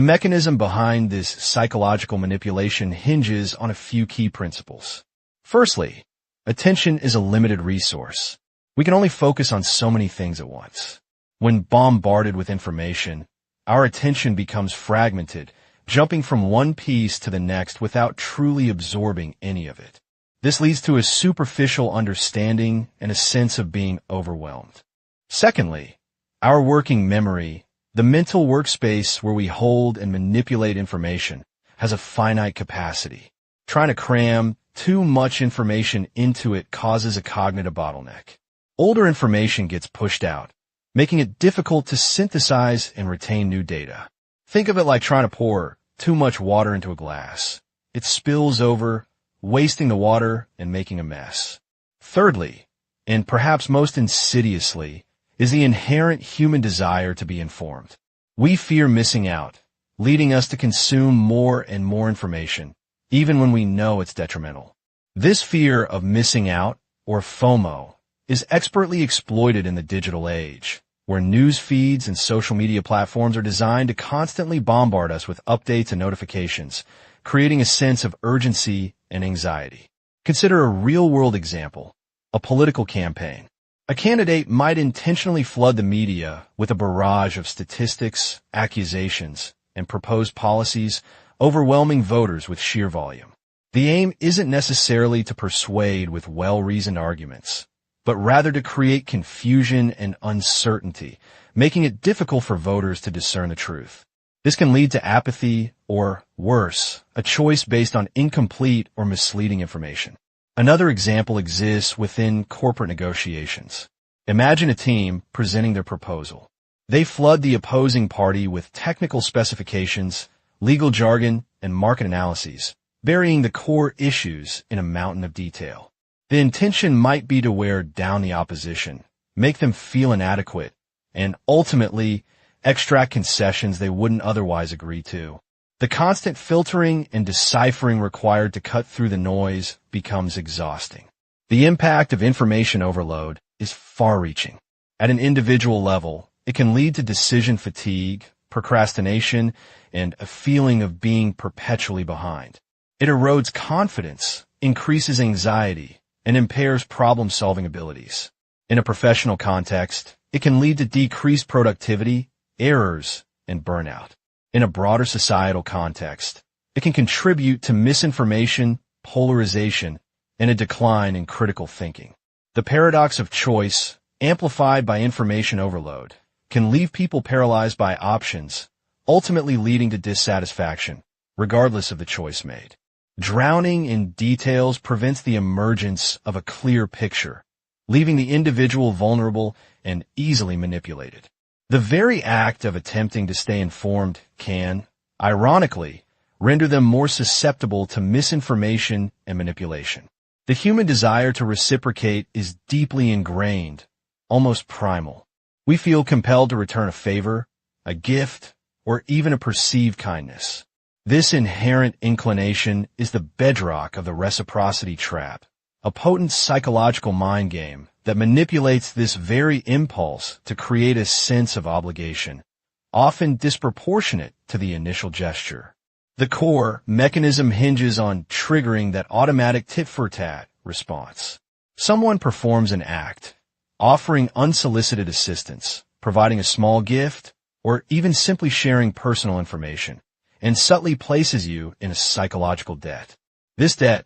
mechanism behind this psychological manipulation hinges on a few key principles. Firstly, attention is a limited resource. We can only focus on so many things at once. When bombarded with information, our attention becomes fragmented, jumping from one piece to the next without truly absorbing any of it. This leads to a superficial understanding and a sense of being overwhelmed. Secondly, our working memory, the mental workspace where we hold and manipulate information, has a finite capacity. Trying to cram too much information into it causes a cognitive bottleneck. Older information gets pushed out, making it difficult to synthesize and retain new data. Think of it like trying to pour too much water into a glass. It spills over, wasting the water and making a mess. Thirdly, and perhaps most insidiously, is the inherent human desire to be informed. We fear missing out, leading us to consume more and more information, even when we know it's detrimental. This fear of missing out, or FOMO, is expertly exploited in the digital age, where news feeds and social media platforms are designed to constantly bombard us with updates and notifications, creating a sense of urgency and anxiety. Consider a real-world example, a political campaign. A candidate might intentionally flood the media with a barrage of statistics, accusations, and proposed policies, overwhelming voters with sheer volume. The aim isn't necessarily to persuade with well-reasoned arguments, but rather to create confusion and uncertainty, making it difficult for voters to discern the truth. This can lead to apathy or, worse, a choice based on incomplete or misleading information. Another example exists within corporate negotiations. Imagine a team presenting their proposal. They flood the opposing party with technical specifications, legal jargon, and market analyses, burying the core issues in a mountain of detail. The intention might be to wear down the opposition, make them feel inadequate, and ultimately extract concessions they wouldn't otherwise agree to. The constant filtering and deciphering required to cut through the noise becomes exhausting. The impact of information overload is far-reaching. At an individual level, it can lead to decision fatigue, procrastination, and a feeling of being perpetually behind. It erodes confidence, increases anxiety, and impairs problem-solving abilities. In a professional context, it can lead to decreased productivity, errors, and burnout. In a broader societal context, it can contribute to misinformation, polarization, and a decline in critical thinking. The paradox of choice, amplified by information overload, can leave people paralyzed by options, ultimately leading to dissatisfaction, regardless of the choice made. Drowning in details prevents the emergence of a clear picture, leaving the individual vulnerable and easily manipulated. The very act of attempting to stay informed can, ironically, render them more susceptible to misinformation and manipulation. The human desire to reciprocate is deeply ingrained, almost primal. We feel compelled to return a favor, a gift, or even a perceived kindness. This inherent inclination is the bedrock of the reciprocity trap, a potent psychological mind game that manipulates this very impulse to create a sense of obligation, often disproportionate to the initial gesture. The core mechanism hinges on triggering that automatic tit-for-tat response. Someone performs an act, offering unsolicited assistance, providing a small gift, or even simply sharing personal information, and subtly places you in a psychological debt. This debt,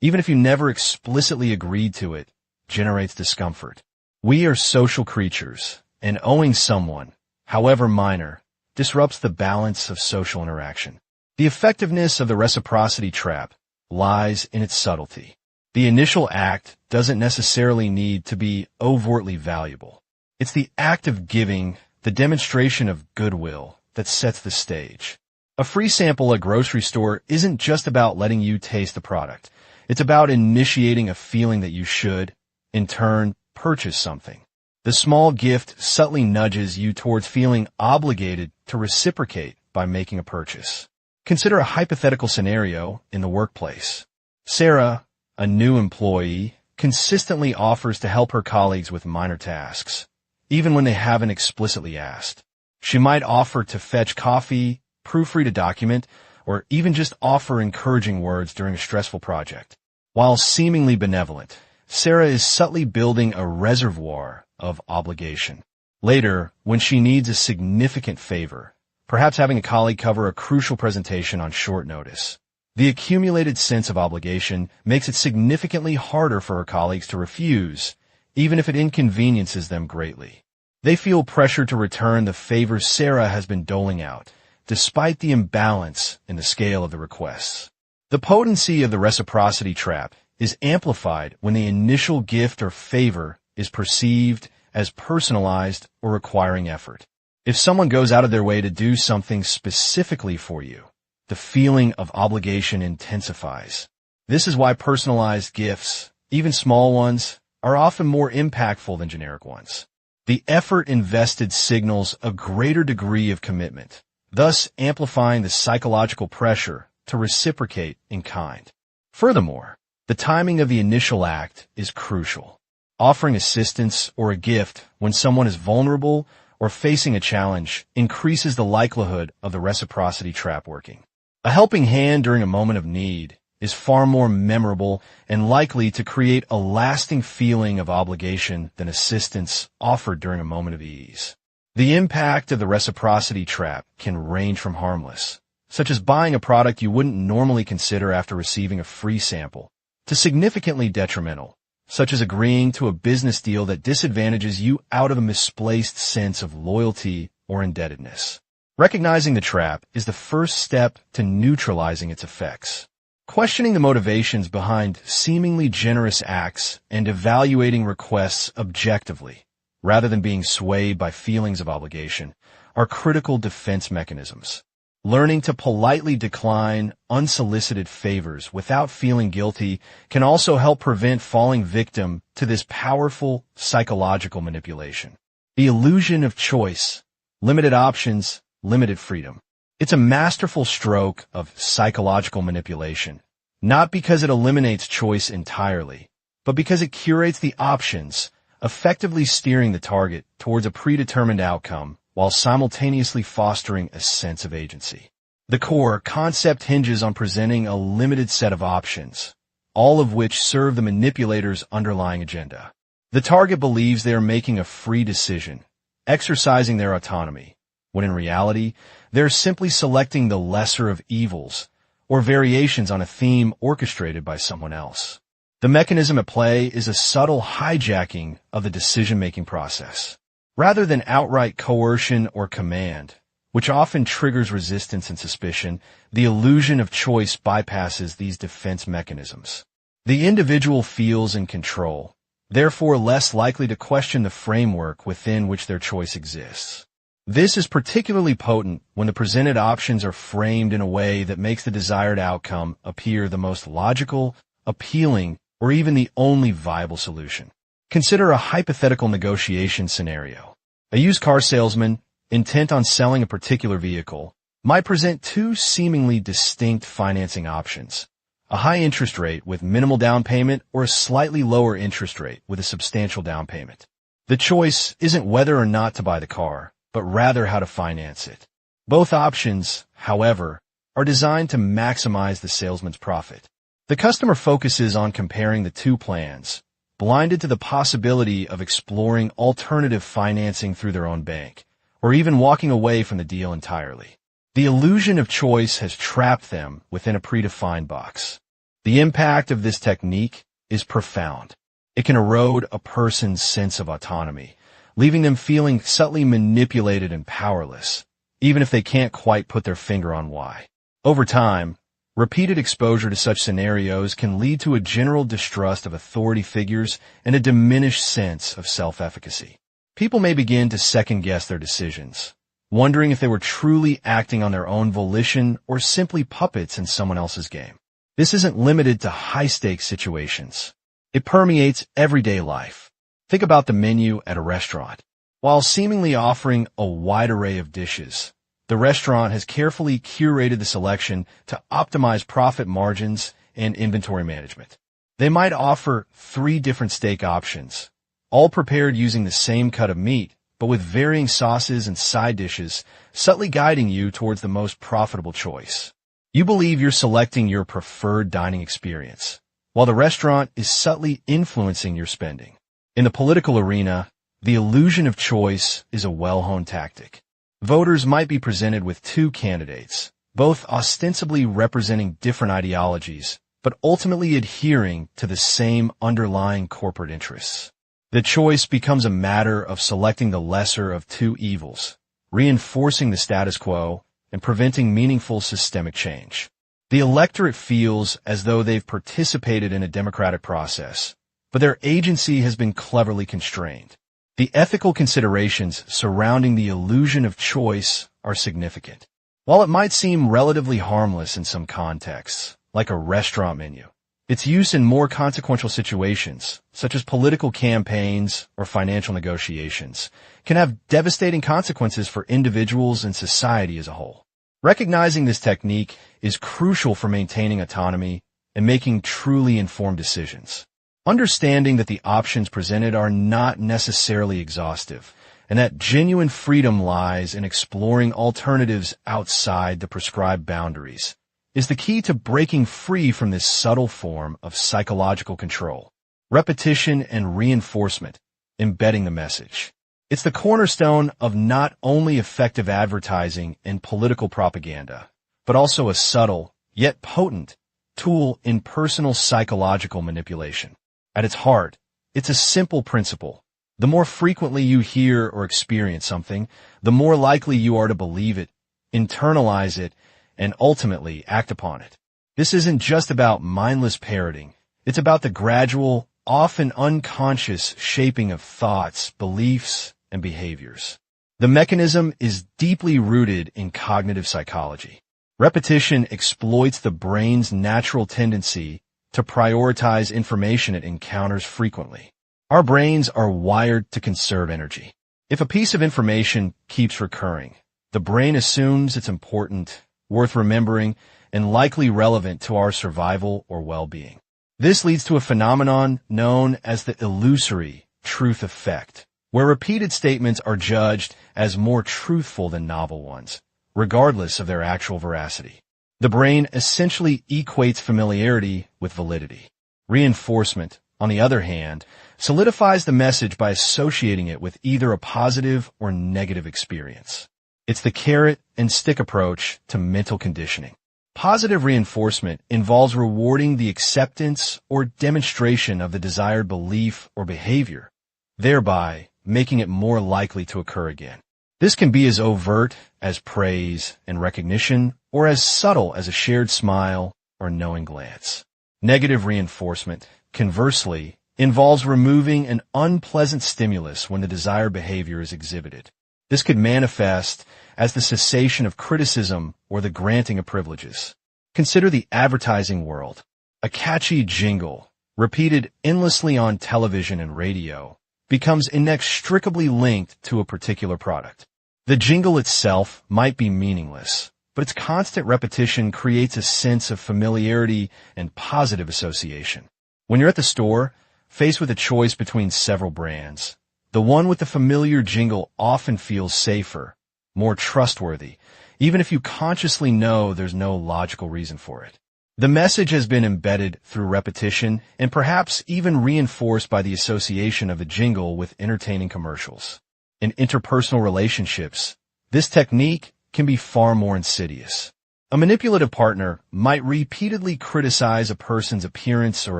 even if you never explicitly agreed to it, generates discomfort. We are social creatures, and owing someone, however minor, disrupts the balance of social interaction. The effectiveness of the reciprocity trap lies in its subtlety. The initial act doesn't necessarily need to be overtly valuable. It's the act of giving, the demonstration of goodwill, that sets the stage. A free sample at a grocery store isn't just about letting you taste the product. It's about initiating a feeling that you should, in turn, purchase something. The small gift subtly nudges you towards feeling obligated to reciprocate by making a purchase. Consider a hypothetical scenario in the workplace. Sarah, a new employee, consistently offers to help her colleagues with minor tasks, even when they haven't explicitly asked. She might offer to fetch coffee, proofread a document, or even just offer encouraging words during a stressful project. While seemingly benevolent, Sarah is subtly building a reservoir of obligation. Later, when she needs a significant favor, perhaps having a colleague cover a crucial presentation on short notice, the accumulated sense of obligation makes it significantly harder for her colleagues to refuse, even if it inconveniences them greatly. They feel pressure to return the favors Sarah has been doling out, despite the imbalance in the scale of the requests. The potency of the reciprocity trap is amplified when the initial gift or favor is perceived as personalized or requiring effort. If someone goes out of their way to do something specifically for you, the feeling of obligation intensifies. This is why personalized gifts, even small ones, are often more impactful than generic ones. The effort invested signals a greater degree of commitment, thus amplifying the psychological pressure to reciprocate in kind. Furthermore, the timing of the initial act is crucial. Offering assistance or a gift when someone is vulnerable or facing a challenge increases the likelihood of the reciprocity trap working. A helping hand during a moment of need is far more memorable and likely to create a lasting feeling of obligation than assistance offered during a moment of ease. The impact of the reciprocity trap can range from harmless, such as buying a product you wouldn't normally consider after receiving a free sample, to significantly detrimental, such as agreeing to a business deal that disadvantages you out of a misplaced sense of loyalty or indebtedness. Recognizing the trap is the first step to neutralizing its effects. Questioning the motivations behind seemingly generous acts and evaluating requests objectively, rather than being swayed by feelings of obligation, are critical defense mechanisms. Learning to politely decline unsolicited favors without feeling guilty can also help prevent falling victim to this powerful psychological manipulation. The illusion of choice, limited options, limited freedom. It's a masterful stroke of psychological manipulation, not because it eliminates choice entirely, but because it curates the options, effectively steering the target towards a predetermined outcome while simultaneously fostering a sense of agency. The core concept hinges on presenting a limited set of options, all of which serve the manipulator's underlying agenda. The target believes they are making a free decision, exercising their autonomy, when in reality, they're simply selecting the lesser of evils or variations on a theme orchestrated by someone else. The mechanism at play is a subtle hijacking of the decision-making process. Rather than outright coercion or command, which often triggers resistance and suspicion, the illusion of choice bypasses these defense mechanisms. The individual feels in control, therefore less likely to question the framework within which their choice exists. This is particularly potent when the presented options are framed in a way that makes the desired outcome appear the most logical, appealing, or even the only viable solution. Consider a hypothetical negotiation scenario. A used car salesman, intent on selling a particular vehicle, might present two seemingly distinct financing options: a high interest rate with minimal down payment or a slightly lower interest rate with a substantial down payment. The choice isn't whether or not to buy the car, but rather how to finance it. Both options, however, are designed to maximize the salesman's profit. The customer focuses on comparing the two plans, blinded to the possibility of exploring alternative financing through their own bank, or even walking away from the deal entirely. The illusion of choice has trapped them within a predefined box. The impact of this technique is profound. It can erode a person's sense of autonomy, leaving them feeling subtly manipulated and powerless, even if they can't quite put their finger on why. Over time, repeated exposure to such scenarios can lead to a general distrust of authority figures and a diminished sense of self-efficacy. People may begin to second-guess their decisions, wondering if they were truly acting on their own volition or simply puppets in someone else's game. This isn't limited to high-stakes situations. It permeates everyday life. Think about the menu at a restaurant. While seemingly offering a wide array of dishes, the restaurant has carefully curated the selection to optimize profit margins and inventory management. They might offer 3 different steak options, all prepared using the same cut of meat, but with varying sauces and side dishes, subtly guiding you towards the most profitable choice. You believe you're selecting your preferred dining experience, while the restaurant is subtly influencing your spending. In the political arena, the illusion of choice is a well-honed tactic. Voters might be presented with 2 candidates, both ostensibly representing different ideologies, but ultimately adhering to the same underlying corporate interests. The choice becomes a matter of selecting the lesser of 2 evils, reinforcing the status quo and preventing meaningful systemic change. The electorate feels as though they've participated in a democratic process, but their agency has been cleverly constrained. The ethical considerations surrounding the illusion of choice are significant. While it might seem relatively harmless in some contexts, like a restaurant menu, its use in more consequential situations, such as political campaigns or financial negotiations, can have devastating consequences for individuals and society as a whole. Recognizing this technique is crucial for maintaining autonomy and making truly informed decisions. Understanding that the options presented are not necessarily exhaustive, and that genuine freedom lies in exploring alternatives outside the prescribed boundaries, is the key to breaking free from this subtle form of psychological control. Repetition and reinforcement, embedding the message. It's the cornerstone of not only effective advertising and political propaganda, but also a subtle, yet potent, tool in personal psychological manipulation. At its heart, it's a simple principle. The more frequently you hear or experience something, the more likely you are to believe it, internalize it, and ultimately act upon it. This isn't just about mindless parroting. It's about the gradual, often unconscious shaping of thoughts, beliefs, and behaviors. The mechanism is deeply rooted in cognitive psychology. Repetition exploits the brain's natural tendency to prioritize information it encounters frequently. Our brains are wired to conserve energy. If a piece of information keeps recurring, the brain assumes it's important, worth remembering, and likely relevant to our survival or well-being. This leads to a phenomenon known as the illusory truth effect, where repeated statements are judged as more truthful than novel ones, regardless of their actual veracity. The brain essentially equates familiarity with validity. Reinforcement, on the other hand, solidifies the message by associating it with either a positive or negative experience. It's the carrot and stick approach to mental conditioning. Positive reinforcement involves rewarding the acceptance or demonstration of the desired belief or behavior, thereby making it more likely to occur again. This can be as overt as praise and recognition, or as subtle as a shared smile or knowing glance. Negative reinforcement, conversely, involves removing an unpleasant stimulus when the desired behavior is exhibited. This could manifest as the cessation of criticism or the granting of privileges. Consider the advertising world. A catchy jingle, repeated endlessly on television and radio, becomes inextricably linked to a particular product. The jingle itself might be meaningless, but its constant repetition creates a sense of familiarity and positive association. When you're at the store, faced with a choice between several brands, the one with the familiar jingle often feels safer, more trustworthy, even if you consciously know there's no logical reason for it. The message has been embedded through repetition and perhaps even reinforced by the association of the jingle with entertaining commercials. In interpersonal relationships, this technique can be far more insidious. A manipulative partner might repeatedly criticize a person's appearance or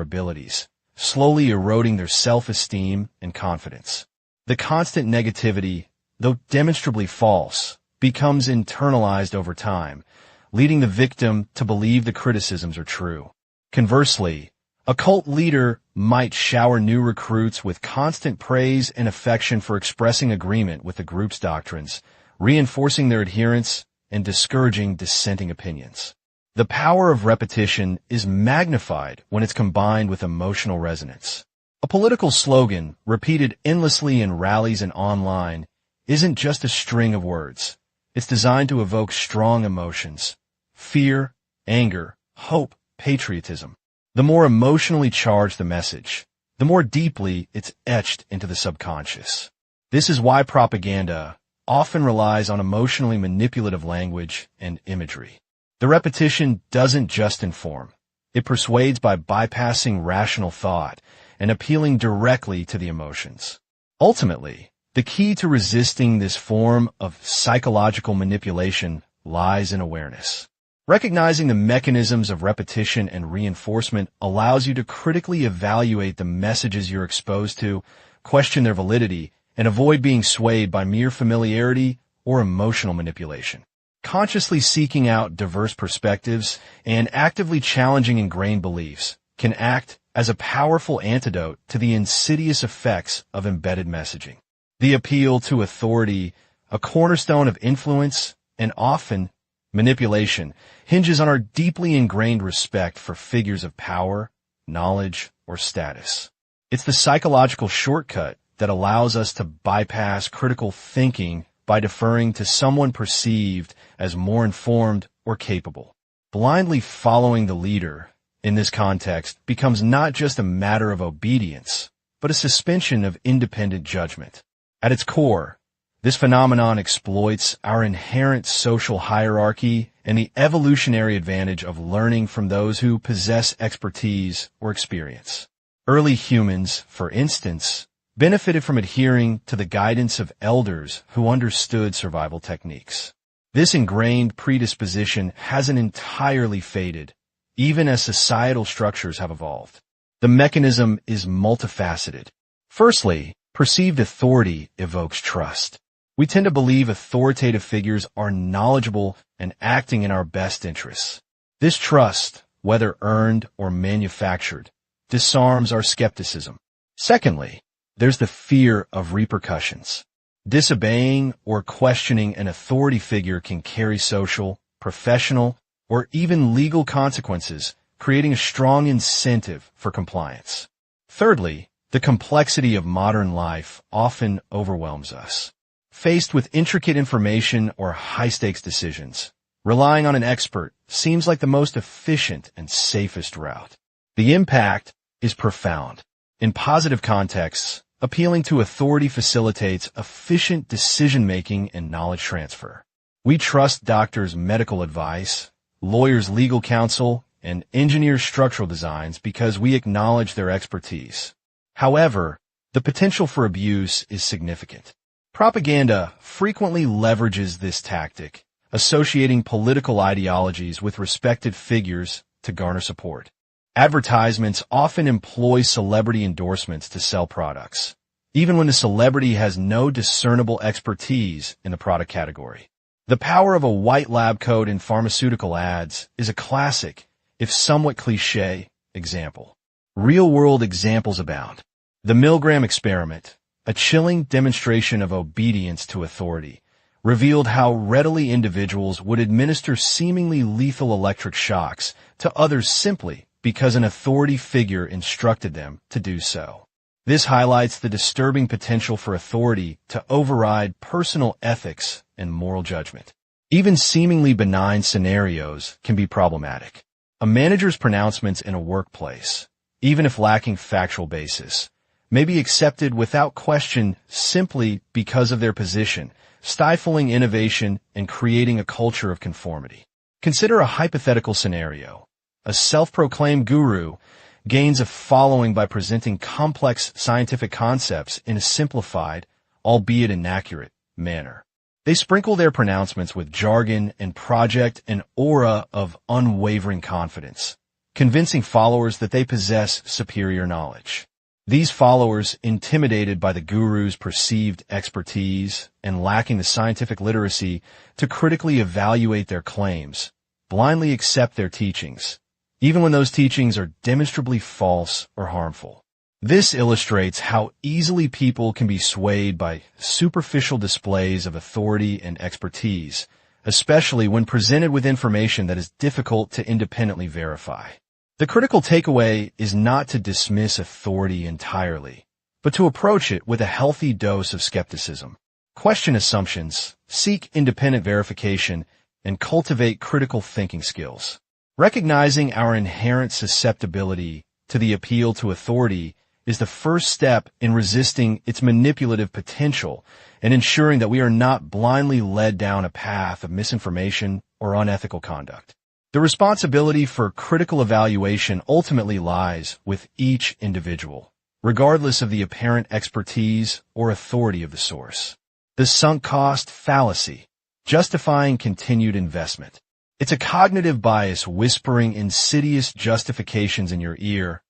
abilities, slowly eroding their self-esteem and confidence. The constant negativity, though demonstrably false, becomes internalized over time, leading the victim to believe the criticisms are true. Conversely, a cult leader might shower new recruits with constant praise and affection for expressing agreement with the group's doctrines, reinforcing their adherence and discouraging dissenting opinions. The power of repetition is magnified when it's combined with emotional resonance. A political slogan, repeated endlessly in rallies and online, isn't just a string of words. It's designed to evoke strong emotions: fear, anger, hope, patriotism. The more emotionally charged the message, the more deeply it's etched into the subconscious. This is why propaganda often relies on emotionally manipulative language and imagery. The repetition doesn't just inform. It persuades by bypassing rational thought and appealing directly to the emotions. Ultimately, the key to resisting this form of psychological manipulation lies in awareness. Recognizing the mechanisms of repetition and reinforcement allows you to critically evaluate the messages you're exposed to, question their validity, and avoid being swayed by mere familiarity or emotional manipulation. Consciously seeking out diverse perspectives and actively challenging ingrained beliefs can act as a powerful antidote to the insidious effects of embedded messaging. The appeal to authority, a cornerstone of influence and often manipulation, hinges on our deeply ingrained respect for figures of power, knowledge, or status. It's the psychological shortcut that allows us to bypass critical thinking by deferring to someone perceived as more informed or capable. Blindly following the leader, in this context, becomes not just a matter of obedience, but a suspension of independent judgment. At its core, this phenomenon exploits our inherent social hierarchy and the evolutionary advantage of learning from those who possess expertise or experience. Early humans, for instance, benefited from adhering to the guidance of elders who understood survival techniques. This ingrained predisposition hasn't entirely faded, even as societal structures have evolved. The mechanism is multifaceted. Firstly, perceived authority evokes trust. We tend to believe authoritative figures are knowledgeable and acting in our best interests. This trust, whether earned or manufactured, disarms our skepticism. Secondly, there's the fear of repercussions. Disobeying or questioning an authority figure can carry social, professional, or even legal consequences, creating a strong incentive for compliance. Thirdly, the complexity of modern life often overwhelms us. Faced with intricate information or high-stakes decisions, relying on an expert seems like the most efficient and safest route. The impact is profound. In positive contexts, appealing to authority facilitates efficient decision-making and knowledge transfer. We trust doctors' medical advice, lawyers' legal counsel, and engineers' structural designs because we acknowledge their expertise. However, the potential for abuse is significant. Propaganda frequently leverages this tactic, associating political ideologies with respected figures to garner support. Advertisements often employ celebrity endorsements to sell products, even when the celebrity has no discernible expertise in the product category. The power of a white lab coat in pharmaceutical ads is a classic, if somewhat cliché, example. Real-world examples abound. The Milgram experiment, a chilling demonstration of obedience to authority, revealed how readily individuals would administer seemingly lethal electric shocks to others simply because an authority figure instructed them to do so. This highlights the disturbing potential for authority to override personal ethics and moral judgment. Even seemingly benign scenarios can be problematic. A manager's pronouncements in a workplace, even if lacking factual basis, may be accepted without question simply because of their position, stifling innovation and creating a culture of conformity. Consider a hypothetical scenario. A self-proclaimed guru gains a following by presenting complex scientific concepts in a simplified, albeit inaccurate, manner. They sprinkle their pronouncements with jargon and project an aura of unwavering confidence, convincing followers that they possess superior knowledge. These followers, intimidated by the guru's perceived expertise and lacking the scientific literacy to critically evaluate their claims, blindly accept their teachings, even when those teachings are demonstrably false or harmful. This illustrates how easily people can be swayed by superficial displays of authority and expertise, especially when presented with information that is difficult to independently verify. The critical takeaway is not to dismiss authority entirely, but to approach it with a healthy dose of skepticism. Question assumptions, seek independent verification, and cultivate critical thinking skills. Recognizing our inherent susceptibility to the appeal to authority is the first step in resisting its manipulative potential and ensuring that we are not blindly led down a path of misinformation or unethical conduct. The responsibility for critical evaluation ultimately lies with each individual, regardless of the apparent expertise or authority of the source. The sunk cost fallacy, justifying continued investment. It's a cognitive bias whispering insidious justifications in your ear,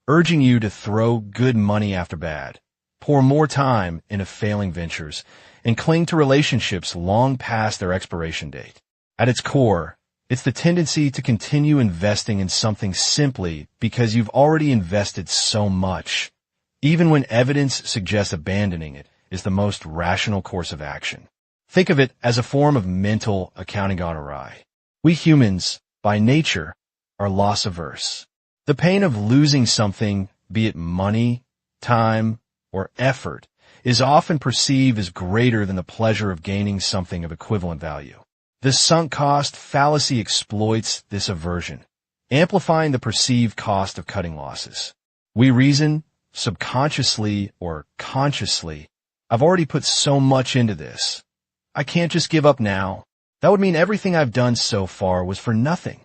urging you to throw good money after bad, pour more time into failing ventures, and cling to relationships long past their expiration date. At its core, it's the tendency to continue investing in something simply because you've already invested so much, even when evidence suggests abandoning it is the most rational course of action. Think of it as a form of mental accounting gone awry. We humans, by nature, are loss-averse. The pain of losing something, be it money, time, or effort, is often perceived as greater than the pleasure of gaining something of equivalent value. The sunk cost fallacy exploits this aversion, amplifying the perceived cost of cutting losses. We reason, subconsciously or consciously, I've already put so much into this. I can't just give up now. That would mean everything I've done so far was for nothing.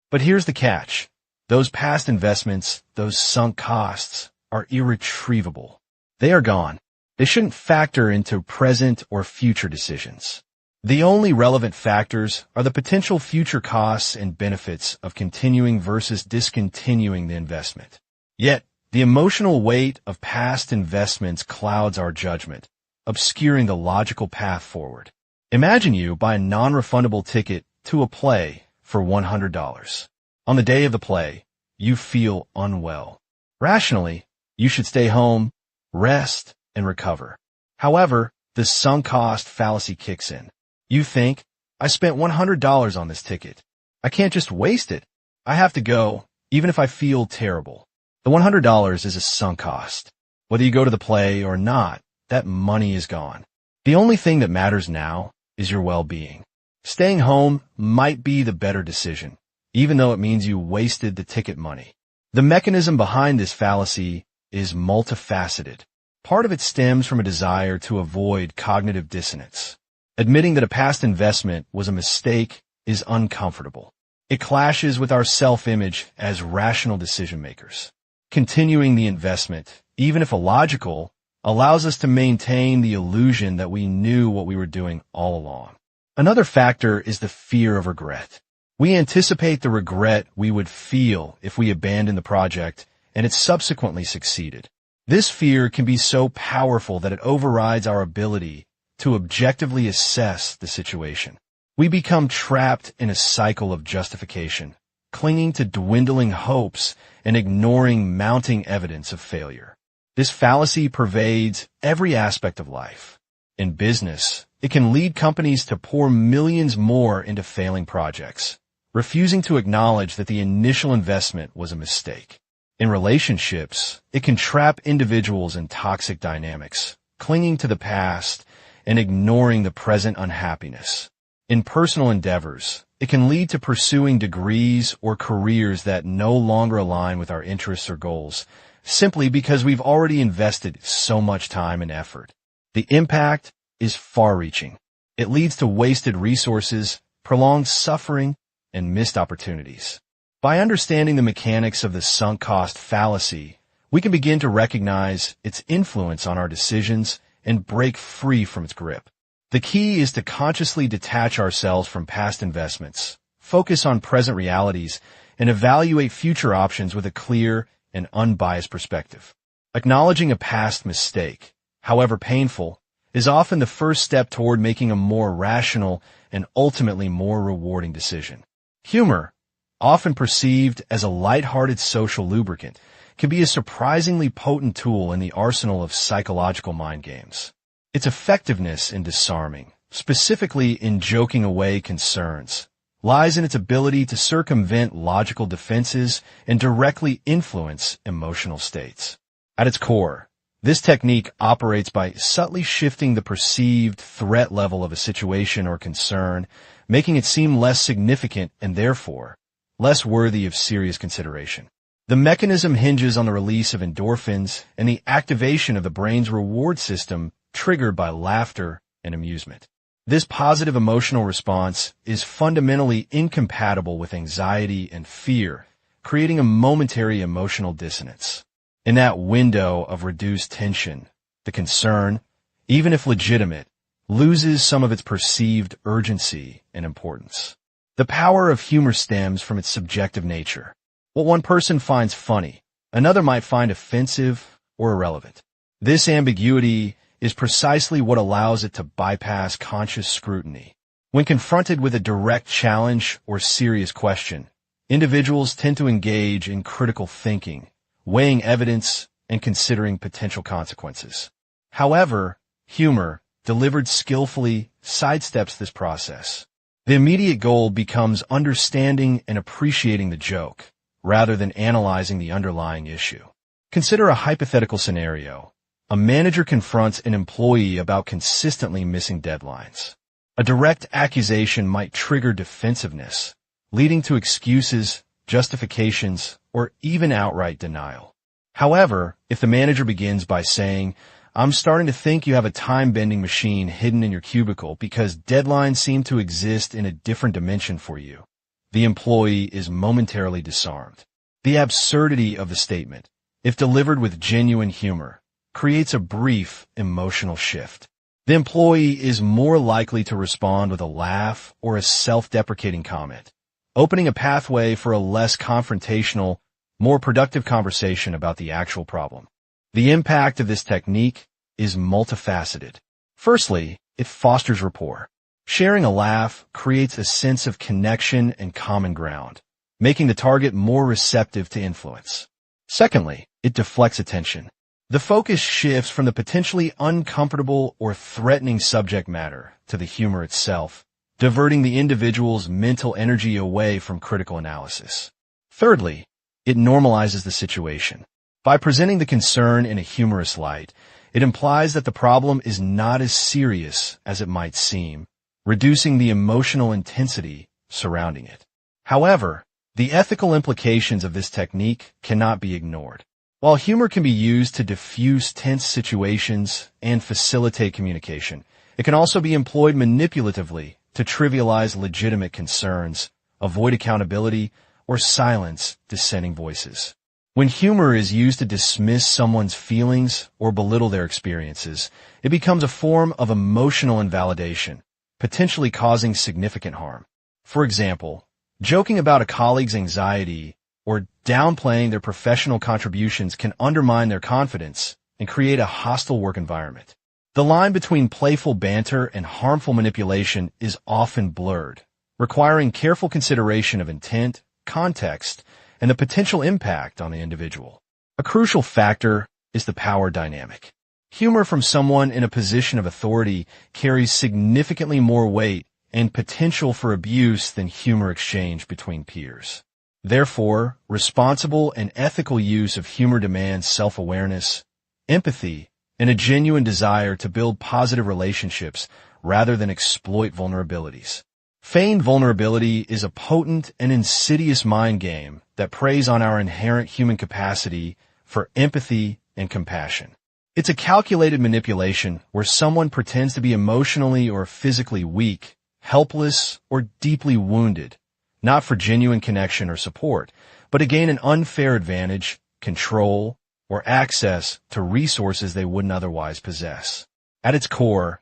But here's the catch. Those past investments, those sunk costs, are irretrievable. They are gone. They shouldn't factor into present or future decisions. The only relevant factors are the potential future costs and benefits of continuing versus discontinuing the investment. Yet, The emotional weight of past investments clouds our judgment, obscuring the logical path forward. Imagine you buy a non-refundable ticket to a play for $100. On the day of the play, you feel unwell. Rationally, you should stay home, rest, and recover. However, the sunk cost fallacy kicks in. You think, I spent $100 on this ticket. I can't just waste it. I have to go, even if I feel terrible. The $100 is a sunk cost. Whether you go to the play or not, that money is gone. The only thing that matters now is your well-being. Staying home might be the better decision, even though it means you wasted the ticket money. The mechanism behind this fallacy is multifaceted. Part of it stems from a desire to avoid cognitive dissonance. Admitting that a past investment was a mistake is uncomfortable. It clashes with our self-image as rational decision-makers. Continuing the investment, even if illogical, allows us to maintain the illusion that we knew what we were doing all along. Another factor is the fear of regret. We anticipate the regret we would feel if we abandoned the project and it subsequently succeeded. This fear can be so powerful that it overrides our ability to objectively assess the situation. We become trapped in a cycle of justification, clinging to dwindling hopes and ignoring mounting evidence of failure. This fallacy pervades every aspect of life. In business, it can lead companies to pour millions more into failing projects, refusing to acknowledge that the initial investment was a mistake. In relationships, it can trap individuals in toxic dynamics, clinging to the past and ignoring the present unhappiness. In personal endeavors, it can lead to pursuing degrees or careers that no longer align with our interests or goals, simply because we've already invested so much time and effort. The impact is far-reaching. It leads to wasted resources, prolonged suffering, and missed opportunities. By understanding the mechanics of the sunk cost fallacy, we can begin to recognize its influence on our decisions and break free from its grip. The key is to consciously detach ourselves from past investments, focus on present realities, and evaluate future options with a clear and unbiased perspective. Acknowledging a past mistake, however painful, is often the first step toward making a more rational and ultimately more rewarding decision. Humor, often perceived as a lighthearted social lubricant, can be a surprisingly potent tool in the arsenal of psychological mind games. Its effectiveness in disarming, specifically in joking away concerns, lies in its ability to circumvent logical defenses and directly influence emotional states. At its core, this technique operates by subtly shifting the perceived threat level of a situation or concern, making it seem less significant and therefore less worthy of serious consideration. The mechanism hinges on the release of endorphins and the activation of the brain's reward system triggered by laughter and amusement. This positive emotional response is fundamentally incompatible with anxiety and fear, creating a momentary emotional dissonance. In that window of reduced tension, the concern, even if legitimate, loses some of its perceived urgency and importance. The power of humor stems from its subjective nature. What one person finds funny, another might find offensive or irrelevant. This ambiguity is precisely what allows it to bypass conscious scrutiny. When confronted with a direct challenge or serious question, individuals tend to engage in critical thinking, weighing evidence and considering potential consequences. However, humor, delivered skillfully, sidesteps this process. The immediate goal becomes understanding and appreciating the joke, rather than analyzing the underlying issue. Consider a hypothetical scenario. A manager confronts an employee about consistently missing deadlines. A direct accusation might trigger defensiveness, leading to excuses, justifications, or even outright denial. However, if the manager begins by saying, "I'm starting to think you have a time-bending machine hidden in your cubicle because deadlines seem to exist in a different dimension for you," the employee is momentarily disarmed. The absurdity of the statement, if delivered with genuine humor, creates a brief emotional shift. The employee is more likely to respond with a laugh or a self-deprecating comment, opening a pathway for a less confrontational, more productive conversation about the actual problem. The impact of this technique is multifaceted. Firstly, it fosters rapport. Sharing a laugh creates a sense of connection and common ground, making the target more receptive to influence. Secondly, it deflects attention. The focus shifts from the potentially uncomfortable or threatening subject matter to the humor itself, diverting the individual's mental energy away from critical analysis. Thirdly, it normalizes the situation. By presenting the concern in a humorous light, it implies that the problem is not as serious as it might seem, reducing the emotional intensity surrounding it. However, the ethical implications of this technique cannot be ignored. While humor can be used to diffuse tense situations and facilitate communication, it can also be employed manipulatively to trivialize legitimate concerns, avoid accountability, or silence dissenting voices. When humor is used to dismiss someone's feelings or belittle their experiences, it becomes a form of emotional invalidation, potentially causing significant harm. For example, joking about a colleague's anxiety or downplaying their professional contributions can undermine their confidence and create a hostile work environment. The line between playful banter and harmful manipulation is often blurred, requiring careful consideration of intent, context, and the potential impact on the individual. A crucial factor is the power dynamic. Humor from someone in a position of authority carries significantly more weight and potential for abuse than humor exchange between peers. Therefore, responsible and ethical use of humor demands self-awareness, empathy, and a genuine desire to build positive relationships rather than exploit vulnerabilities. Feigned vulnerability is a potent and insidious mind game that preys on our inherent human capacity for empathy and compassion. It's a calculated manipulation where someone pretends to be emotionally or physically weak, helpless, or deeply wounded, not for genuine connection or support, but to gain an unfair advantage, control, or access to resources they wouldn't otherwise possess. At its core,